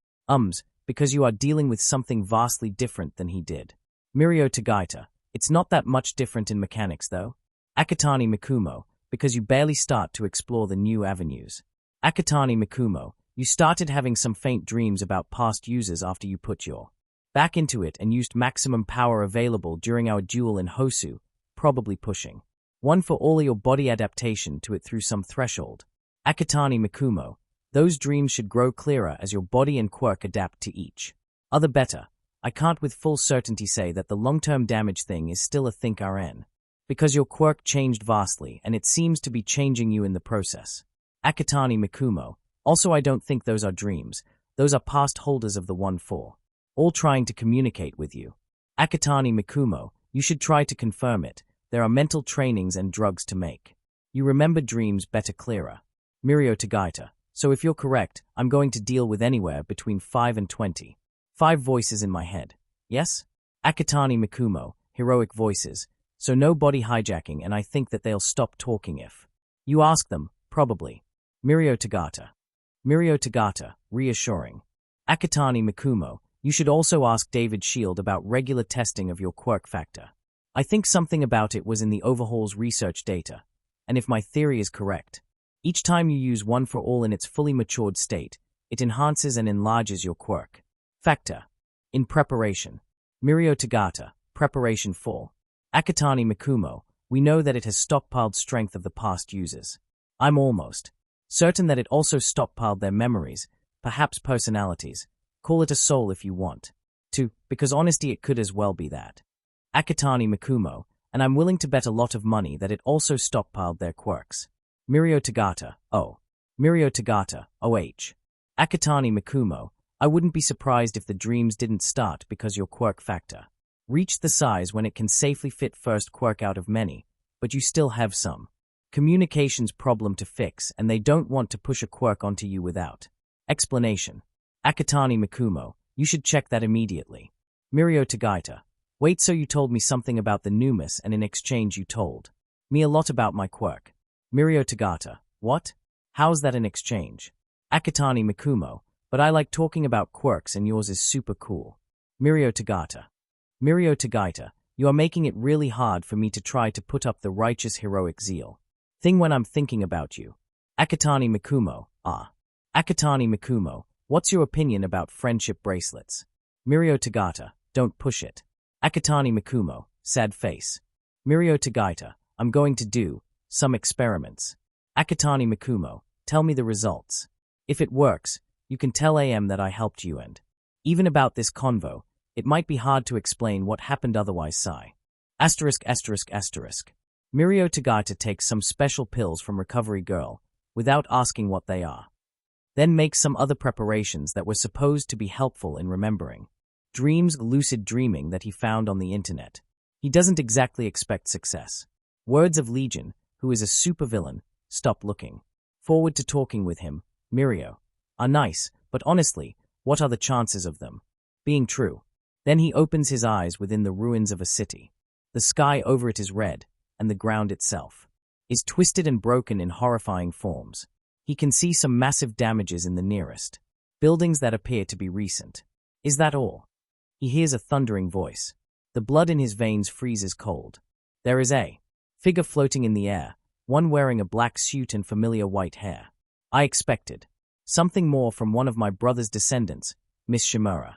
because you are dealing with something vastly different than he did. Mirio Tagaita, it's not that much different in mechanics though. Akatani Mikumo, because you barely start to explore the new avenues. Akatani Mikumo, you started having some faint dreams about past users after you put your back into it and used maximum power available during our duel in Hosu, probably pushing one for all your body adaptation to it through some threshold. Akatani Mikumo, those dreams should grow clearer as your body and quirk adapt to each other better. I can't with full certainty say that the long-term damage thing is still a think RN, because your quirk changed vastly and it seems to be changing you in the process. Akatani Mikumo, also I don't think those are dreams, those are past holders of the 1-4, all trying to communicate with you. Akatani Mikumo, you should try to confirm it, there are mental trainings and drugs to make you remember dreams better clearer. Mirio Tagaita, so if you're correct, I'm going to deal with anywhere between 5 and 20. 5 voices in my head. Yes? Akatani Mikumo, heroic voices, so no body hijacking and I think that they'll stop talking if you ask them, probably. Mirio Tagata. Mirio Tagata, reassuring. Akatani Mikumo, you should also ask David Shield about regular testing of your quirk factor. I think something about it was in the overhaul's research data, and if my theory is correct, each time you use 1-for-all in its fully matured state, it enhances and enlarges your quirk factor. In preparation. Mirio Tagata, preparation for. Akatani Mikumo, we know that it has stockpiled strength of the past users. I'm almost certain that it also stockpiled their memories, perhaps personalities. Call it a soul if you want to, because honesty it could as well be that. Akatani Mikumo, and I'm willing to bet a lot of money that it also stockpiled their quirks. Mirio Tagata, oh. Mirio Tagata, OH. Akatani Mikumo, I wouldn't be surprised if the dreams didn't start because your quirk factor reached the size when it can safely fit first quirk out of many, but you still have some communications problem to fix and they don't want to push a quirk onto you without explanation. Akatani Mikumo, you should check that immediately. Mirio Tagaita, wait, so you told me something about the Numus and in exchange you told me a lot about my quirk. Mirio Tagata, what? How's that in exchange? Akatani Mikumo, but I like talking about quirks and yours is super cool. Mirio Tagata. Mirio Tagaita, you are making it really hard for me to try to put up the righteous heroic zeal thing when I'm thinking about you. Akatani Mikumo, Akatani Mikumo, what's your opinion about friendship bracelets? Mirio Tagata, don't push it. Akatani Mikumo, sad face. Mirio Tagaita, I'm going to do some experiments. Akatani Mikumo, tell me the results. If it works, you can tell AM that I helped you and even about this convo, it might be hard to explain what happened otherwise. Sigh. Asterisk. Mirio Tagaita takes some special pills from Recovery Girl, without asking what they are. Then makes some other preparations that were supposed to be helpful in remembering dreams, lucid dreaming that he found on the internet. He doesn't exactly expect success. Words of Legion, who is a supervillain, stop looking forward to talking with him, Mirio, are nice, but honestly, what are the chances of them being true? Then he opens his eyes within the ruins of a city. The sky over it is red, and the ground itself is twisted and broken in horrifying forms. He can see some massive damages in the nearest buildings that appear to be recent. Is that all? He hears a thundering voice. The blood in his veins freezes cold. There is a figure floating in the air, one wearing a black suit and familiar white hair. I expected something more from one of my brother's descendants, Miss Shimura.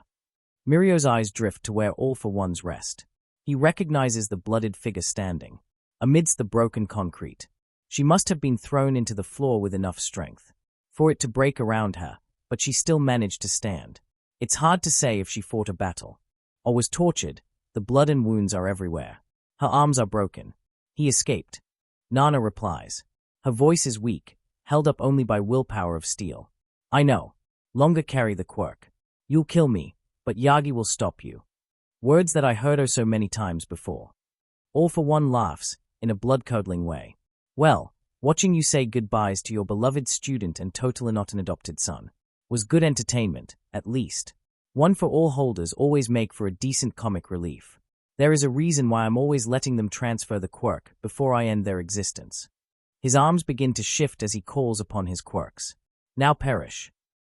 Mirio's eyes drift to where All for One's rest. He recognizes the blooded figure standing amidst the broken concrete. She must have been thrown into the floor with enough strength for it to break around her, but she still managed to stand. It's hard to say if she fought a battle or was tortured. The blood and wounds are everywhere. Her arms are broken. He escaped. Nana replies. Her voice is weak, held up only by willpower of steel. I know. Longer carry the quirk. You'll kill me, but Yagi will stop you. Words that I heard so many times before. All for One laughs, in a blood-curdling way. Well, watching you say goodbyes to your beloved student and totally not an adopted son was good entertainment, at least. One for All holders always make for a decent comic relief. There is a reason why I'm always letting them transfer the quirk before I end their existence. His arms begin to shift as he calls upon his quirks. Now perish.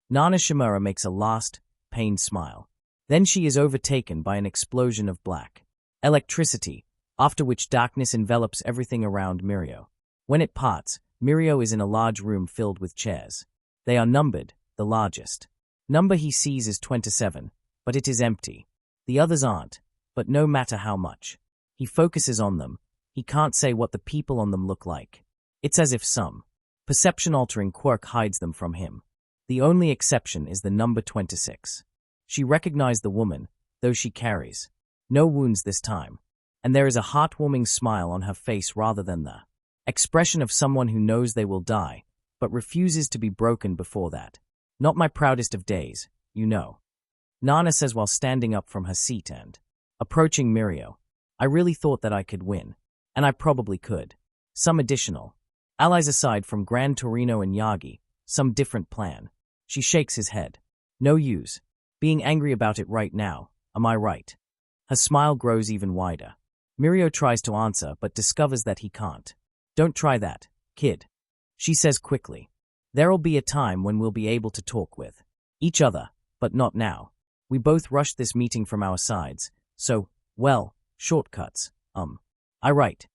Nana Shimura makes a last, pained smile. Then she is overtaken by an explosion of black electricity, after which darkness envelops everything around Mirio. When it parts, Mirio is in a large room filled with chairs. They are numbered, the largest number he sees is 27, but it is empty. The others aren't, but no matter how much he focuses on them, he can't say what the people on them look like. It's as if some perception-altering quirk hides them from him. The only exception is the number 26. She recognized the woman, though she carries no wounds this time, and there is a heartwarming smile on her face rather than the expression of someone who knows they will die, but refuses to be broken before that. Not my proudest of days, you know, Nana says while standing up from her seat and approaching Mirio. I really thought that I could win, and I probably could. Some additional allies aside from Gran Torino and Yagi, some different plan. She shakes his head. No use being angry about it right now, am I right? Her smile grows even wider. Mirio tries to answer but discovers that he can't. Don't try that, kid, she says quickly. There'll be a time when we'll be able to talk with each other, but not now. We both rushed this meeting from our sides, so, well, shortcuts, I right.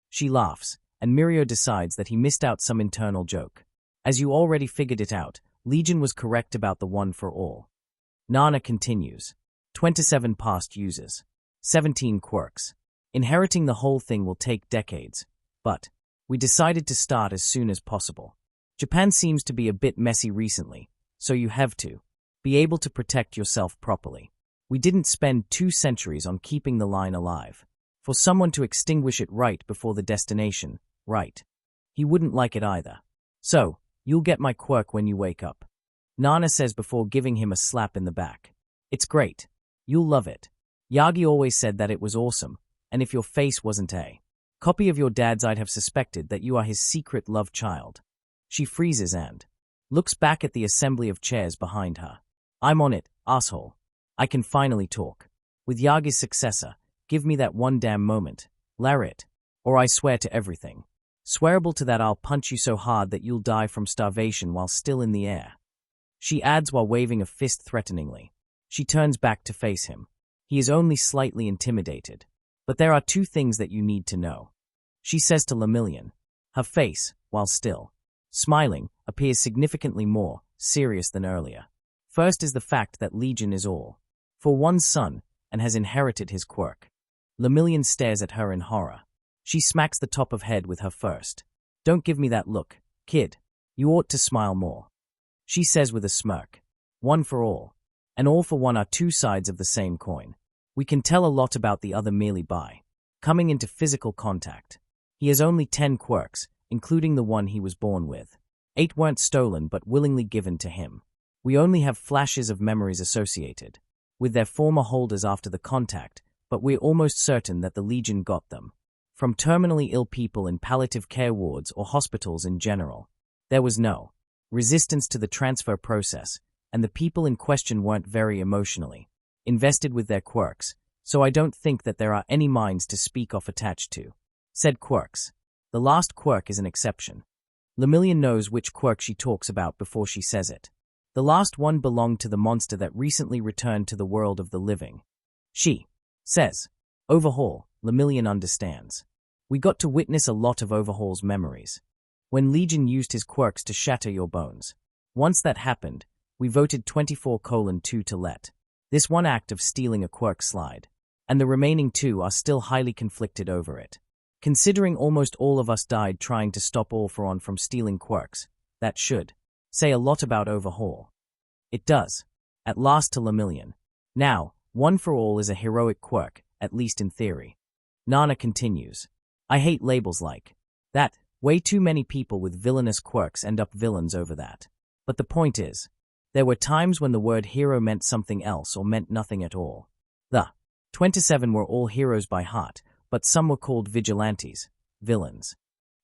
She laughs, and Mirio decides that he missed out some internal joke. As you already figured it out, Legion was correct about the one for all. Nana continues. 27 past users. 17 quirks. Inheriting the whole thing will take decades, but we decided to start as soon as possible. Japan seems to be a bit messy recently, so you have to be able to protect yourself properly. We didn't spend 2 centuries on keeping the line alive. For someone to extinguish it right before the destination, right? He wouldn't like it either. So, you'll get my quirk when you wake up, Nana says before giving him a slap in the back. It's great. You'll love it. Yagi always said that it was awesome, and if your face wasn't a copy of your dad's, I'd have suspected that you are his secret love child. She freezes and looks back at the assembly of chairs behind her. I'm on it, asshole. I can finally talk. With Yagi's successor, give me that one damn moment, Larrit, or I swear to everything. Swearable to that I'll punch you so hard that you'll die from starvation while still in the air. She adds while waving a fist threateningly. She turns back to face him. He is only slightly intimidated. But there are 2 things that you need to know, she says to Lemillion. Her face, while still smiling, appears significantly more serious than earlier. First is the fact that Legion is all for one son and has inherited his quirk. Lemillion stares at her in horror. She smacks the top of head with her first. Don't give me that look, kid. You ought to smile more, she says with a smirk. One for all, and all for one are 2 sides of the same coin. We can tell a lot about the other merely by coming into physical contact. He has only 10 quirks, including the one he was born with. 8 weren't stolen but willingly given to him. We only have flashes of memories associated with their former holders after the contact, but we're almost certain that the Legion got them from terminally ill people in palliative care wards or hospitals in general. There was no resistance to the transfer process, and the people in question weren't very emotionally invested with their quirks, so I don't think that there are any minds to speak of attached to said quirks. The last quirk is an exception. Lemillion knows which quirk she talks about before she says it. The last one belonged to the monster that recently returned to the world of the living. She says, Overhaul, Lemillion understands. We got to witness a lot of Overhaul's memories. When Legion used his quirks to shatter your bones. Once that happened, we voted 24:2 to let this one act of stealing a quirk slide, and the remaining 2 are still highly conflicted over it. Considering almost all of us died trying to stop All For One from stealing quirks, that should say a lot about Overhaul. It does. At last to Lemillion. Now, One For All is a heroic quirk, at least in theory. Nana continues. I hate labels like that. Way too many people with villainous quirks end up villains over that. But the point is, there were times when the word hero meant something else or meant nothing at all. The 27 were all heroes by heart, but some were called vigilantes, villains,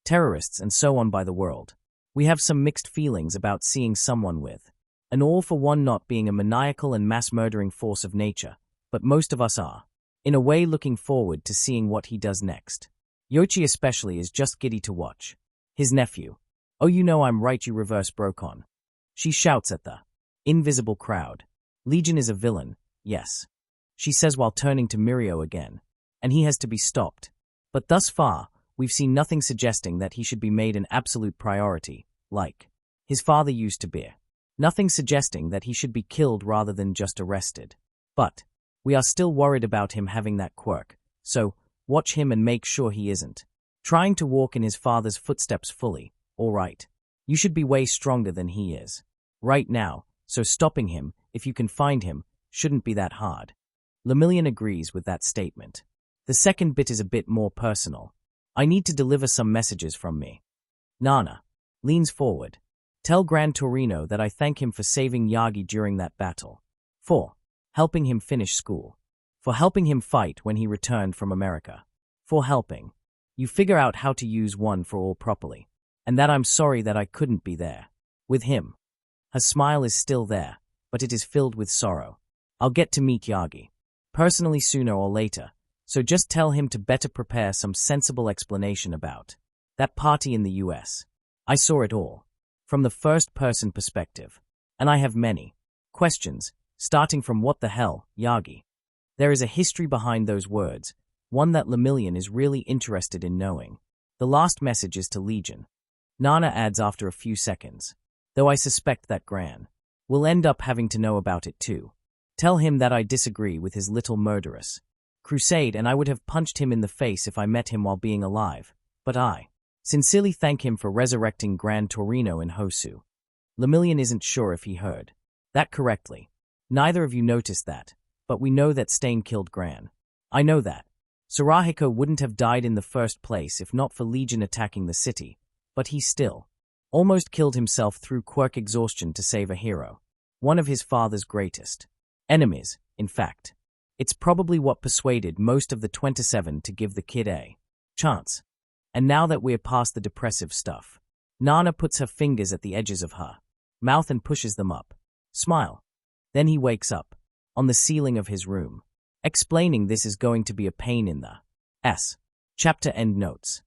terrorists, and so on by the world. We have some mixed feelings about seeing someone with an all for one not being a maniacal and mass-murdering force of nature, but most of us are, in a way, looking forward to seeing what he does next. Yoichi especially is just giddy to watch. His nephew. Oh, you know I'm right, you reverse Brocon. She shouts at the invisible crowd. Legion is a villain, yes, she says while turning to Mirio again, and he has to be stopped. But thus far, we've seen nothing suggesting that he should be made an absolute priority, like his father used to be. Nothing suggesting that he should be killed rather than just arrested. But we are still worried about him having that quirk, so watch him and make sure he isn't trying to walk in his father's footsteps fully. All right. You should be way stronger than he is right now, so stopping him, if you can find him, shouldn't be that hard. Lemillion agrees with that statement. The second bit is a bit more personal. I need to deliver some messages from me. Nana leans forward. Tell Gran Torino that I thank him for saving Yagi during that battle. 4. Helping him finish school. For helping him fight when he returned from America. For helping you figure out how to use one for all properly. And that I'm sorry that I couldn't be there with him. Her smile is still there, but it is filled with sorrow. I'll get to meet Yagi personally sooner or later, so just tell him to better prepare some sensible explanation about that party in the US. I saw it all from the first-person perspective, and I have many questions, starting from what the hell, Yagi? There is a history behind those words, one that Lemillion is really interested in knowing. The last message is to Legion. Nana adds after a few seconds, though I suspect that Gran will end up having to know about it too. Tell him that I disagree with his little murderous crusade and I would have punched him in the face if I met him while being alive, but I sincerely thank him for resurrecting Gran Torino in Hosu. Lemillion isn't sure if he heard that correctly. Neither of you noticed that, but we know that Stain killed Gran. I know that. Sarahiko wouldn't have died in the first place if not for Legion attacking the city, but he still almost killed himself through quirk exhaustion to save a hero. One of his father's greatest enemies, in fact. It's probably what persuaded most of the 27 to give the kid a chance. And now that we're past the depressive stuff, Nana puts her fingers at the edges of her mouth and pushes them up. Smile. Then he wakes up on the ceiling of his room, explaining this is going to be a pain in the S. Chapter end notes.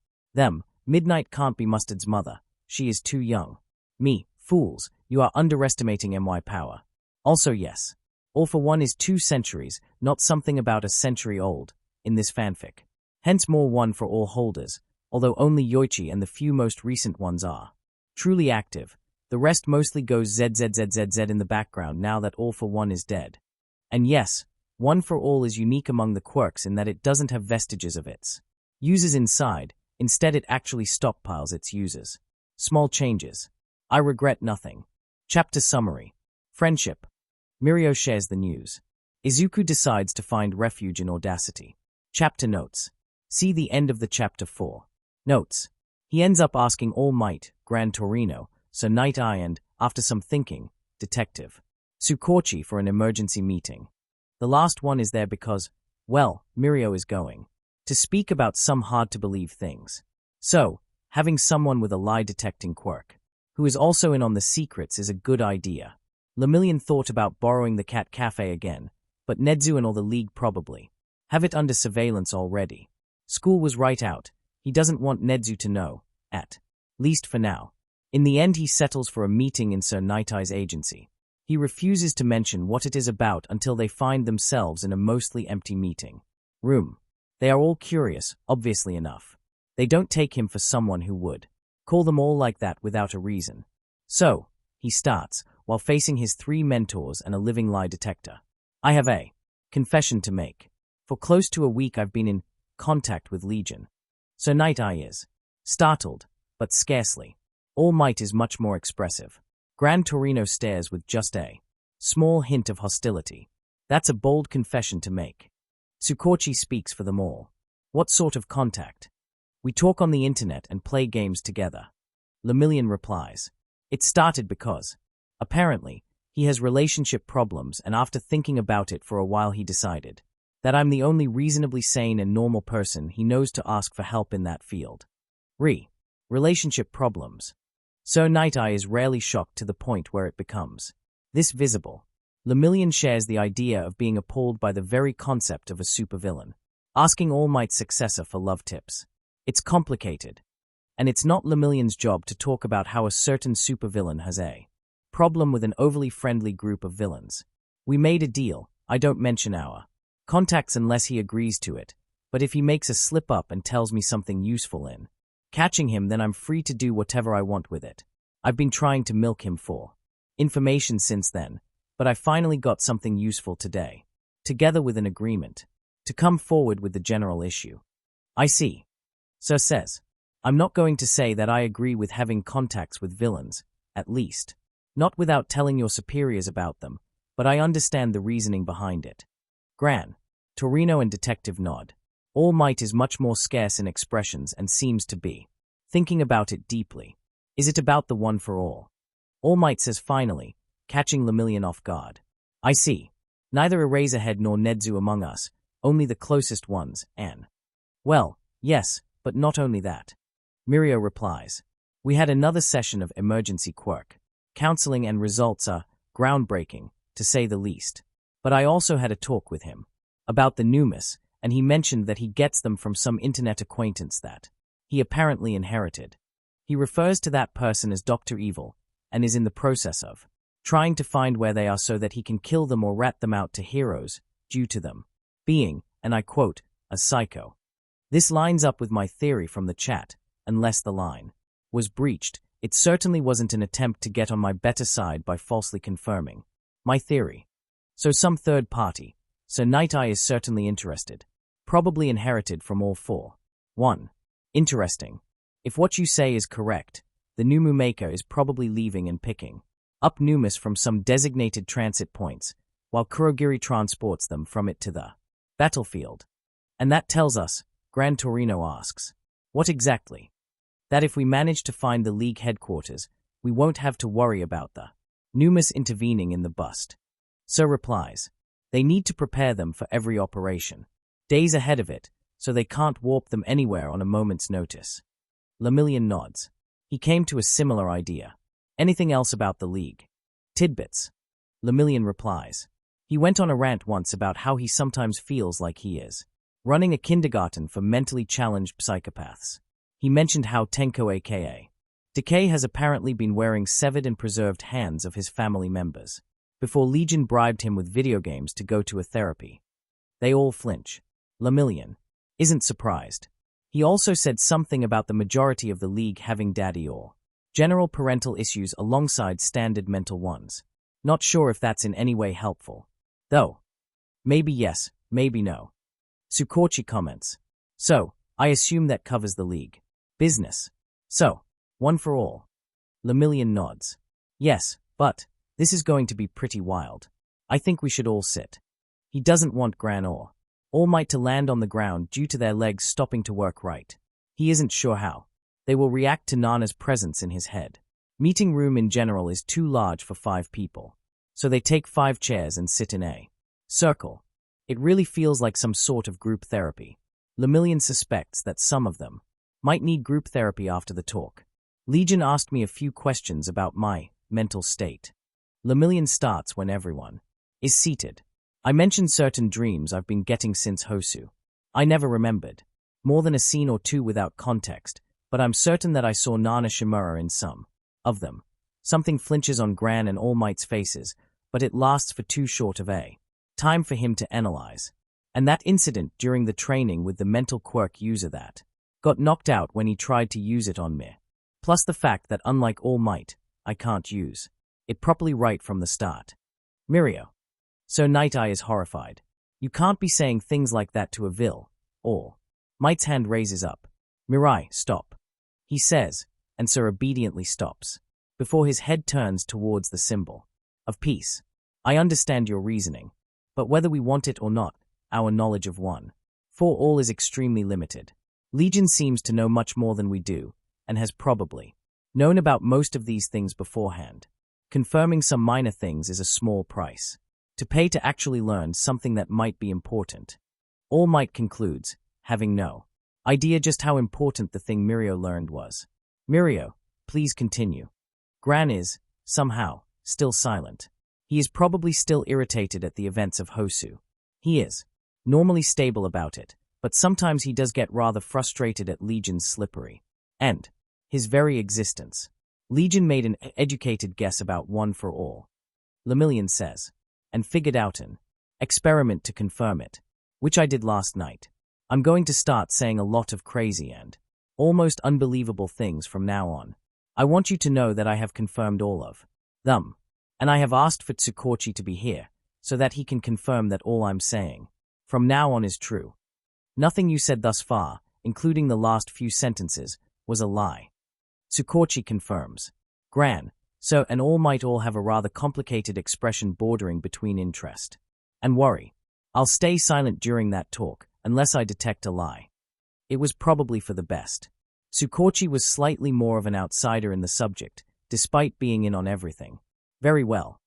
Midnight can't be Mustard's mother. She is too young. Me, fools, you are underestimating MY power. Also yes. All for One is 2 centuries, not something about a century old, in this fanfic. Hence more One for All holders, although only Yoichi and the few most recent ones are truly active. The rest mostly goes ZZZZZ in the background now that All for One is dead. And yes, One for All is unique among the quirks in that it doesn't have vestiges of its users inside, instead it actually stockpiles its users. Small changes. I regret nothing. Chapter summary. Friendship. Mirio shares the news. Izuku decides to find refuge in Audacity. Chapter notes. See the end of the chapter 4. Notes. He ends up asking All Might, Gran Torino, Sir Night Eye and, after some thinking, Detective Tsukochi for an emergency meeting. The last one is there because, well, Mirio is going to speak about some hard-to-believe things. So, having someone with a lie-detecting quirk, who is also in on the secrets is a good idea. Lemillion thought about borrowing the cat cafe again, but Nedzu and all the League probably have it under surveillance already. School was right out. He doesn't want Nedzu to know, at least for now. In the end he settles for a meeting in Sir Night Eye's agency. He refuses to mention what it is about until they find themselves in a mostly empty meeting room. They are all curious, obviously enough. They don't take him for someone who would call them all like that without a reason. So, he starts, while facing his 3 mentors and a living lie detector. I have a confession to make. For close to a week I've been in contact with Legion. Sir Night Eye is startled, but scarcely. All Might is much more expressive. Gran Torino stares with just a small hint of hostility. That's a bold confession to make. Tsukochi speaks for them all. What sort of contact? We talk on the internet and play games together. Lemillion replies. It started because, apparently, he has relationship problems and after thinking about it for a while he decided that I'm the only reasonably sane and normal person he knows to ask for help in that field. Relationship problems. Sir Night Eye is rarely shocked to the point where it becomes this visible. Lemillion shares the idea of being appalled by the very concept of a supervillain asking All Might's successor for love tips. It's complicated. And it's not Lemillion's job to talk about how a certain supervillain has a problem with an overly friendly group of villains. We made a deal. I don't mention our contacts unless he agrees to it, but if he makes a slip-up and tells me something useful in catching him, then I'm free to do whatever I want with it. I've been trying to milk him for information since then, but I finally got something useful today, together with an agreement to come forward with the general issue. I see. Sir says, I'm not going to say that I agree with having contacts with villains, at least not without telling your superiors about them, but I understand the reasoning behind it. Gran, Torino and Detective nod. All Might is much more scarce in expressions and seems to be thinking about it deeply. Is it about the one for all? All Might says finally, catching Lemillion off guard. I see. Neither Eraserhead nor Nedzu among us, only the closest ones, Anne. Well, yes, but not only that. Mirio replies. We had another session of emergency quirk counseling and results are groundbreaking, to say the least. But I also had a talk with him about the Numus, and he mentioned that he gets them from some internet acquaintance that he apparently inherited. He refers to that person as Dr. Evil, and is in the process of trying to find where they are so that he can kill them or rat them out to heroes, due to them being, and I quote, a psycho. This lines up with my theory from the chat. Unless the line was breached, it certainly wasn't an attempt to get on my better side by falsely confirming my theory. So some third party, so Night Eye is certainly interested. Probably inherited from all four. 1. Interesting. If what you say is correct, the Numu maker is probably leaving and picking up Numus from some designated transit points, while Kurogiri transports them from it to the battlefield. And that tells us, Gran Torino asks, what exactly? That if we manage to find the League headquarters, we won't have to worry about the Numus intervening in the bust. Sir replies, they need to prepare them for every operation, days ahead of it, so they can't warp them anywhere on a moment's notice. Lemillion nods. He came to a similar idea. Anything else about the League? Tidbits. Lemillion replies. He went on a rant once about how he sometimes feels like he is running a kindergarten for mentally challenged psychopaths. He mentioned how Tenko aka Decay has apparently been wearing severed and preserved hands of his family members, before Legion bribed him with video games to go to a therapy. They all flinch. Lemillion isn't surprised. He also said something about the majority of the League having daddy or general parental issues alongside standard mental ones. Not sure if that's in any way helpful. Though. Maybe yes, maybe no. Tsukochi comments. So, I assume that covers the League business. So, one for all. Lemillion nods. Yes, but this is going to be pretty wild. I think we should all sit. He doesn't want Gran or All Might to land on the ground due to their legs stopping to work right. He isn't sure how they will react to Nana's presence in his head. Meeting room in general is too large for 5 people, so they take 5 chairs and sit in a circle. It really feels like some sort of group therapy. Lemillion suspects that some of them might need group therapy after the talk. Legion asked me a few questions about my mental state. Lemillion starts when everyone is seated. I mentioned certain dreams I've been getting since Hosu. I never remembered more than a scene or two without context, but I'm certain that I saw Nana Shimura in some of them. Something flinches on Gran and All Might's faces, but it lasts for too short of a time for him to analyze. And that incident during the training with the mental quirk user that got knocked out when he tried to use it on me. Plus the fact that unlike All Might, I can't use it properly right from the start. Mirio. So Night Eye is horrified. You can't be saying things like that to a Vil. All Might's hand raises up. Mirai, stop. He says, and Sir obediently stops, before his head turns towards the symbol of peace. I understand your reasoning, but whether we want it or not, our knowledge of one for all is extremely limited. Legion seems to know much more than we do, and has probably known about most of these things beforehand. Confirming some minor things is a small price to pay to actually learn something that might be important. All Might concludes, having no idea just how important the thing Mirio learned was. Mirio, please continue. Gran is, somehow, still silent. He is probably still irritated at the events of Hosu. He is normally stable about it, but sometimes he does get rather frustrated at Legion's slippery and his very existence. Legion made an educated guess about one for all. Lemillion says, and figured out an experiment to confirm it, which I did last night. I'm going to start saying a lot of crazy and almost unbelievable things from now on. I want you to know that I have confirmed all of them, and I have asked for Tsukochi to be here, so that he can confirm that all I'm saying from now on is true. Nothing you said thus far, including the last few sentences, was a lie. Tsukochi confirms. Gran, so and all might all have a rather complicated expression bordering between interest and worry. I'll stay silent during that talk, unless I detect a lie. It was probably for the best. Tsukochi was slightly more of an outsider in the subject, despite being in on everything. Very well.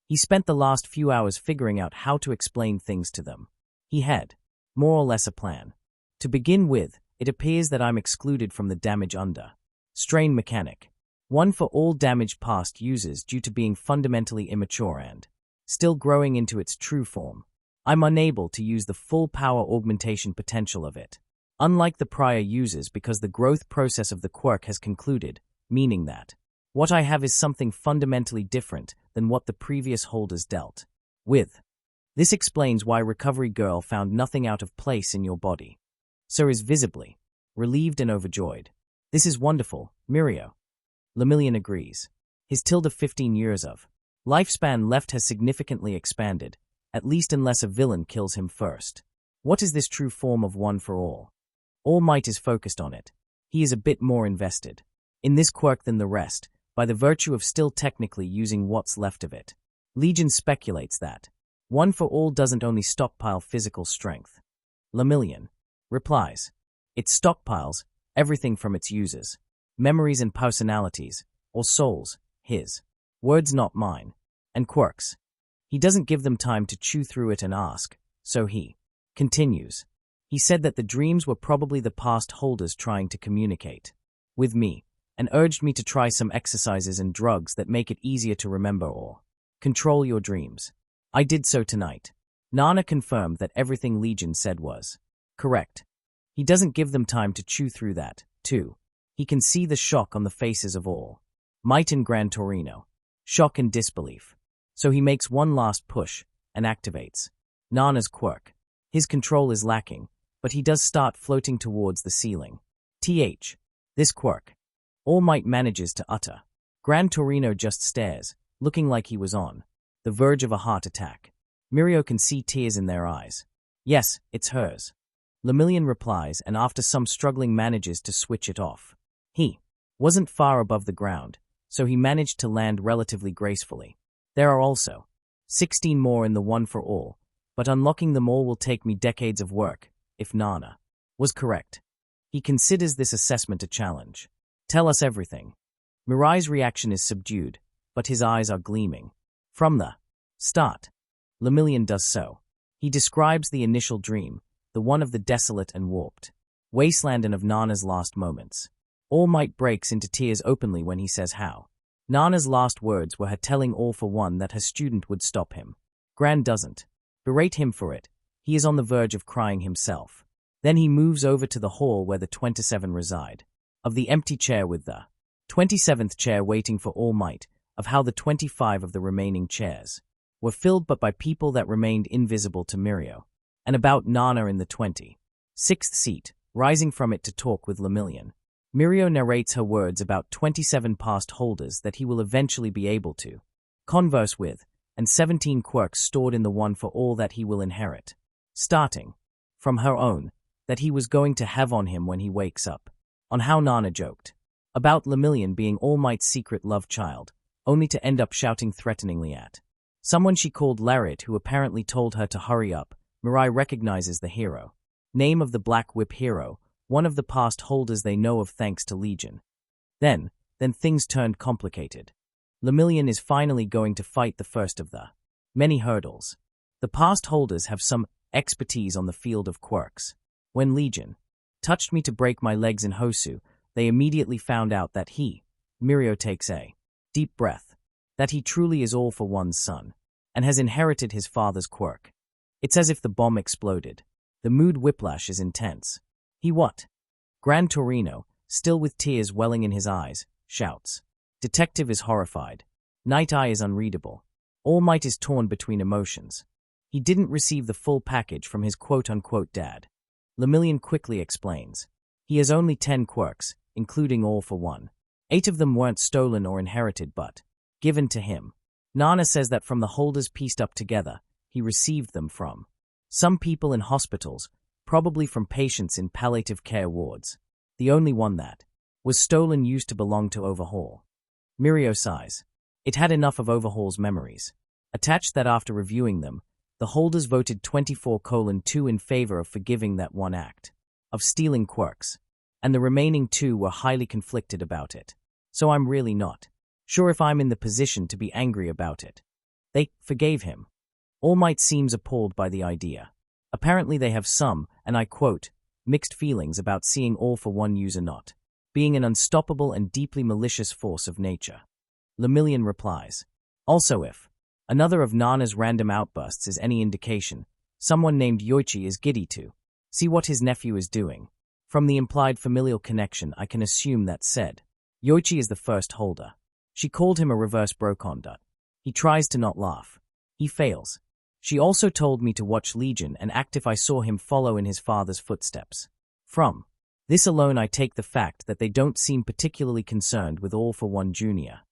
He spent the last few hours figuring out how to explain things to them. He had, more or less, a plan. To begin with, it appears that I'm excluded from the damage under strain mechanic. One for all damage past users due to being fundamentally immature and still growing into its true form. I'm unable to use the full power augmentation potential of it, unlike the prior users, because the growth process of the quirk has concluded, meaning that what I have is something fundamentally different than what the previous holders dealt with. This explains why Recovery Girl found nothing out of place in your body. Sir is visibly relieved and overjoyed. This is wonderful, Mirio. Lemillion agrees. His 15 years of lifespan left has significantly expanded, at least unless a villain kills him first. What is this true form of One for All? All Might is focused on it. He is a bit more invested in this quirk than the rest, by the virtue of still technically using what's left of it. Legion speculates that One for All doesn't only stockpile physical strength. Lemillion replies, it stockpiles everything from its users, memories and personalities, or souls, his words not mine, and quirks. He doesn't give them time to chew through it and ask, so he continues. He said that the dreams were probably the past holders trying to communicate with me, and urged me to try some exercises and drugs that make it easier to remember or control your dreams. I did so tonight. Nana confirmed that everything Legion said was correct. He doesn't give them time to chew through that, too. He can see the shock on the faces of all Might and Gran Torino. Shock and disbelief. So he makes one last push and activates Nana's quirk. His control is lacking, but he does start floating towards the ceiling. This quirk. All Might manages to utter. Gran Torino just stares, looking like he was on the verge of a heart attack. Mirio can see tears in their eyes. Yes, it's hers. Lemillion replies, and after some struggling manages to switch it off. He wasn't far above the ground, so he managed to land relatively gracefully. There are also 16 more in the One for All, but unlocking them all will take me decades of work, if Nana was correct. He considers this assessment a challenge. Tell us everything. Mirai's reaction is subdued, but his eyes are gleaming. From the start. Lemillion does so. He describes the initial dream, the one of the desolate and warped wasteland and of Nana's last moments. All Might breaks into tears openly when he says how Nana's last words were her telling All for One that her student would stop him. Gran doesn't berate him for it. He is on the verge of crying himself. Then he moves over to the hall where the 27 reside. Of the empty chair with the 27th chair waiting for All Might, of how the 25 of the remaining chairs were filled but by people that remained invisible to Mirio, and about Nana in the 26th seat, rising from it to talk with Lemillion. Mirio narrates her words about 27 past holders that he will eventually be able to converse with, and 17 quirks stored in the One for All that he will inherit, starting from her own, that he was going to have on him when he wakes up. On how Nana joked about Lemillion being All Might's secret love child, only to end up shouting threateningly at someone she called Larit, who apparently told her to hurry up. Mirai recognizes the hero. Name of the Black Whip hero, one of the past holders they know of thanks to Legion. Then things turned complicated. Lemillion is finally going to fight the first of the many hurdles. The past holders have some expertise on the field of quirks. When Legion touched me to break my legs in Hosu, they immediately found out that Mirio takes a deep breath, that he truly is All for One's son, and has inherited his father's quirk. It's as if the bomb exploded. The mood whiplash is intense. He what? Gran Torino, still with tears welling in his eyes, shouts. Detective is horrified. Night Eye is unreadable. All Might is torn between emotions. He didn't receive the full package from his quote-unquote dad. Lemillion quickly explains. He has only 10 quirks, including All for One. 8 of them weren't stolen or inherited but given to him. Nana says that from the holders pieced up together, he received them from some people in hospitals, probably from patients in palliative care wards. The only one that was stolen used to belong to Overhaul. Mirio sighs. It had enough of Overhaul's memories. Attached that after reviewing them, the holders voted 24:2 in favor of forgiving that one act of stealing quirks, and the remaining 2 were highly conflicted about it. So I'm really not sure if I'm in the position to be angry about it. They forgave him. All Might seems appalled by the idea. Apparently they have some, and I quote, mixed feelings about seeing All for One user not being an unstoppable and deeply malicious force of nature. Lemillion replies. Also if another of Nana's random outbursts is any indication, someone named Yoichi is giddy to see what his nephew is doing. From the implied familial connection, I can assume that said Yoichi is the first holder. She called him a reverse broconda. He tries to not laugh. He fails. She also told me to watch Legion and act if I saw him follow in his father's footsteps. From this alone I take the fact that they don't seem particularly concerned with All for One Jr.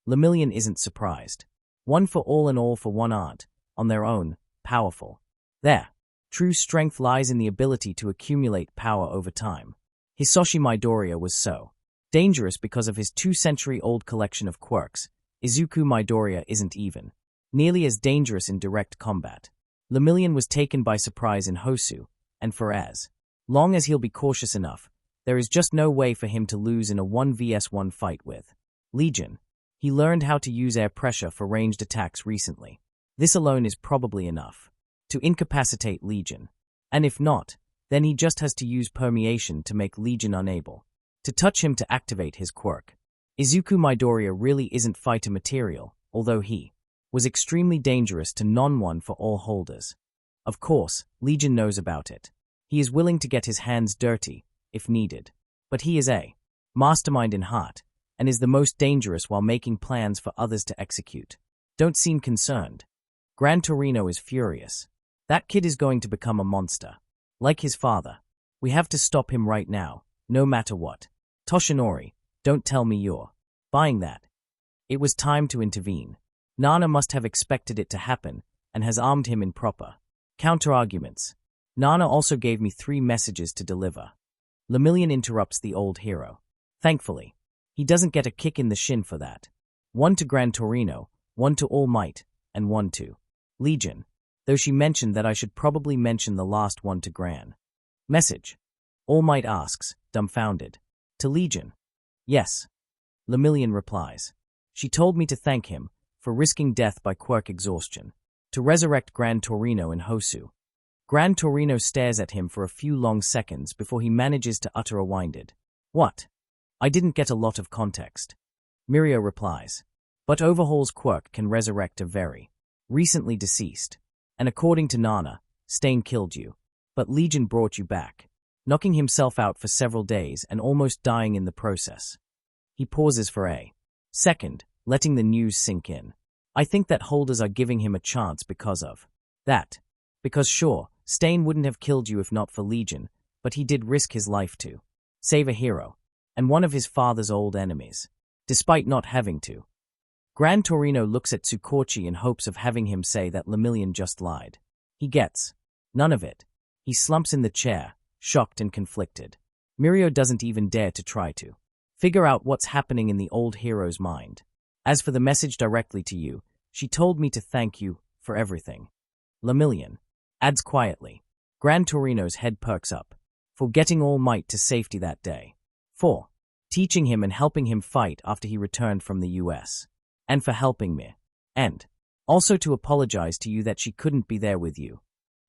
Lemillion isn't surprised. One for All and All for One aren't, on their own, powerful. Their true strength lies in the ability to accumulate power over time. Hisoshi Midoriya was so dangerous because of his 2-century-old collection of quirks. Izuku Midoriya isn't even nearly as dangerous in direct combat. Lemillion was taken by surprise in Hosu, and for as long as he'll be cautious enough, there is just no way for him to lose in a 1vs1 fight with Legion. He learned how to use air pressure for ranged attacks recently. This alone is probably enough to incapacitate Legion. And if not, then he just has to use permeation to make Legion unable to touch him to activate his quirk. Izuku Midoriya really isn't fighter material, although he was extremely dangerous to non-one for all holders. Of course, Legion knows about it. He is willing to get his hands dirty, if needed. But he is a mastermind in heart, and is the most dangerous while making plans for others to execute. Don't seem concerned. Gran Torino is furious. That kid is going to become a monster. Like his father. We have to stop him right now, no matter what. Toshinori, don't tell me you're buying that. It was time to intervene. Nana must have expected it to happen, and has armed him in proper counter-arguments. Nana also gave me 3 messages to deliver. Lemillion interrupts the old hero. Thankfully, he doesn't get a kick in the shin for that. 1 to Gran Torino, 1 to All Might, and 1 to Legion, though she mentioned that I should probably mention the last one to Gran. Message. All Might asks, dumbfounded. To Legion. Yes. Lemillion replies. She told me to thank him for risking death by quirk exhaustion, to resurrect Gran Torino in Hosu. Gran Torino stares at him for a few long seconds before he manages to utter a winded, "What?" I didn't get a lot of context. Mirio replies, but Overhaul's quirk can resurrect a very recently deceased. And according to Nana, Stain killed you, but Legion brought you back, knocking himself out for several days and almost dying in the process. He pauses for a second, letting the news sink in. I think that holders are giving him a chance because of that. Because sure, Stain wouldn't have killed you if not for Legion, but he did risk his life to save a hero, and one of his father's old enemies, despite not having to. Gran Torino looks at Tsukochi in hopes of having him say that Lemillion just lied. He gets none of it. He slumps in the chair, shocked and conflicted. Mirio doesn't even dare to try to figure out what's happening in the old hero's mind. As for the message directly to you, she told me to thank you for everything. Lemillion adds quietly. Gran Torino's head perks up. For getting All Might to safety that day. For teaching him and helping him fight after he returned from the US. And for helping me. And also to apologize to you that she couldn't be there with you.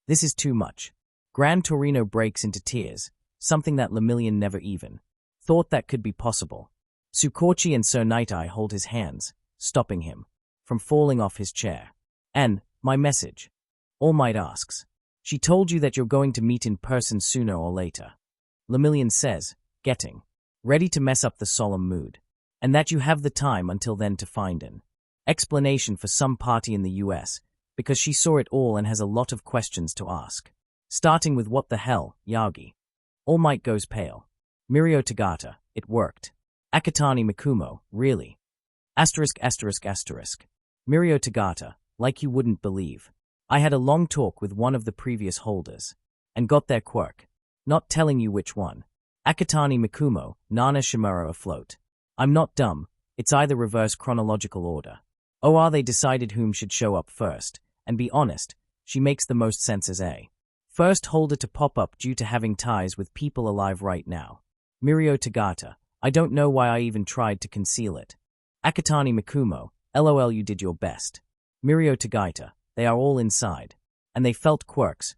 This is too much. Gran Torino breaks into tears, something that Lemillion never even thought that could be possible. Tsukochi and Sir Night-Eye hold his hands, stopping him from falling off his chair. And my message. All Might asks. She told you that you're going to meet in person sooner or later. Lemillion says, getting ready to mess up the solemn mood. And that you have the time until then to find an Explanation for some party in the US, because she saw it all and has a lot of questions to ask. Starting with what the hell, Yagi. All Might goes pale. Mirio Tagata, it worked. Akatani Mikumo, really? Asterisk. Mirio Tagata, like you wouldn't believe. I had a long talk with one of the previous holders. And got their quirk. Not telling you which one. Akatani Mikumo, Nana Shimura afloat. I'm not dumb, it's either reverse chronological order. They decided whom should show up first, and be honest, she makes the most sense as a first holder to pop up due to having ties with people alive right now. Mirio Tagata, I don't know why I even tried to conceal it. Akatani Mikumo, LOL you did your best. Mirio Tagata, they are all inside. And they felt quirks,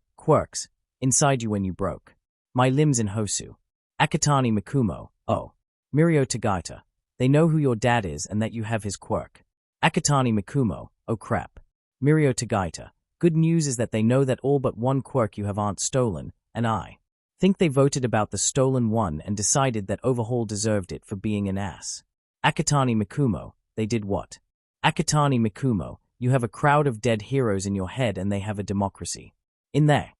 inside you when you broke. My limbs in Hosu. Akatani Mikumo, oh. Mirio Tagata, they know who your dad is and that you have his quirk. Akatani Mikumo, oh crap. Mirio Tagata, good news is that they know that all but one quirk you have aren't stolen, and I think they voted about the stolen one and decided that Overhaul deserved it for being an ass. Akatani Mikumo, they did what? Akatani Mikumo, you have a crowd of dead heroes in your head and they have a democracy. In there.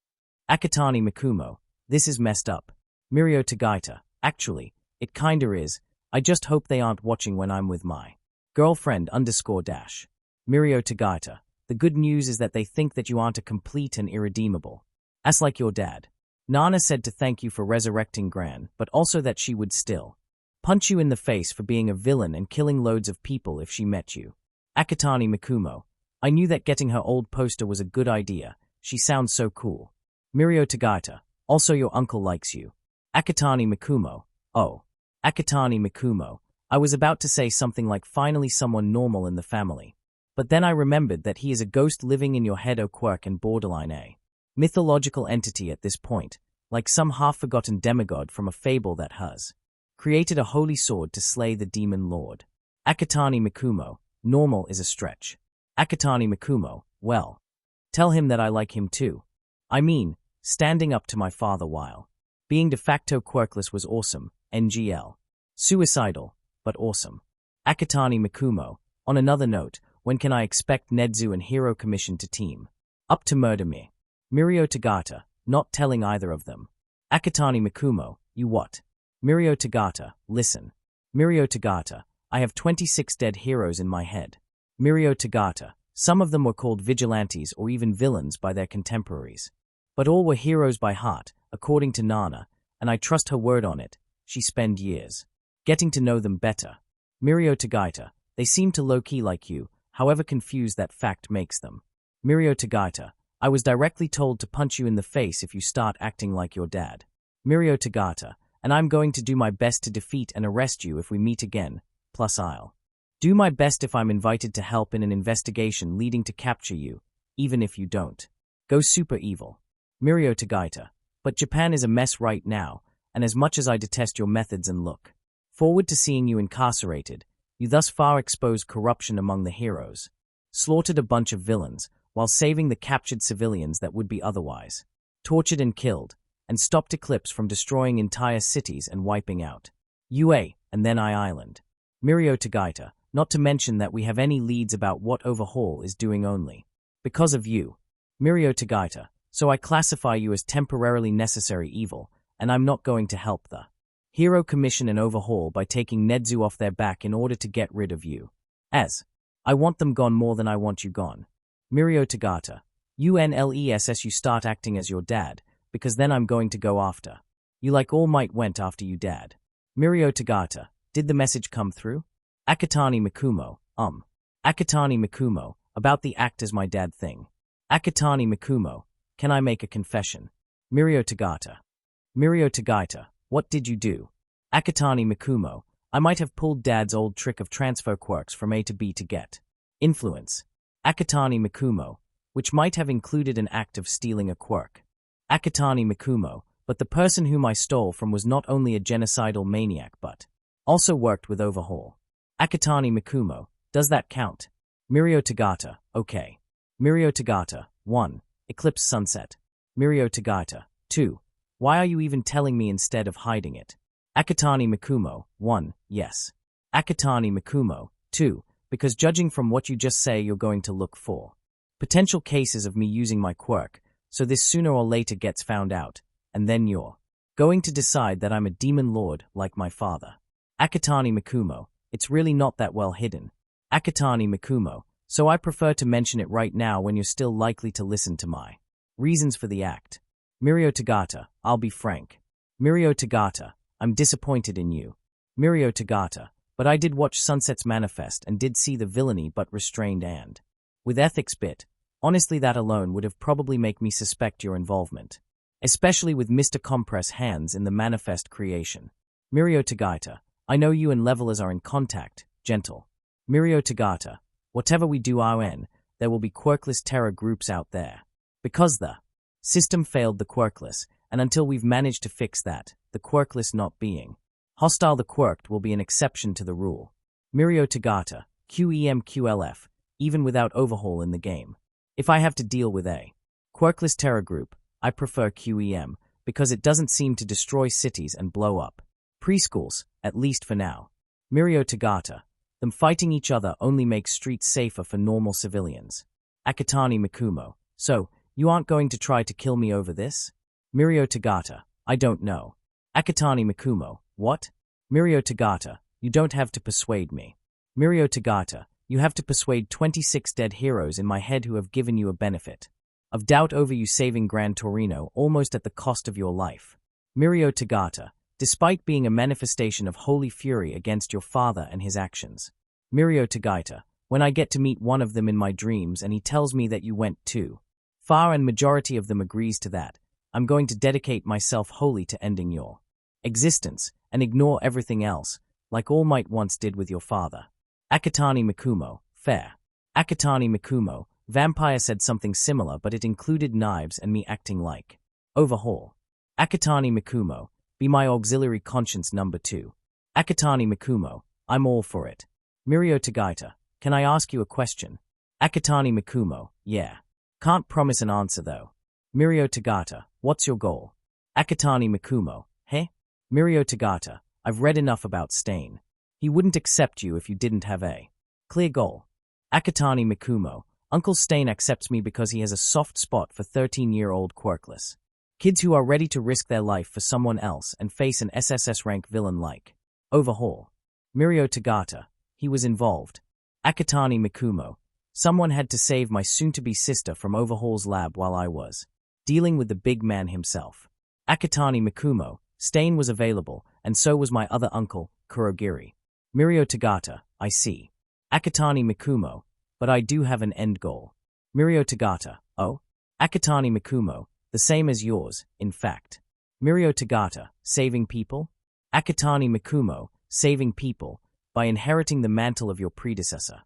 Akatani Mikumo, this is messed up. Mirio Tagata, actually, it kinda is, I just hope they aren't watching when I'm with my girlfriend _. Mirio Tagata, the good news is that they think that you aren't a complete and irredeemable. As like your dad. Nana said to thank you for resurrecting Gran, but also that she would still punch you in the face for being a villain and killing loads of people if she met you. Akatani Mikumo, I knew that getting her old poster was a good idea, she sounds so cool. Mirio Tagata, also your uncle likes you. Akatani Mikumo, oh. Akatani Mikumo, I was about to say something like finally someone normal in the family. But then I remembered that he is a ghost living in your head, quirk and borderline a mythological entity at this point, like some half-forgotten demigod from a fable that has created a holy sword to slay the demon lord. Akatani Mikumo, normal is a stretch. Akatani Mikumo, well. Tell him that I like him too. I mean, standing up to my father while being de facto quirkless was awesome, NGL. Suicidal, but awesome. Akatani Mikumo, on another note, when can I expect Nedzu and Hero Commission to team up to murder me? Mirio Tagata, not telling either of them. Akatani Mikumo, you what? Mirio Tagata, listen. Mirio Tagata, I have 26 dead heroes in my head. Mirio Tagata, some of them were called vigilantes or even villains by their contemporaries. But all were heroes by heart, according to Nana, and I trust her word on it. She spent years getting to know them better. Mirio Tagata, they seem to low-key like you, however confused that fact makes them. Mirio Tagata, I was directly told to punch you in the face if you start acting like your dad. Mirio Tagata, and I'm going to do my best to defeat and arrest you if we meet again, plus I'll do my best if I'm invited to help in an investigation leading to capture you, even if you don't go super evil. Mirio Tagata, but Japan is a mess right now, and as much as I detest your methods and look forward to seeing you incarcerated, you thus far exposed corruption among the heroes, slaughtered a bunch of villains, while saving the captured civilians that would be otherwise tortured and killed, and stopped Eclipse from destroying entire cities and wiping out UA, and then Island. Mirio Tagata, not to mention that we have any leads about what Overhaul is doing only because of you. Mirio Tagata, so I classify you as temporarily necessary evil, and I'm not going to help the Hero Commission and Overhaul by taking Nedzu off their back in order to get rid of you. As I want them gone more than I want you gone. Mirio Tagata, UNLESS you start acting as your dad, because then I'm going to go after you like All Might went after you dad. Mirio Tagata, did the message come through? Akatani Mikumo, Akatani Mikumo, about the act as my dad thing. Akatani Mikumo, can I make a confession? Mirio Tagata, what did you do? Akatani Mikumo, I might have pulled dad's old trick of transfer quirks from A to B to get influence. Akatani Mikumo, which might have included an act of stealing a quirk. Akatani Mikumo, but the person whom I stole from was not only a genocidal maniac but also worked with Overhaul. Akatani Mikumo, does that count? Mirio Tagata, okay. Mirio Tagata, 1. Eclipse Sunset. Mirio Tagata, 2. Why are you even telling me instead of hiding it? Akatani Mikumo, 1. Yes. Akatani Mikumo, 2. because judging from what you just say, you're going to look for potential cases of me using my quirk, so this sooner or later gets found out, and then you're going to decide that I'm a demon lord like my father. Akatani Mikumo, it's really not that well hidden. Akatani Mikumo, so I prefer to mention it right now when you're still likely to listen to my reasons for the act. Mirio Tagata, I'll be frank. Mirio Tagata, I'm disappointed in you. Mirio Tagata, but I did watch Sunset's Manifest and did see the villainy but restrained and with ethics bit. Honestly, that alone would have probably make me suspect your involvement. Especially with Mr. Compress hands in the Manifest creation. Mirio Tagata, I know you and Levelers are in contact, gentle. Mirio Tagata, whatever we do there will be quirkless terror groups out there. Because the system failed the quirkless, and until we've managed to fix that, the quirkless not being hostile, the quirked will be an exception to the rule. Mirio Tagata, QEMQLF, even without overhaul in the game. If I have to deal with a quirkless terror group, I prefer QEM, because it doesn't seem to destroy cities and blow up preschools, at least for now. Mirio Tagata, them fighting each other only makes streets safer for normal civilians. Akatani Mikumo, so, you aren't going to try to kill me over this? Mirio Tagata, I don't know. Akatani Mikumo, what? Mirio Tagata, you don't have to persuade me. Mirio Tagata, you have to persuade 26 dead heroes in my head who have given you a benefit of doubt over you saving Gran Torino almost at the cost of your life. Mirio Tagata, despite being a manifestation of holy fury against your father and his actions. Mirio Tagata, when I get to meet one of them in my dreams and he tells me that you went too far and majority of them agrees to that, I'm going to dedicate myself wholly to ending your existence and ignore everything else, like All Might once did with your father. Akatani Mikumo, fair. Akatani Mikumo, Vampire said something similar, but it included knives and me acting like overhaul. Akatani Mikumo, be my auxiliary conscience number 2. Akatani Mikumo, I'm all for it. Mirio Tagata, can I ask you a question? Akatani Mikumo, yeah. Can't promise an answer though. Mirio Tagata, what's your goal? Akatani Mikumo, hey? Mirio Tagata, I've read enough about Stain. He wouldn't accept you if you didn't have a clear goal. Akatani Mikumo, Uncle Stain accepts me because he has a soft spot for 13-year-old quirkless kids who are ready to risk their life for someone else and face an SSS rank villain like overhaul. Mirio Tagata, he was involved. Akatani Mikumo, someone had to save my soon-to-be sister from Overhaul's lab while I was dealing with the big man himself. Akatani Mikumo, Stain was available, and so was my other uncle, Kurogiri. Mirio Tagata, I see. Akatani Mikumo, but I do have an end goal. Mirio Tagata, oh? Akatani Mikumo, the same as yours, in fact. Mirio Tagata, saving people? Akatani Mikumo, saving people, by inheriting the mantle of your predecessor.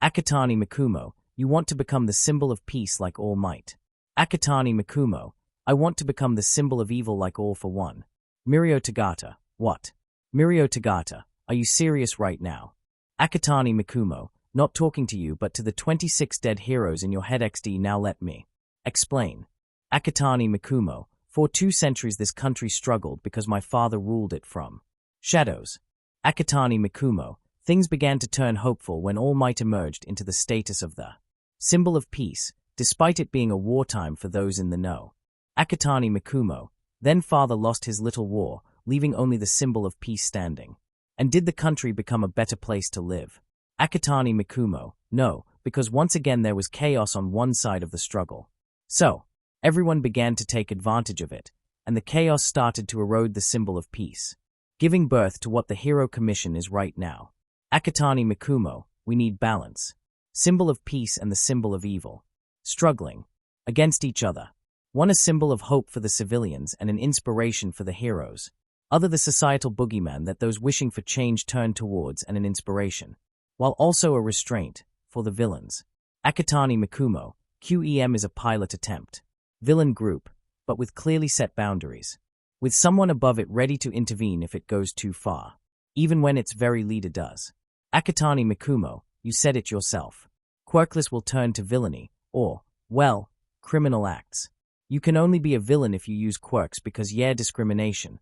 Akatani Mikumo, you want to become the symbol of peace like All Might. Akatani Mikumo, I want to become the symbol of evil like All for One. Mirio Tagata, what? Mirio Tagata, are you serious right now? Akatani Mikumo, not talking to you but to the 26 dead heroes in your head XD. Now let me explain. Akatani Mikumo, for 2 centuries this country struggled because my father ruled it from shadows. Akatani Mikumo, things began to turn hopeful when All Might emerged into the status of the symbol of peace, despite it being a wartime for those in the know. Akatani Mikumo, then father lost his little war, leaving only the symbol of peace standing. And did the country become a better place to live? Akatani Mikumo, no, because once again there was chaos on one side of the struggle. So, everyone began to take advantage of it, and the chaos started to erode the symbol of peace, giving birth to what the Hero Commission is right now. Akatani Mikumo, we need balance. Symbol of peace and the symbol of evil. Struggling against each other. One a symbol of hope for the civilians and an inspiration for the heroes. Other the societal boogeyman that those wishing for change turn towards and an inspiration. While also a restraint for the villains. Akatani Mikumo, QEM is a pilot attempt. Villain group, but with clearly set boundaries. With someone above it ready to intervene if it goes too far. Even when its very leader does. Akatani Mikumo, you said it yourself. Quirkless will turn to villainy, or, well, criminal acts. You can only be a villain if you use quirks because discrimination.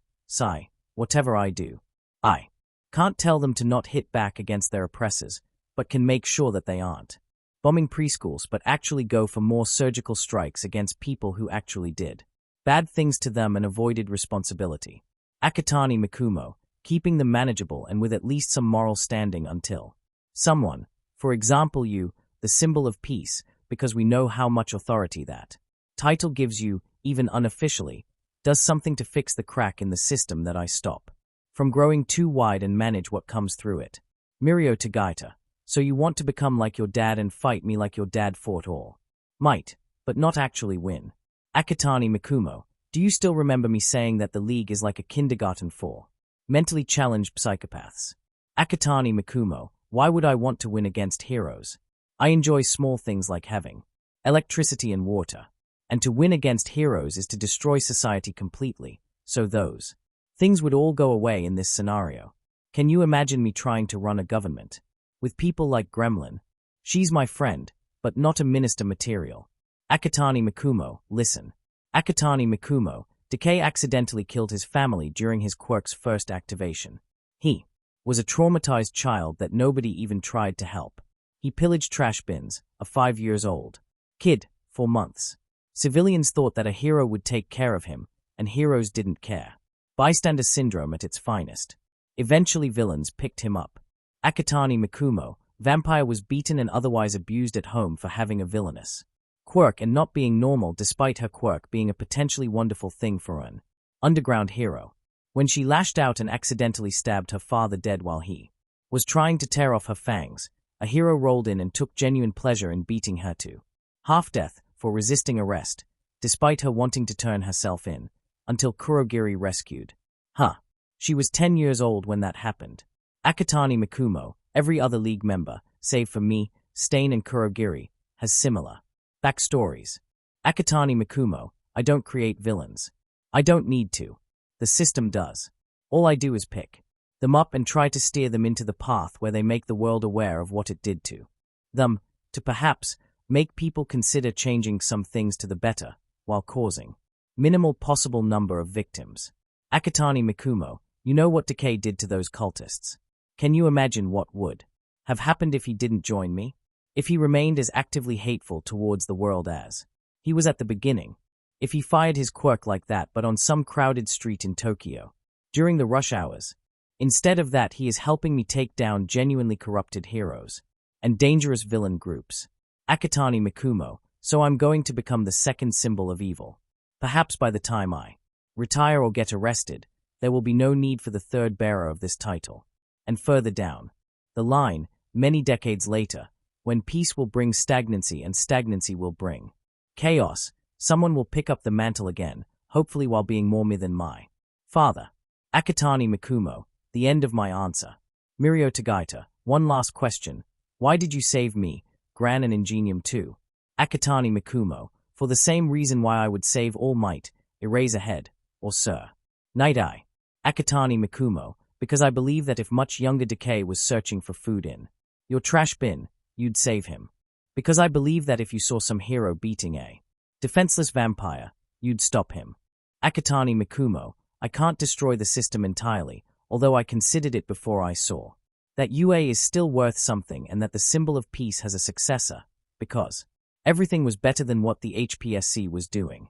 Whatever I do. I can't tell them to not hit back against their oppressors, but can make sure that they aren't. Bombing preschools, but actually go for more surgical strikes against people who actually did bad things to them and avoided responsibility. Akatani Mikumo, keeping them manageable and with at least some moral standing until someone, for example you, the symbol of peace, because we know how much authority that title gives you, even unofficially, does something to fix the crack in the system that I stop from growing too wide and manage what comes through it. Mirio Tagaita, so you want to become like your dad and fight me like your dad fought all might, but not actually win. Akatani Mikumo, do you still remember me saying that the league is like a kindergarten for mentally challenged psychopaths? Akatani Mikumo, why would I want to win against heroes? I enjoy small things like having electricity and water. And to win against heroes is to destroy society completely, so those things would all go away in this scenario. Can you imagine me trying to run a government with people like Gremlin? She's my friend, but not a minister material. Akatani Mikumo, listen. Akatani Mikumo, Decay accidentally killed his family during his quirk's first activation. He was a traumatized child that nobody even tried to help. He pillaged trash bins, a 5-year-old kid, for months. Civilians thought that a hero would take care of him, and heroes didn't care. Bystander syndrome at its finest. Eventually villains picked him up. Akatani Mikumo, Vampire was beaten and otherwise abused at home for having a villainous quirk and not being normal despite her quirk being a potentially wonderful thing for an underground hero. When she lashed out and accidentally stabbed her father dead while he was trying to tear off her fangs, a hero rolled in and took genuine pleasure in beating her to half-death for resisting arrest, despite her wanting to turn herself in, until Kurogiri rescued her. She was 10 years old when that happened. Akatani Mikumo, every other league member, save for me, Stain and Kurogiri, has similar backstories. Akatani Mikumo, I don't create villains. I don't need to. The system does. All I do is pick them up and try to steer them into the path where they make the world aware of what it did to them, to perhaps make people consider changing some things to the better, while causing minimal possible number of victims. Akatani Mikumo, you know what Decay did to those cultists. Can you imagine what would have happened if he didn't join me? If he remained as actively hateful towards the world as he was at the beginning? If he fired his quirk like that but on some crowded street in Tokyo, during the rush hours? Instead of that, he is helping me take down genuinely corrupted heroes and dangerous villain groups. Akatani Mikumo, so I'm going to become the second symbol of evil. Perhaps by the time I retire or get arrested, there will be no need for the third bearer of this title. And further down the line, many decades later, when peace will bring stagnancy and stagnancy will bring chaos, someone will pick up the mantle again, hopefully while being more me than my father. Akatani Mikumo, the end of my answer. Mirio Tagaita, one last question. Why did you save me, Gran and Ingenium too? Akatani Mikumo, for the same reason why I would save All Might, Eraserhead, or Sir Night Eye. Akatani Mikumo, because I believe that if much younger Decay was searching for food in your trash bin, you'd save him. Because I believe that if you saw some hero beating a defenseless vampire, you'd stop him. Akatani Mikumo, I can't destroy the system entirely, although I considered it before I saw that UA is still worth something and that the symbol of peace has a successor, because everything was better than what the HPSC was doing.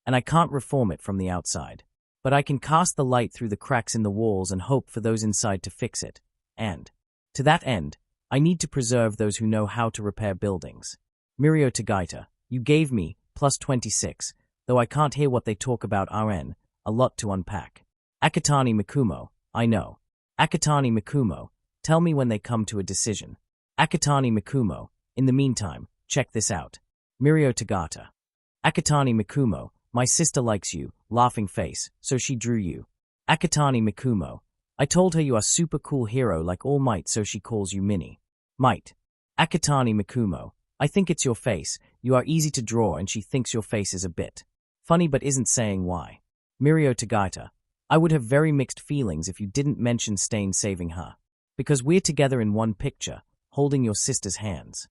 And I can't reform it from the outside. But I can cast the light through the cracks in the walls and hope for those inside to fix it. And, to that end, I need to preserve those who know how to repair buildings. Mirio Tagaita, you gave me, plus 26, though I can't hear what they talk about RN, a lot to unpack. Akatani Mikumo, I know. Akatani Mikumo, tell me when they come to a decision. Akatani Mikumo, in the meantime, check this out. Mirio Tagata. Akatani Mikumo, my sister likes you, laughing face, so she drew you. Akatani Mikumo, I told her you are super cool hero like All Might, so she calls you Mini Might. Akatani Mikumo, I think it's your face, you are easy to draw and she thinks your face is a bit funny but isn't saying why. Mirio Tagaita, I would have very mixed feelings if you didn't mention Stain saving her. Because we're together in one picture, holding your sister's hands.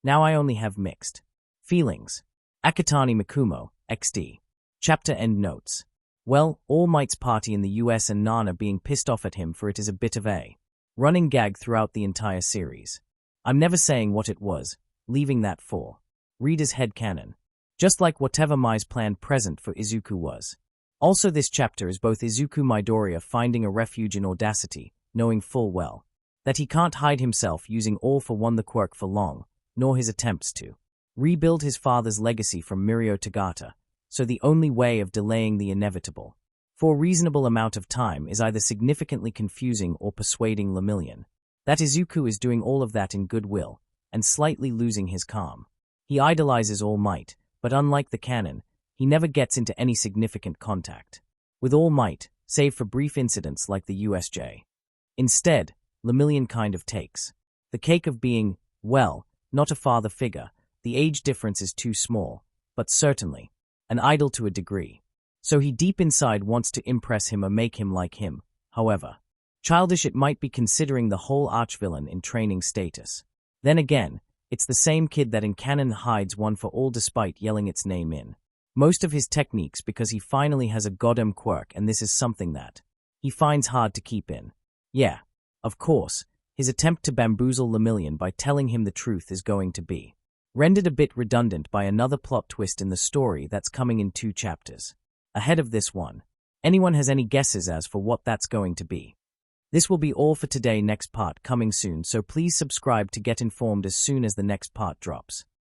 Now I only have mixed feelings. Akatani Mikumo, XD. Chapter End Notes. Well, All Might's party in the US and Nana being pissed off at him for it is a bit of a running gag throughout the entire series. I'm never saying what it was, leaving that for reader's headcanon. Just like whatever Mai's planned present for Izuku was. Also this chapter is both Izuku Midoriya finding a refuge in audacity, knowing full well that he can't hide himself using all for one the quirk for long, nor his attempts to rebuild his father's legacy from Mirio Tagata, so the only way of delaying the inevitable for a reasonable amount of time is either significantly confusing or persuading Lemillion that Izuku is doing all of that in goodwill and slightly losing his calm. He idolizes All Might, but unlike the canon, he never gets into any significant contact with All Might, save for brief incidents like the USJ. Instead, Lemillion kind of takes the cake of being, well, not a father figure. The age difference is too small, but certainly an idol to a degree. So he deep inside wants to impress him or make him like him. However, childish it might be considering the whole archvillain in training status. Then again, it's the same kid that in canon hides one for all despite yelling its name in most of his techniques because he finally has a goddamn quirk, and this is something that he finds hard to keep in. Yeah, of course, his attempt to bamboozle Lemillion by telling him the truth is going to be rendered a bit redundant by another plot twist in the story that's coming in 2 chapters ahead of this one. Anyone has any guesses as for what that's going to be? This will be all for today. Next part coming soon, so please subscribe to get informed as soon as the next part drops.